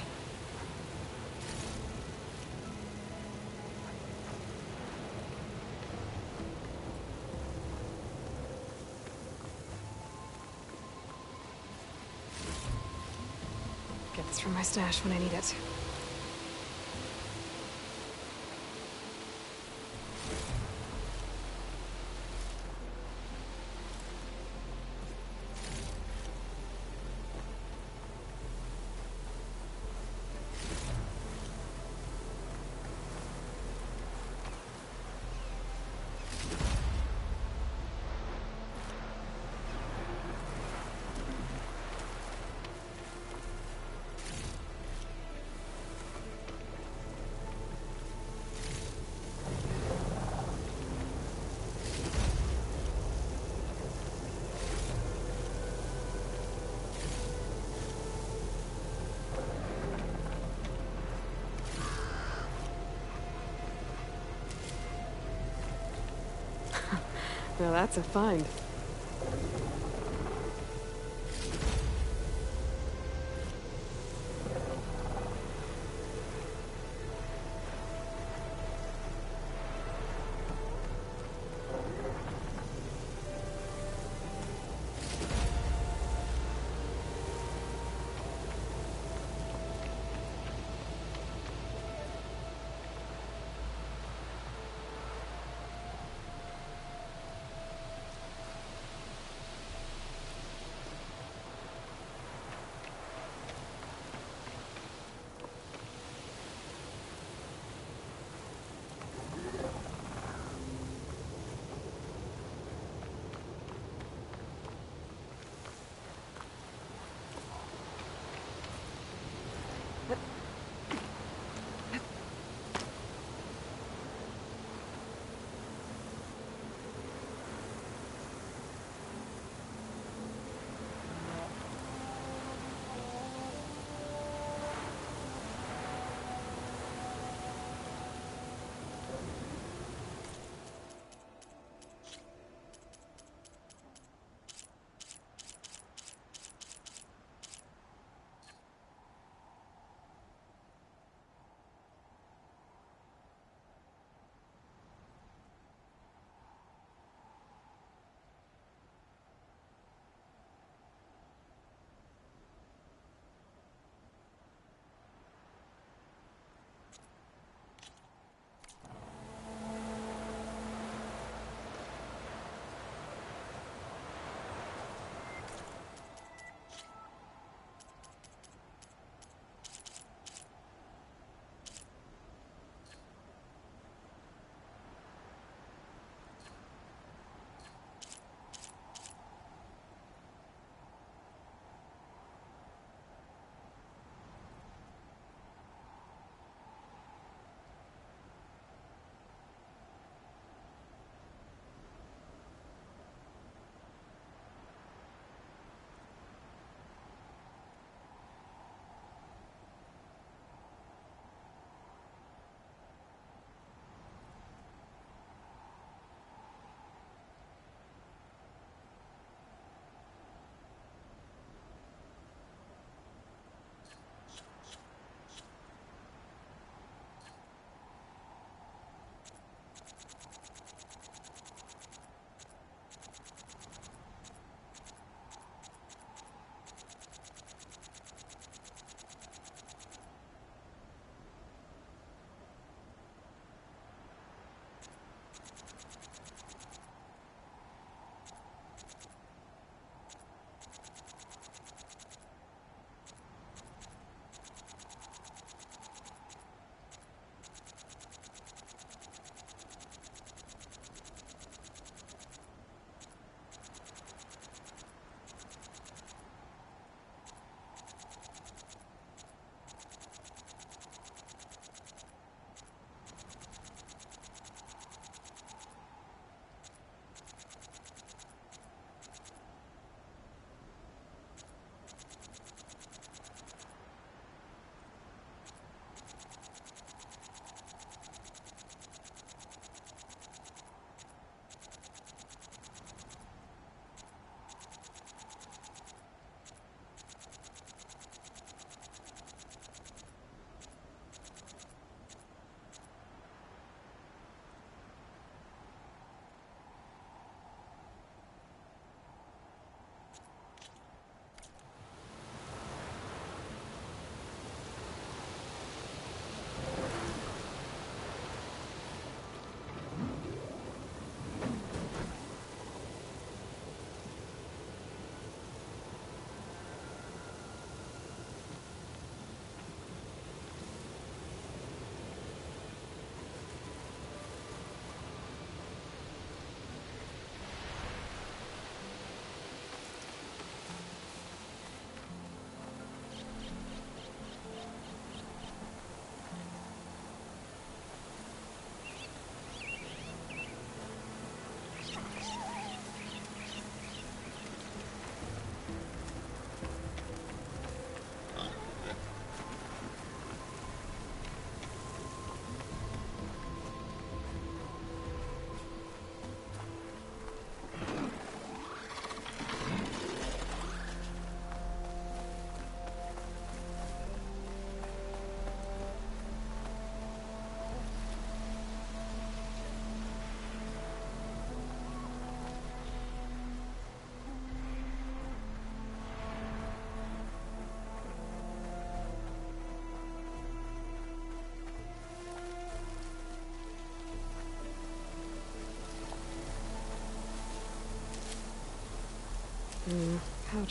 Get this from my stash when I need it. Now that's a find.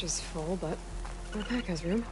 storage is full, but my pack has room.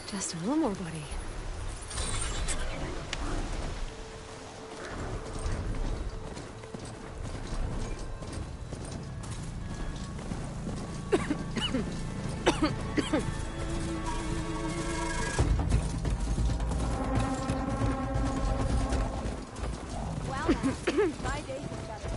Just a little more, buddy. My days are better.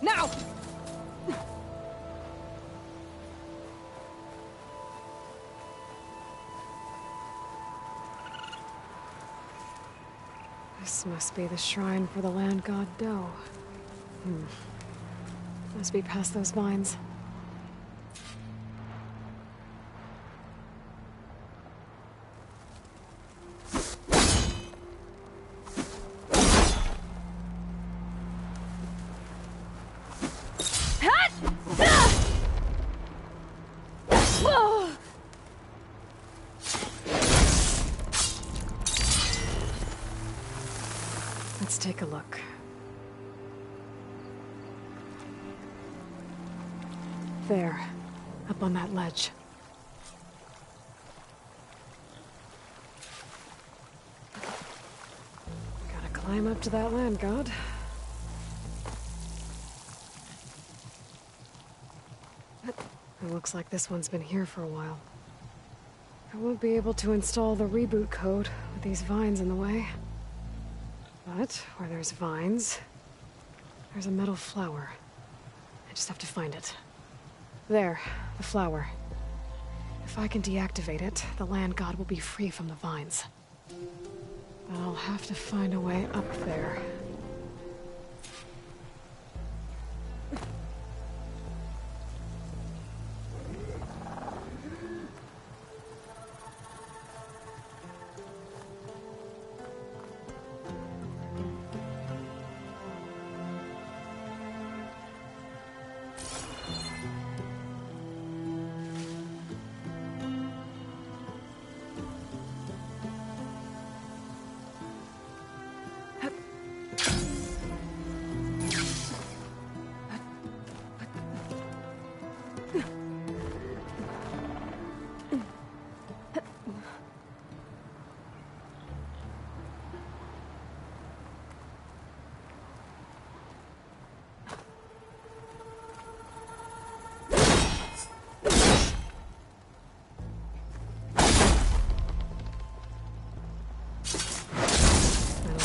Now! This must be the shrine for the land god Do. Must be past those vines. Let's take a look. There, up on that ledge. Gotta climb up to that land god. It looks like this one's been here for a while. I won't be able to install the reboot code with these vines in the way. But where there's vines, there's a metal flower. I just have to find it. There, the flower. If I can deactivate it, the land god will be free from the vines. But I'll have to find a way up there.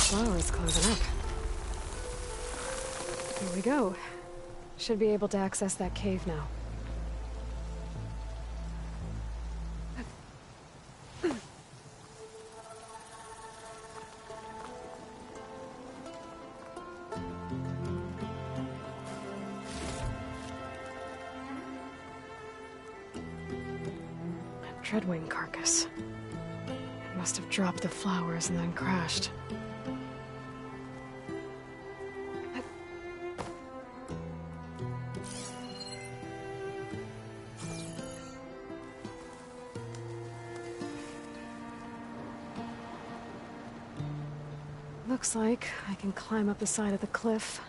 Flowers closing up. Here we go. Should be able to access that cave now. A Dreadwing carcass. It must have dropped the flowers and then crashed. Looks like I can climb up the side of the cliff.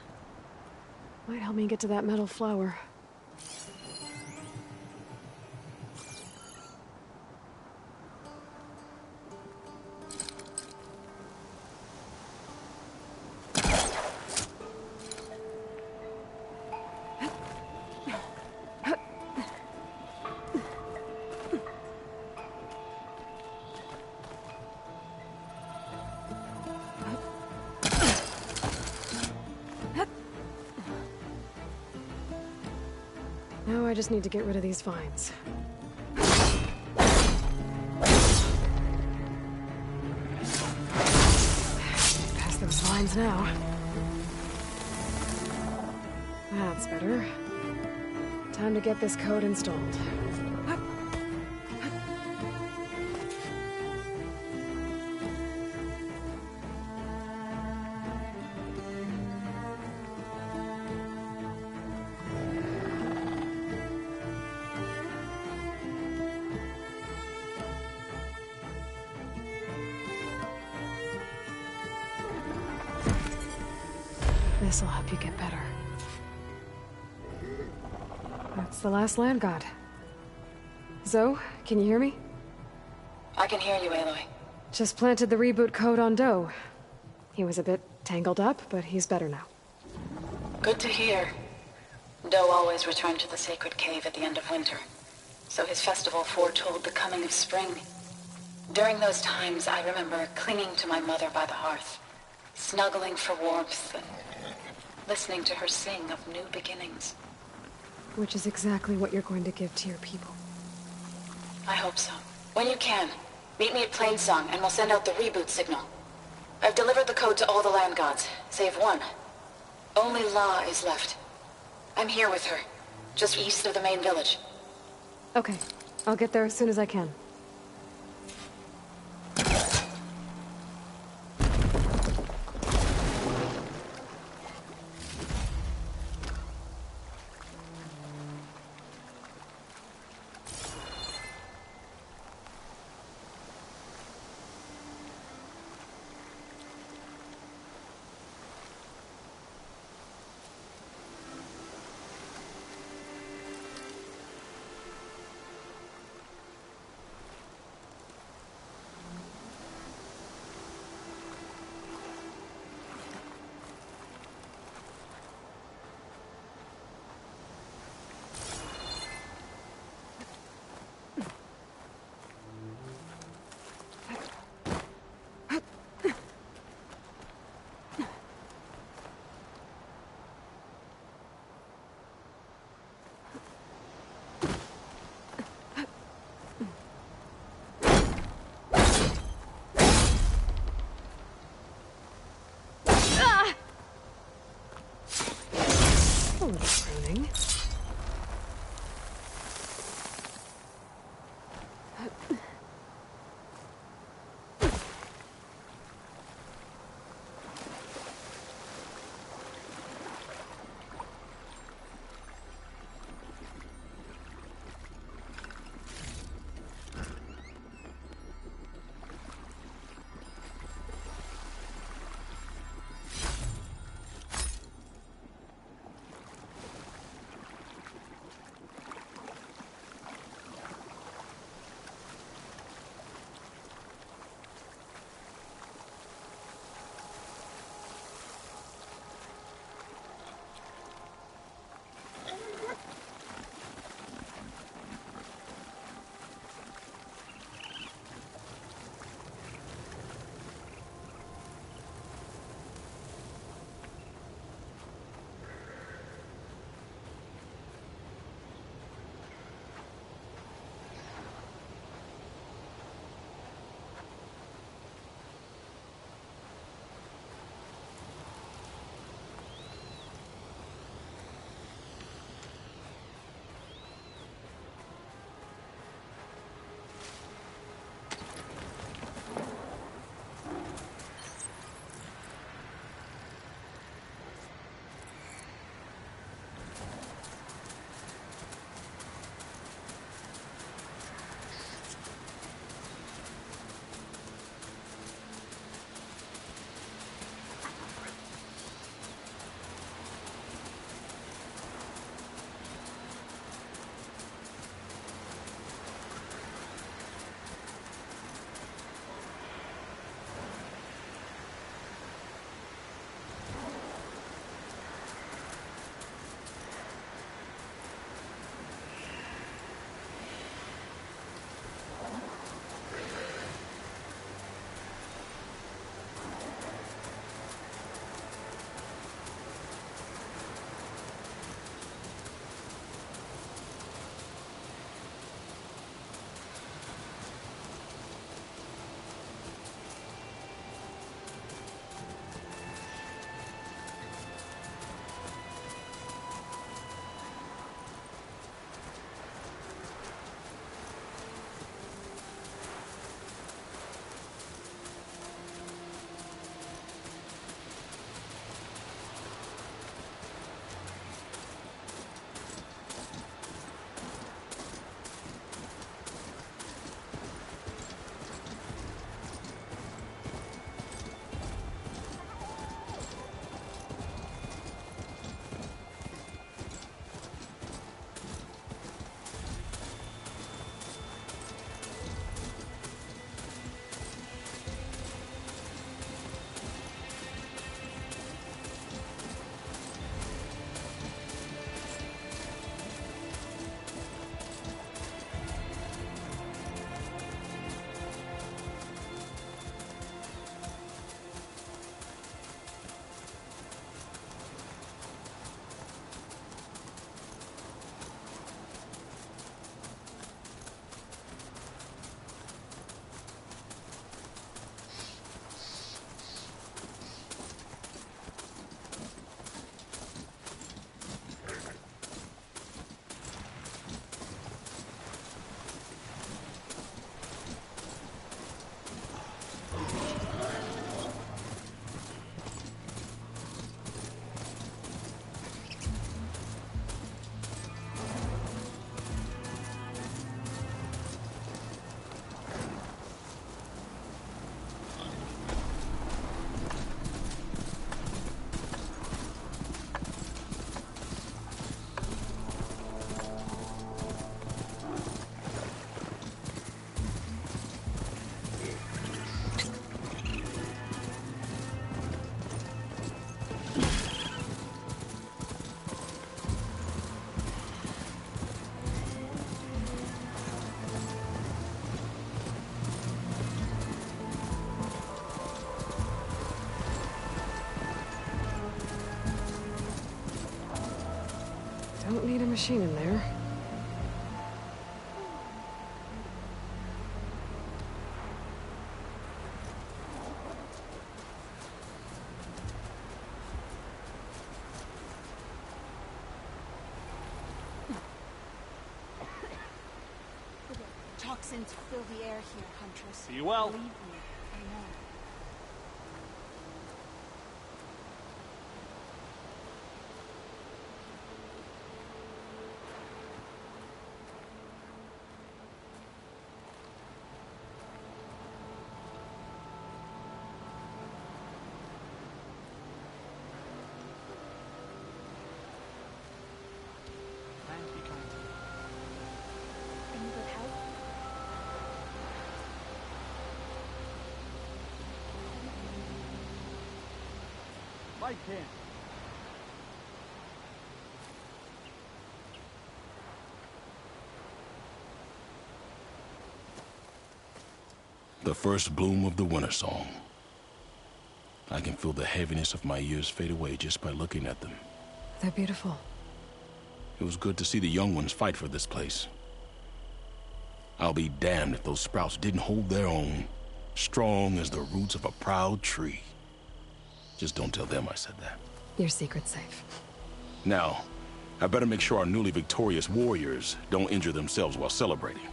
Might help me get to that metal flower. Now I just need to get rid of these vines. Past those vines now. That's better. Time to get this code installed. This'll help you get better. That's the last land god. Zoe, can you hear me? I can hear you, Aloy. Just planted the reboot code on Doe. He was a bit tangled up, but he's better now. Good to hear. Doe always returned to the sacred cave at the end of winter, so his festival foretold the coming of spring. During those times, I remember clinging to my mother by the hearth, snuggling for warmth, and listening to her sing of new beginnings. Which is exactly what you're going to give to your people. I hope so. When you can, meet me at Plainsong and we'll send out the reboot signal. I've delivered the code to all the land gods, save one. Only La is left. I'm here with her, just east of the main village. Okay, I'll get there as soon as I can. Don't need a machine in there. Toxins fill the air here, Huntress. Be well. Believe me, I know. Any good help? Light can. The first bloom of the winter song. I can feel the heaviness of my years fade away just by looking at them. They're beautiful. It was good to see the young ones fight for this place. I'll be damned if those sprouts didn't hold their own, strong as the roots of a proud tree. Just don't tell them I said that. Your secret's safe. Now, I better make sure our newly victorious warriors don't injure themselves while celebrating.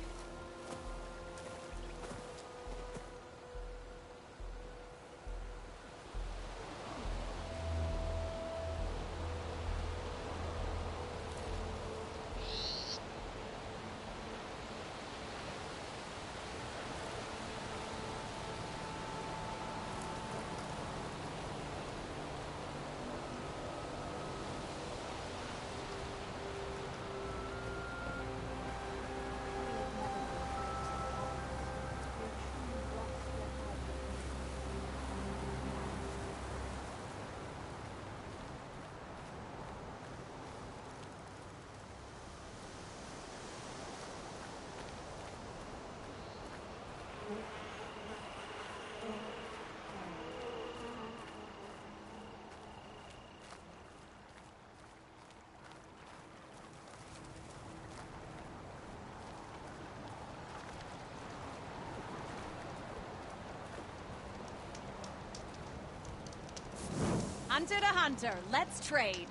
Hunter to hunter, let's trade.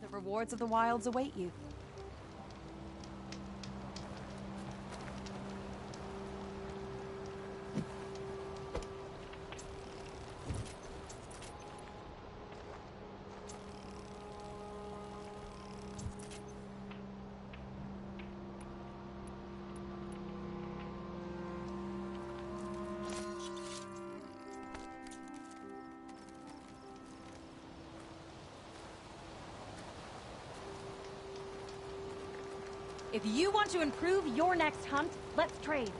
The rewards of the wilds await you. If you want to improve your next hunt, let's trade.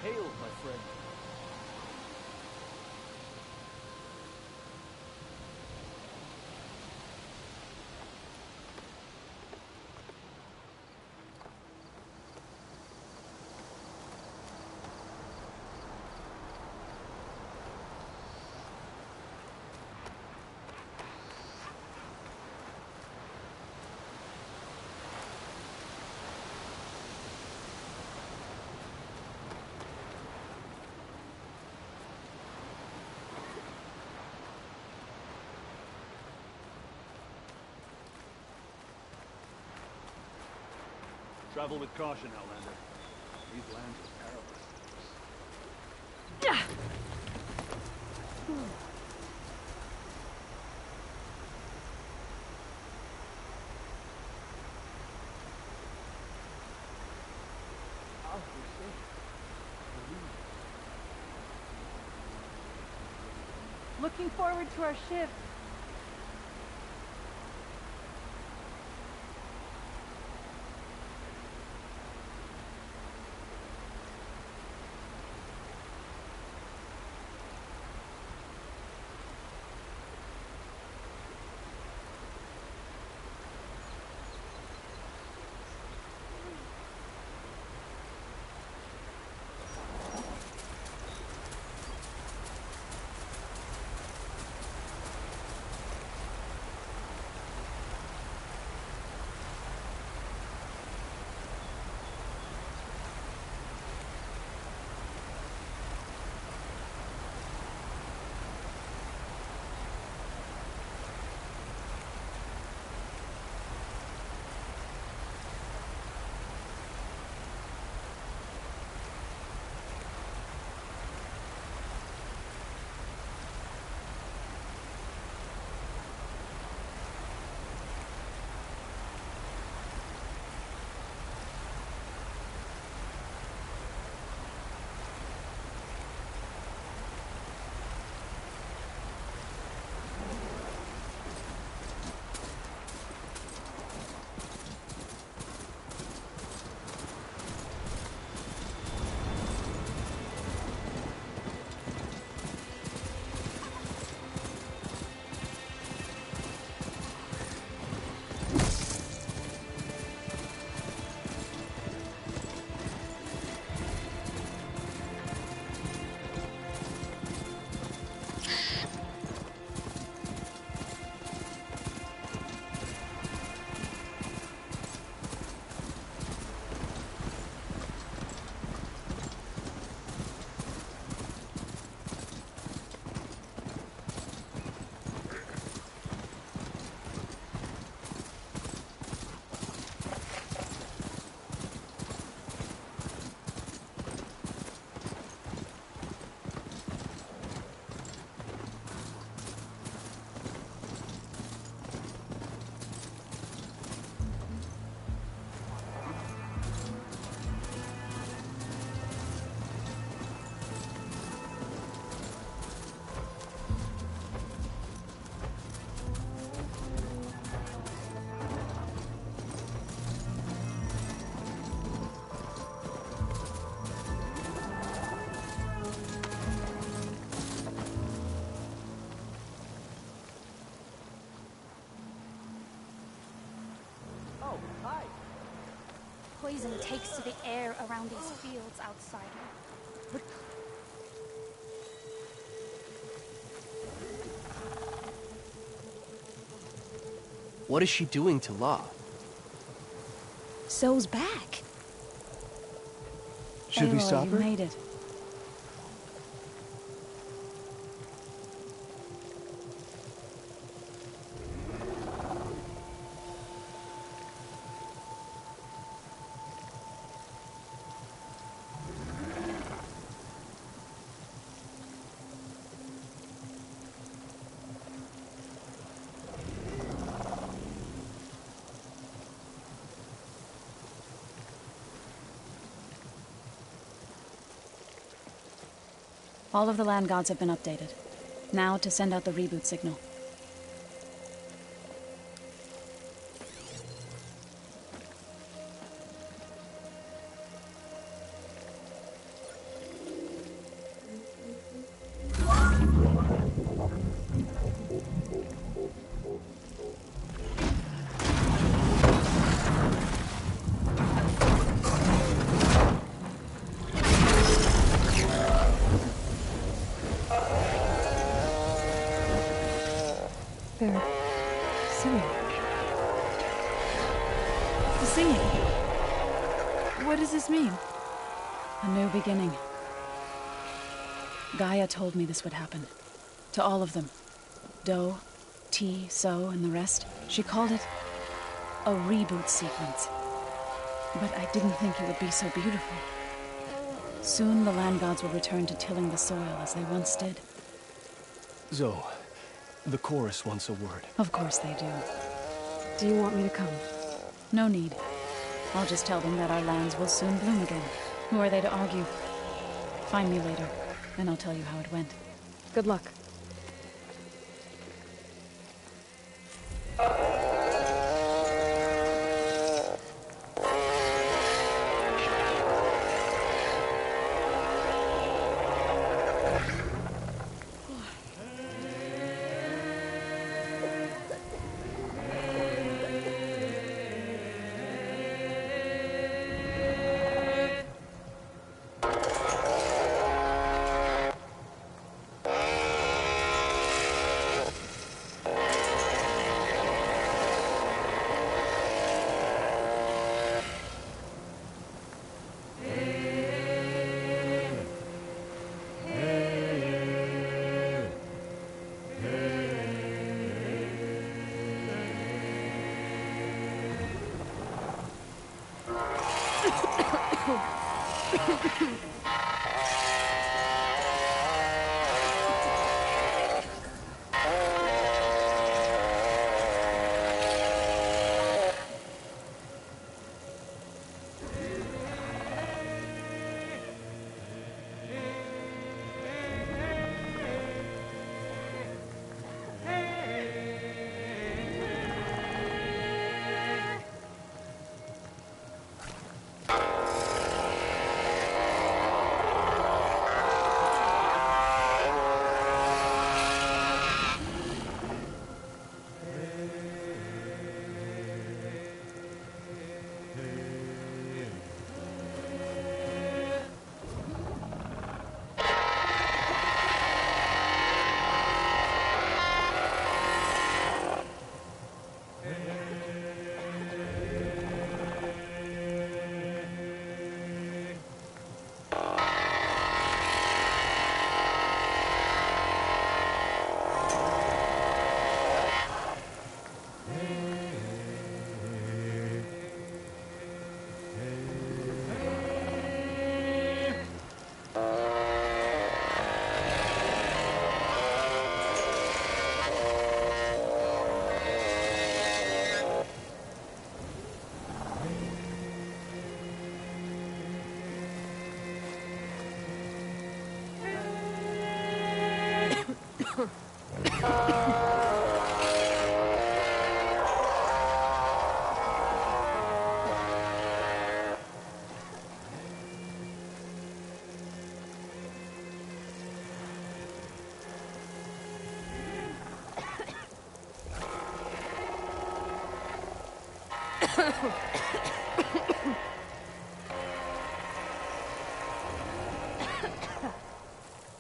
Hail, my friend. Travel with caution, Outlander. These lands are perilous. Looking forward to our shift. Poison takes to the air around these fields, outsider. What is she doing to La? So's back. Should we Aloy, stop you her? made it. All of the land gods have been updated. Now to send out the reboot signal. They're singing. The singing. What does this mean? A new beginning. Gaia told me this would happen. To all of them. Do, T, So, and the rest. She called it a reboot sequence. But I didn't think it would be so beautiful. Soon the land gods will return to tilling the soil as they once did. Zoe, the chorus wants a word. Of course they do. Do you want me to come? No need. I'll just tell them that our lands will soon bloom again. Who are they to argue? Find me later, and I'll tell you how it went. Good luck.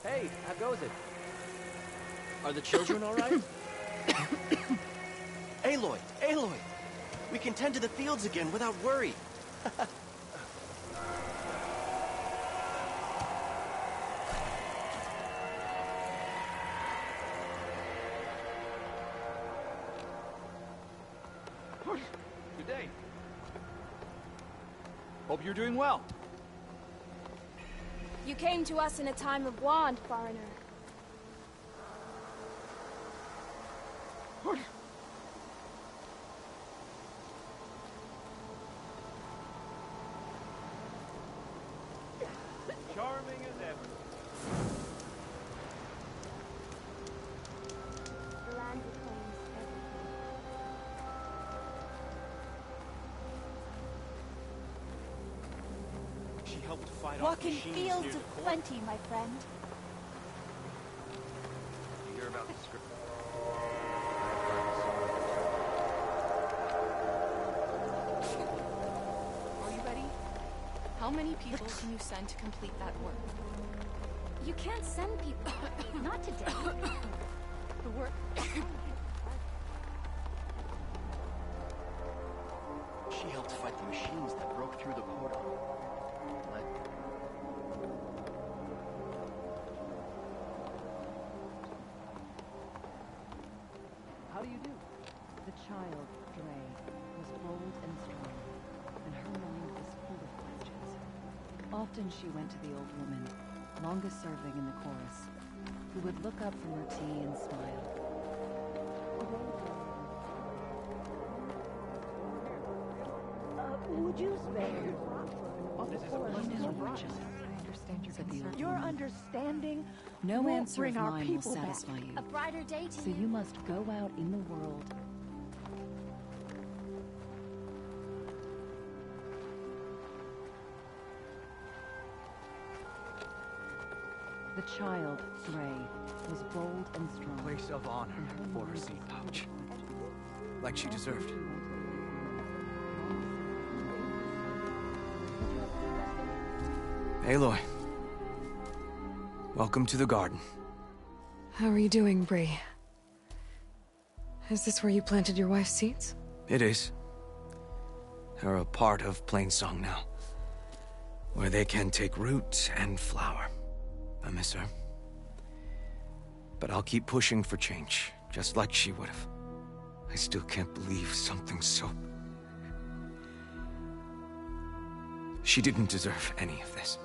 Hey, how goes it? Are the children all right? Aloy! Aloy! We can tend to the fields again without worry. Good day. Hope you're doing well. You came to us in a time of want, foreigner. Charming as ever. The land reclaims everything. She helped fight Walk off in machines fields near of the core. plenty, my friend. You hear about the script? Are you ready? How many people can you send to complete that work? You can't send people. Not today. The work... She helped fight the machines that broke through the portal. How do you do? The child, Dre, was bold and strong, and her mind was Often she went to the old woman, longest serving in the chorus, who would look up from her tea and smile. Would you spare? Your understanding No won't answer bring of our mine will people back. satisfy you. A brighter day to So you must go out in the world. The child, Ray, was bold and strong. Place of honor for her seed pouch. Like she deserved. Aloy. Welcome to the garden. How are you doing, Bree? Is this where you planted your wife's seeds? It is. They're a part of Plainsong now. Where they can take root and flower. I miss her. But I'll keep pushing for change, just like she would have. I still can't believe something so... She didn't deserve any of this.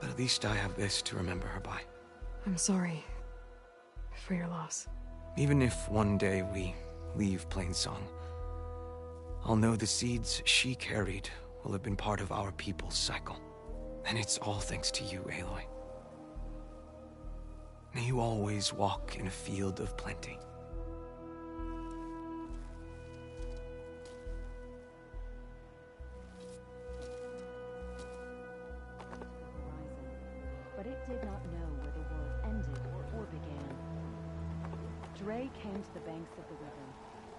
But at least I have this to remember her by. I'm sorry for your loss. Even if one day we leave Plainsong, I'll know the seeds she carried will have been part of our people's cycle. And it's all thanks to you, Aloy. May you always walk in a field of plenty. But it did not know where the world ended or began. Dre came to the banks of the river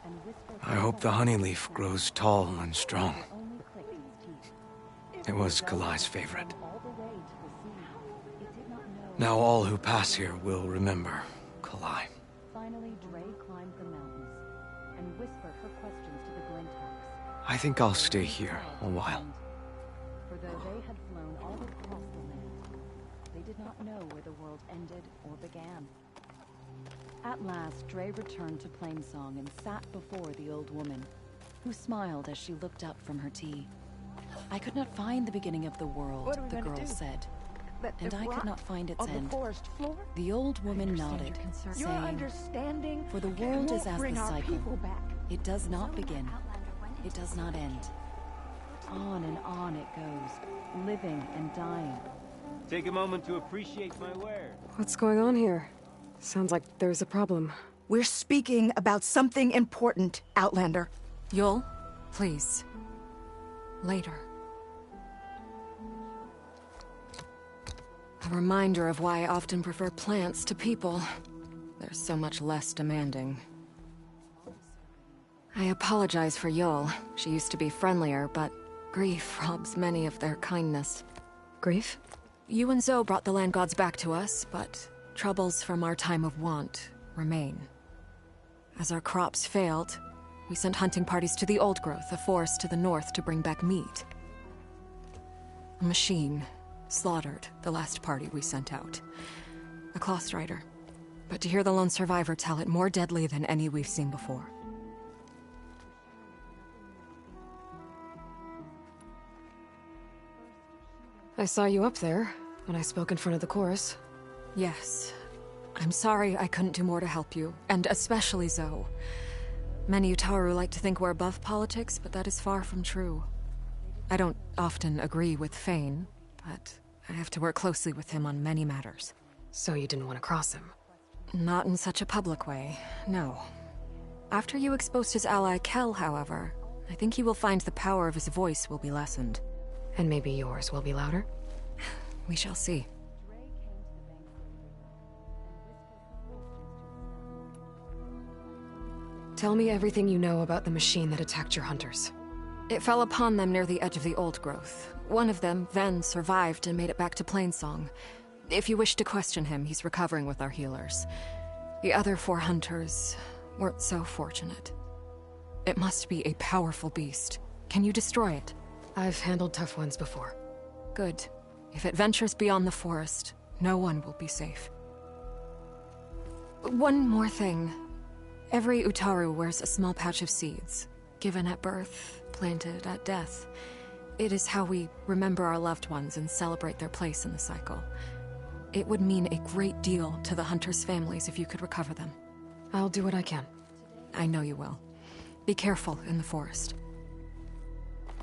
and whispered... I hope the honeyleaf grows tall and strong. Only clicked his teeth. It was Kalai's favorite. All the way to the sea. It did not know... Now all who pass here will remember Kalai. Finally, Dre climbed the mountains and whispered her questions to the Glinthawks. I think I'll stay here a while. For though they had flown all across the land, they did not know where the world ended or began. At last, Dre returned to Plainsong and sat before the old woman, who smiled as she looked up from her tea. I could not find the beginning of the world, What are we the gonna girl do? said, Let and the I could rock not find its on end. the forest floor? The old woman understand nodded, your concern. saying, Your understanding "For the world won't is as bring the our cycle. people back. It does not begin. It does not end. On and on it goes, living and dying." Take a moment to appreciate my wares. What's going on here? Sounds like there's a problem. We're speaking about something important, Outlander. Yul, please. Later. A reminder of why I often prefer plants to people. They're so much less demanding. I apologize for Yul. She used to be friendlier, but grief robs many of their kindness. Grief? You and Zoe brought the land gods back to us, but troubles from our time of want remain. As our crops failed, we sent hunting parties to the Old Growth, a forest to the north, to bring back meat. A machine slaughtered the last party we sent out. A cloth strider. But to hear the lone survivor tell it, more deadly than any we've seen before. I saw you up there when I spoke in front of the chorus. Yes. I'm sorry I couldn't do more to help you, and especially Zoe. Many Utaru like to think we're above politics, but that is far from true. I don't often agree with Fane, but I have to work closely with him on many matters. So you didn't want to cross him? Not in such a public way, no. After you exposed his ally Kel, however, I think he will find the power of his voice will be lessened. And maybe yours will be louder? We shall see. Tell me everything you know about the machine that attacked your hunters. It fell upon them near the edge of the Old Growth. One of them, Ven, survived and made it back to Plainsong. If you wish to question him, he's recovering with our healers. The other 4 hunters weren't so fortunate. It must be a powerful beast. Can you destroy it? I've handled tough ones before. Good. If it ventures beyond the forest, no one will be safe. One more thing. Every Utaru wears a small pouch of seeds, given at birth, planted at death. It is how we remember our loved ones and celebrate their place in the cycle. It would mean a great deal to the hunters' families if you could recover them. I'll do what I can. I know you will. Be careful in the forest.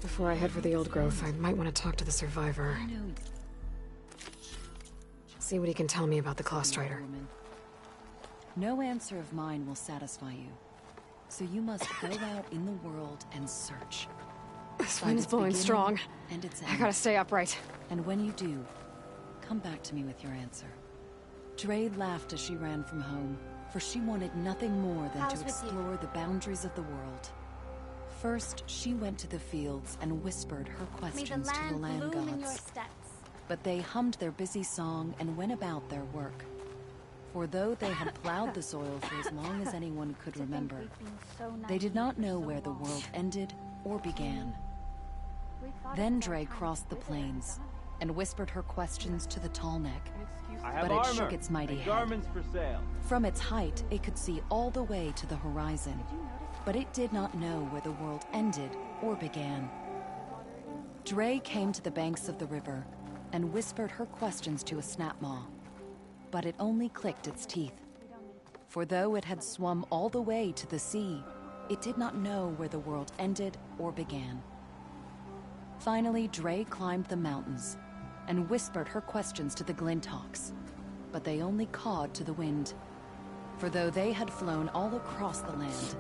Before I head for the old growth, I might want to talk to the survivor. See what he can tell me about the Clawstrider. No answer of mine will satisfy you. So you must go out in the world and search. This wind's blowing strong. And its I gotta stay upright. And when you do, come back to me with your answer. Dre laughed as she ran from home, for she wanted nothing more than to explore the boundaries of the world. First, she went to the fields and whispered her questions to the land gods. But they hummed their busy song and went about their work. For though they had plowed the soil for as long as anyone could remember, they did not know where the world ended or began. Then Dre crossed the plains and whispered her questions to the tall neck, but it shook its mighty head. Garments for sale. From its height, it could see all the way to the horizon, but it did not know where the world ended or began. Dre came to the banks of the river and whispered her questions to a snapmaw, but it only clicked its teeth. For though it had swum all the way to the sea, it did not know where the world ended or began. Finally, Dre climbed the mountains and whispered her questions to the Glinthawks, but they only cawed to the wind. For though they had flown all across the land,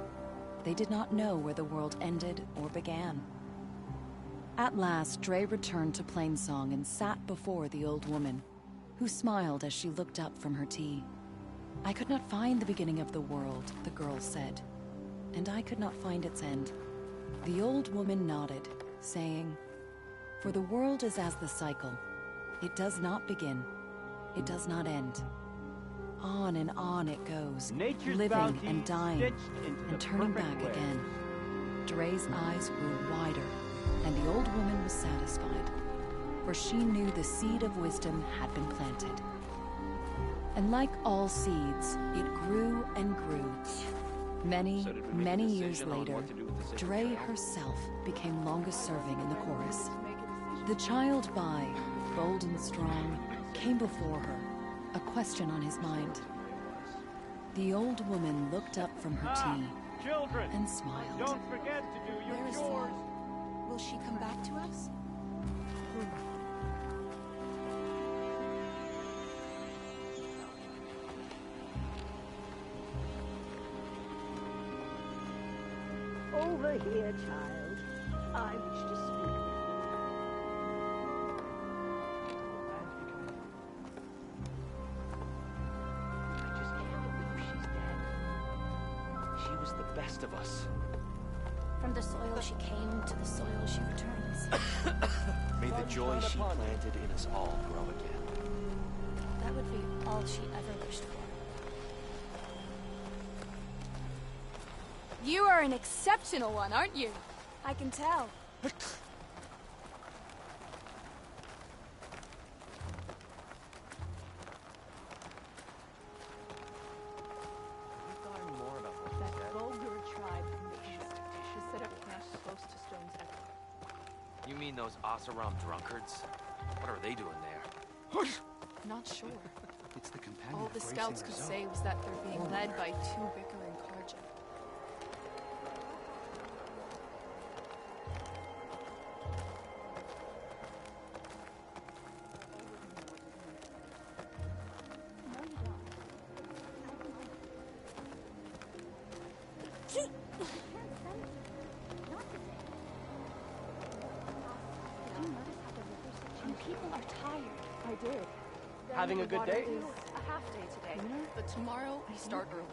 they did not know where the world ended or began. At last, Dre returned to Plainsong and sat before the old woman, who smiled as she looked up from her tea. "I could not find the beginning of the world," the girl said, "and I could not find its end." The old woman nodded, saying, "For the world is as the cycle. It does not begin. It does not end. On and on it goes, living and dying, and turning back again." Dre's eyes grew wider, and the old woman was satisfied, for she knew the seed of wisdom had been planted. And like all seeds, it grew and grew. Many, many years later, Dre herself became longest serving in the chorus. The child by, bold and strong, came before her, a question on his mind. The old woman looked up from her tea and smiled. Don't forget to do your chores. Will she come back to us? Over here, child. I wish to speak with you. I just can't believe she's dead. She was the best of us. From the soil she came, to the soil she returns. May the joy she planted in us all grow again. That would be all she ever wished for. You are an exceptional one, aren't you? I can tell. You mean those Oseram drunkards? What are they doing there? Not sure. It's the companion. All the scouts could say was that they're being led by two bickering Karja. Having a good day? A half day today, but tomorrow we start early.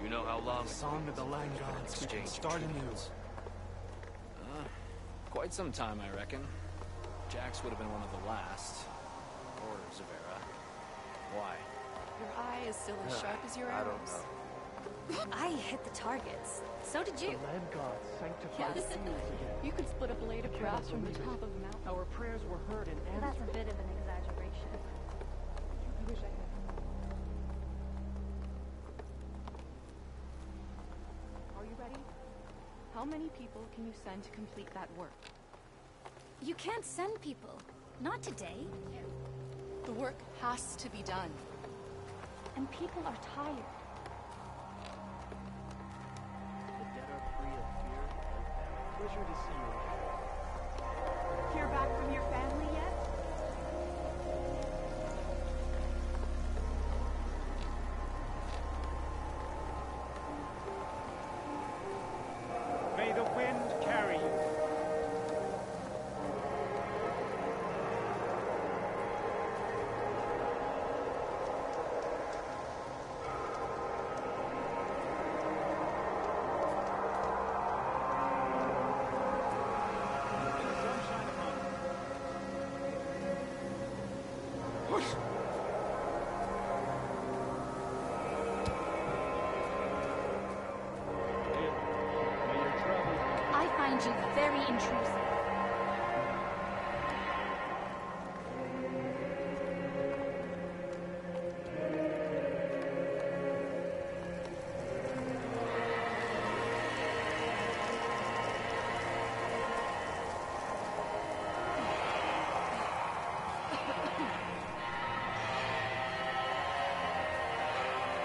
You know how long Song of the Land Gods exchange starting news. Quite some time, I reckon. Jax would have been one of the last. Or Zavera. Why? Your eye is still as sharp as your I arrows. don't know. I hit the targets. So did you. The land gods sanctify the Yes. fields again. You could split a blade of grass from the top of a mountain. Our prayers were heard and That's answered. a bit of an exaggeration. I wish I had. How many people can you send to complete that work? You can't send people. Not today. The work has to be done. And people are tired. The dead are free of fear and death. Pleasure to see you. Hear back from your family yet? May the wind carry you. I find you very intrusive.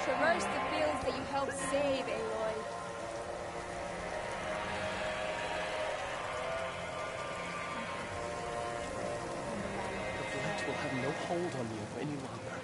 Traverse the fields that you helped save, Aloy. The Blacks will have no hold on you any longer.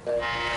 Yeah.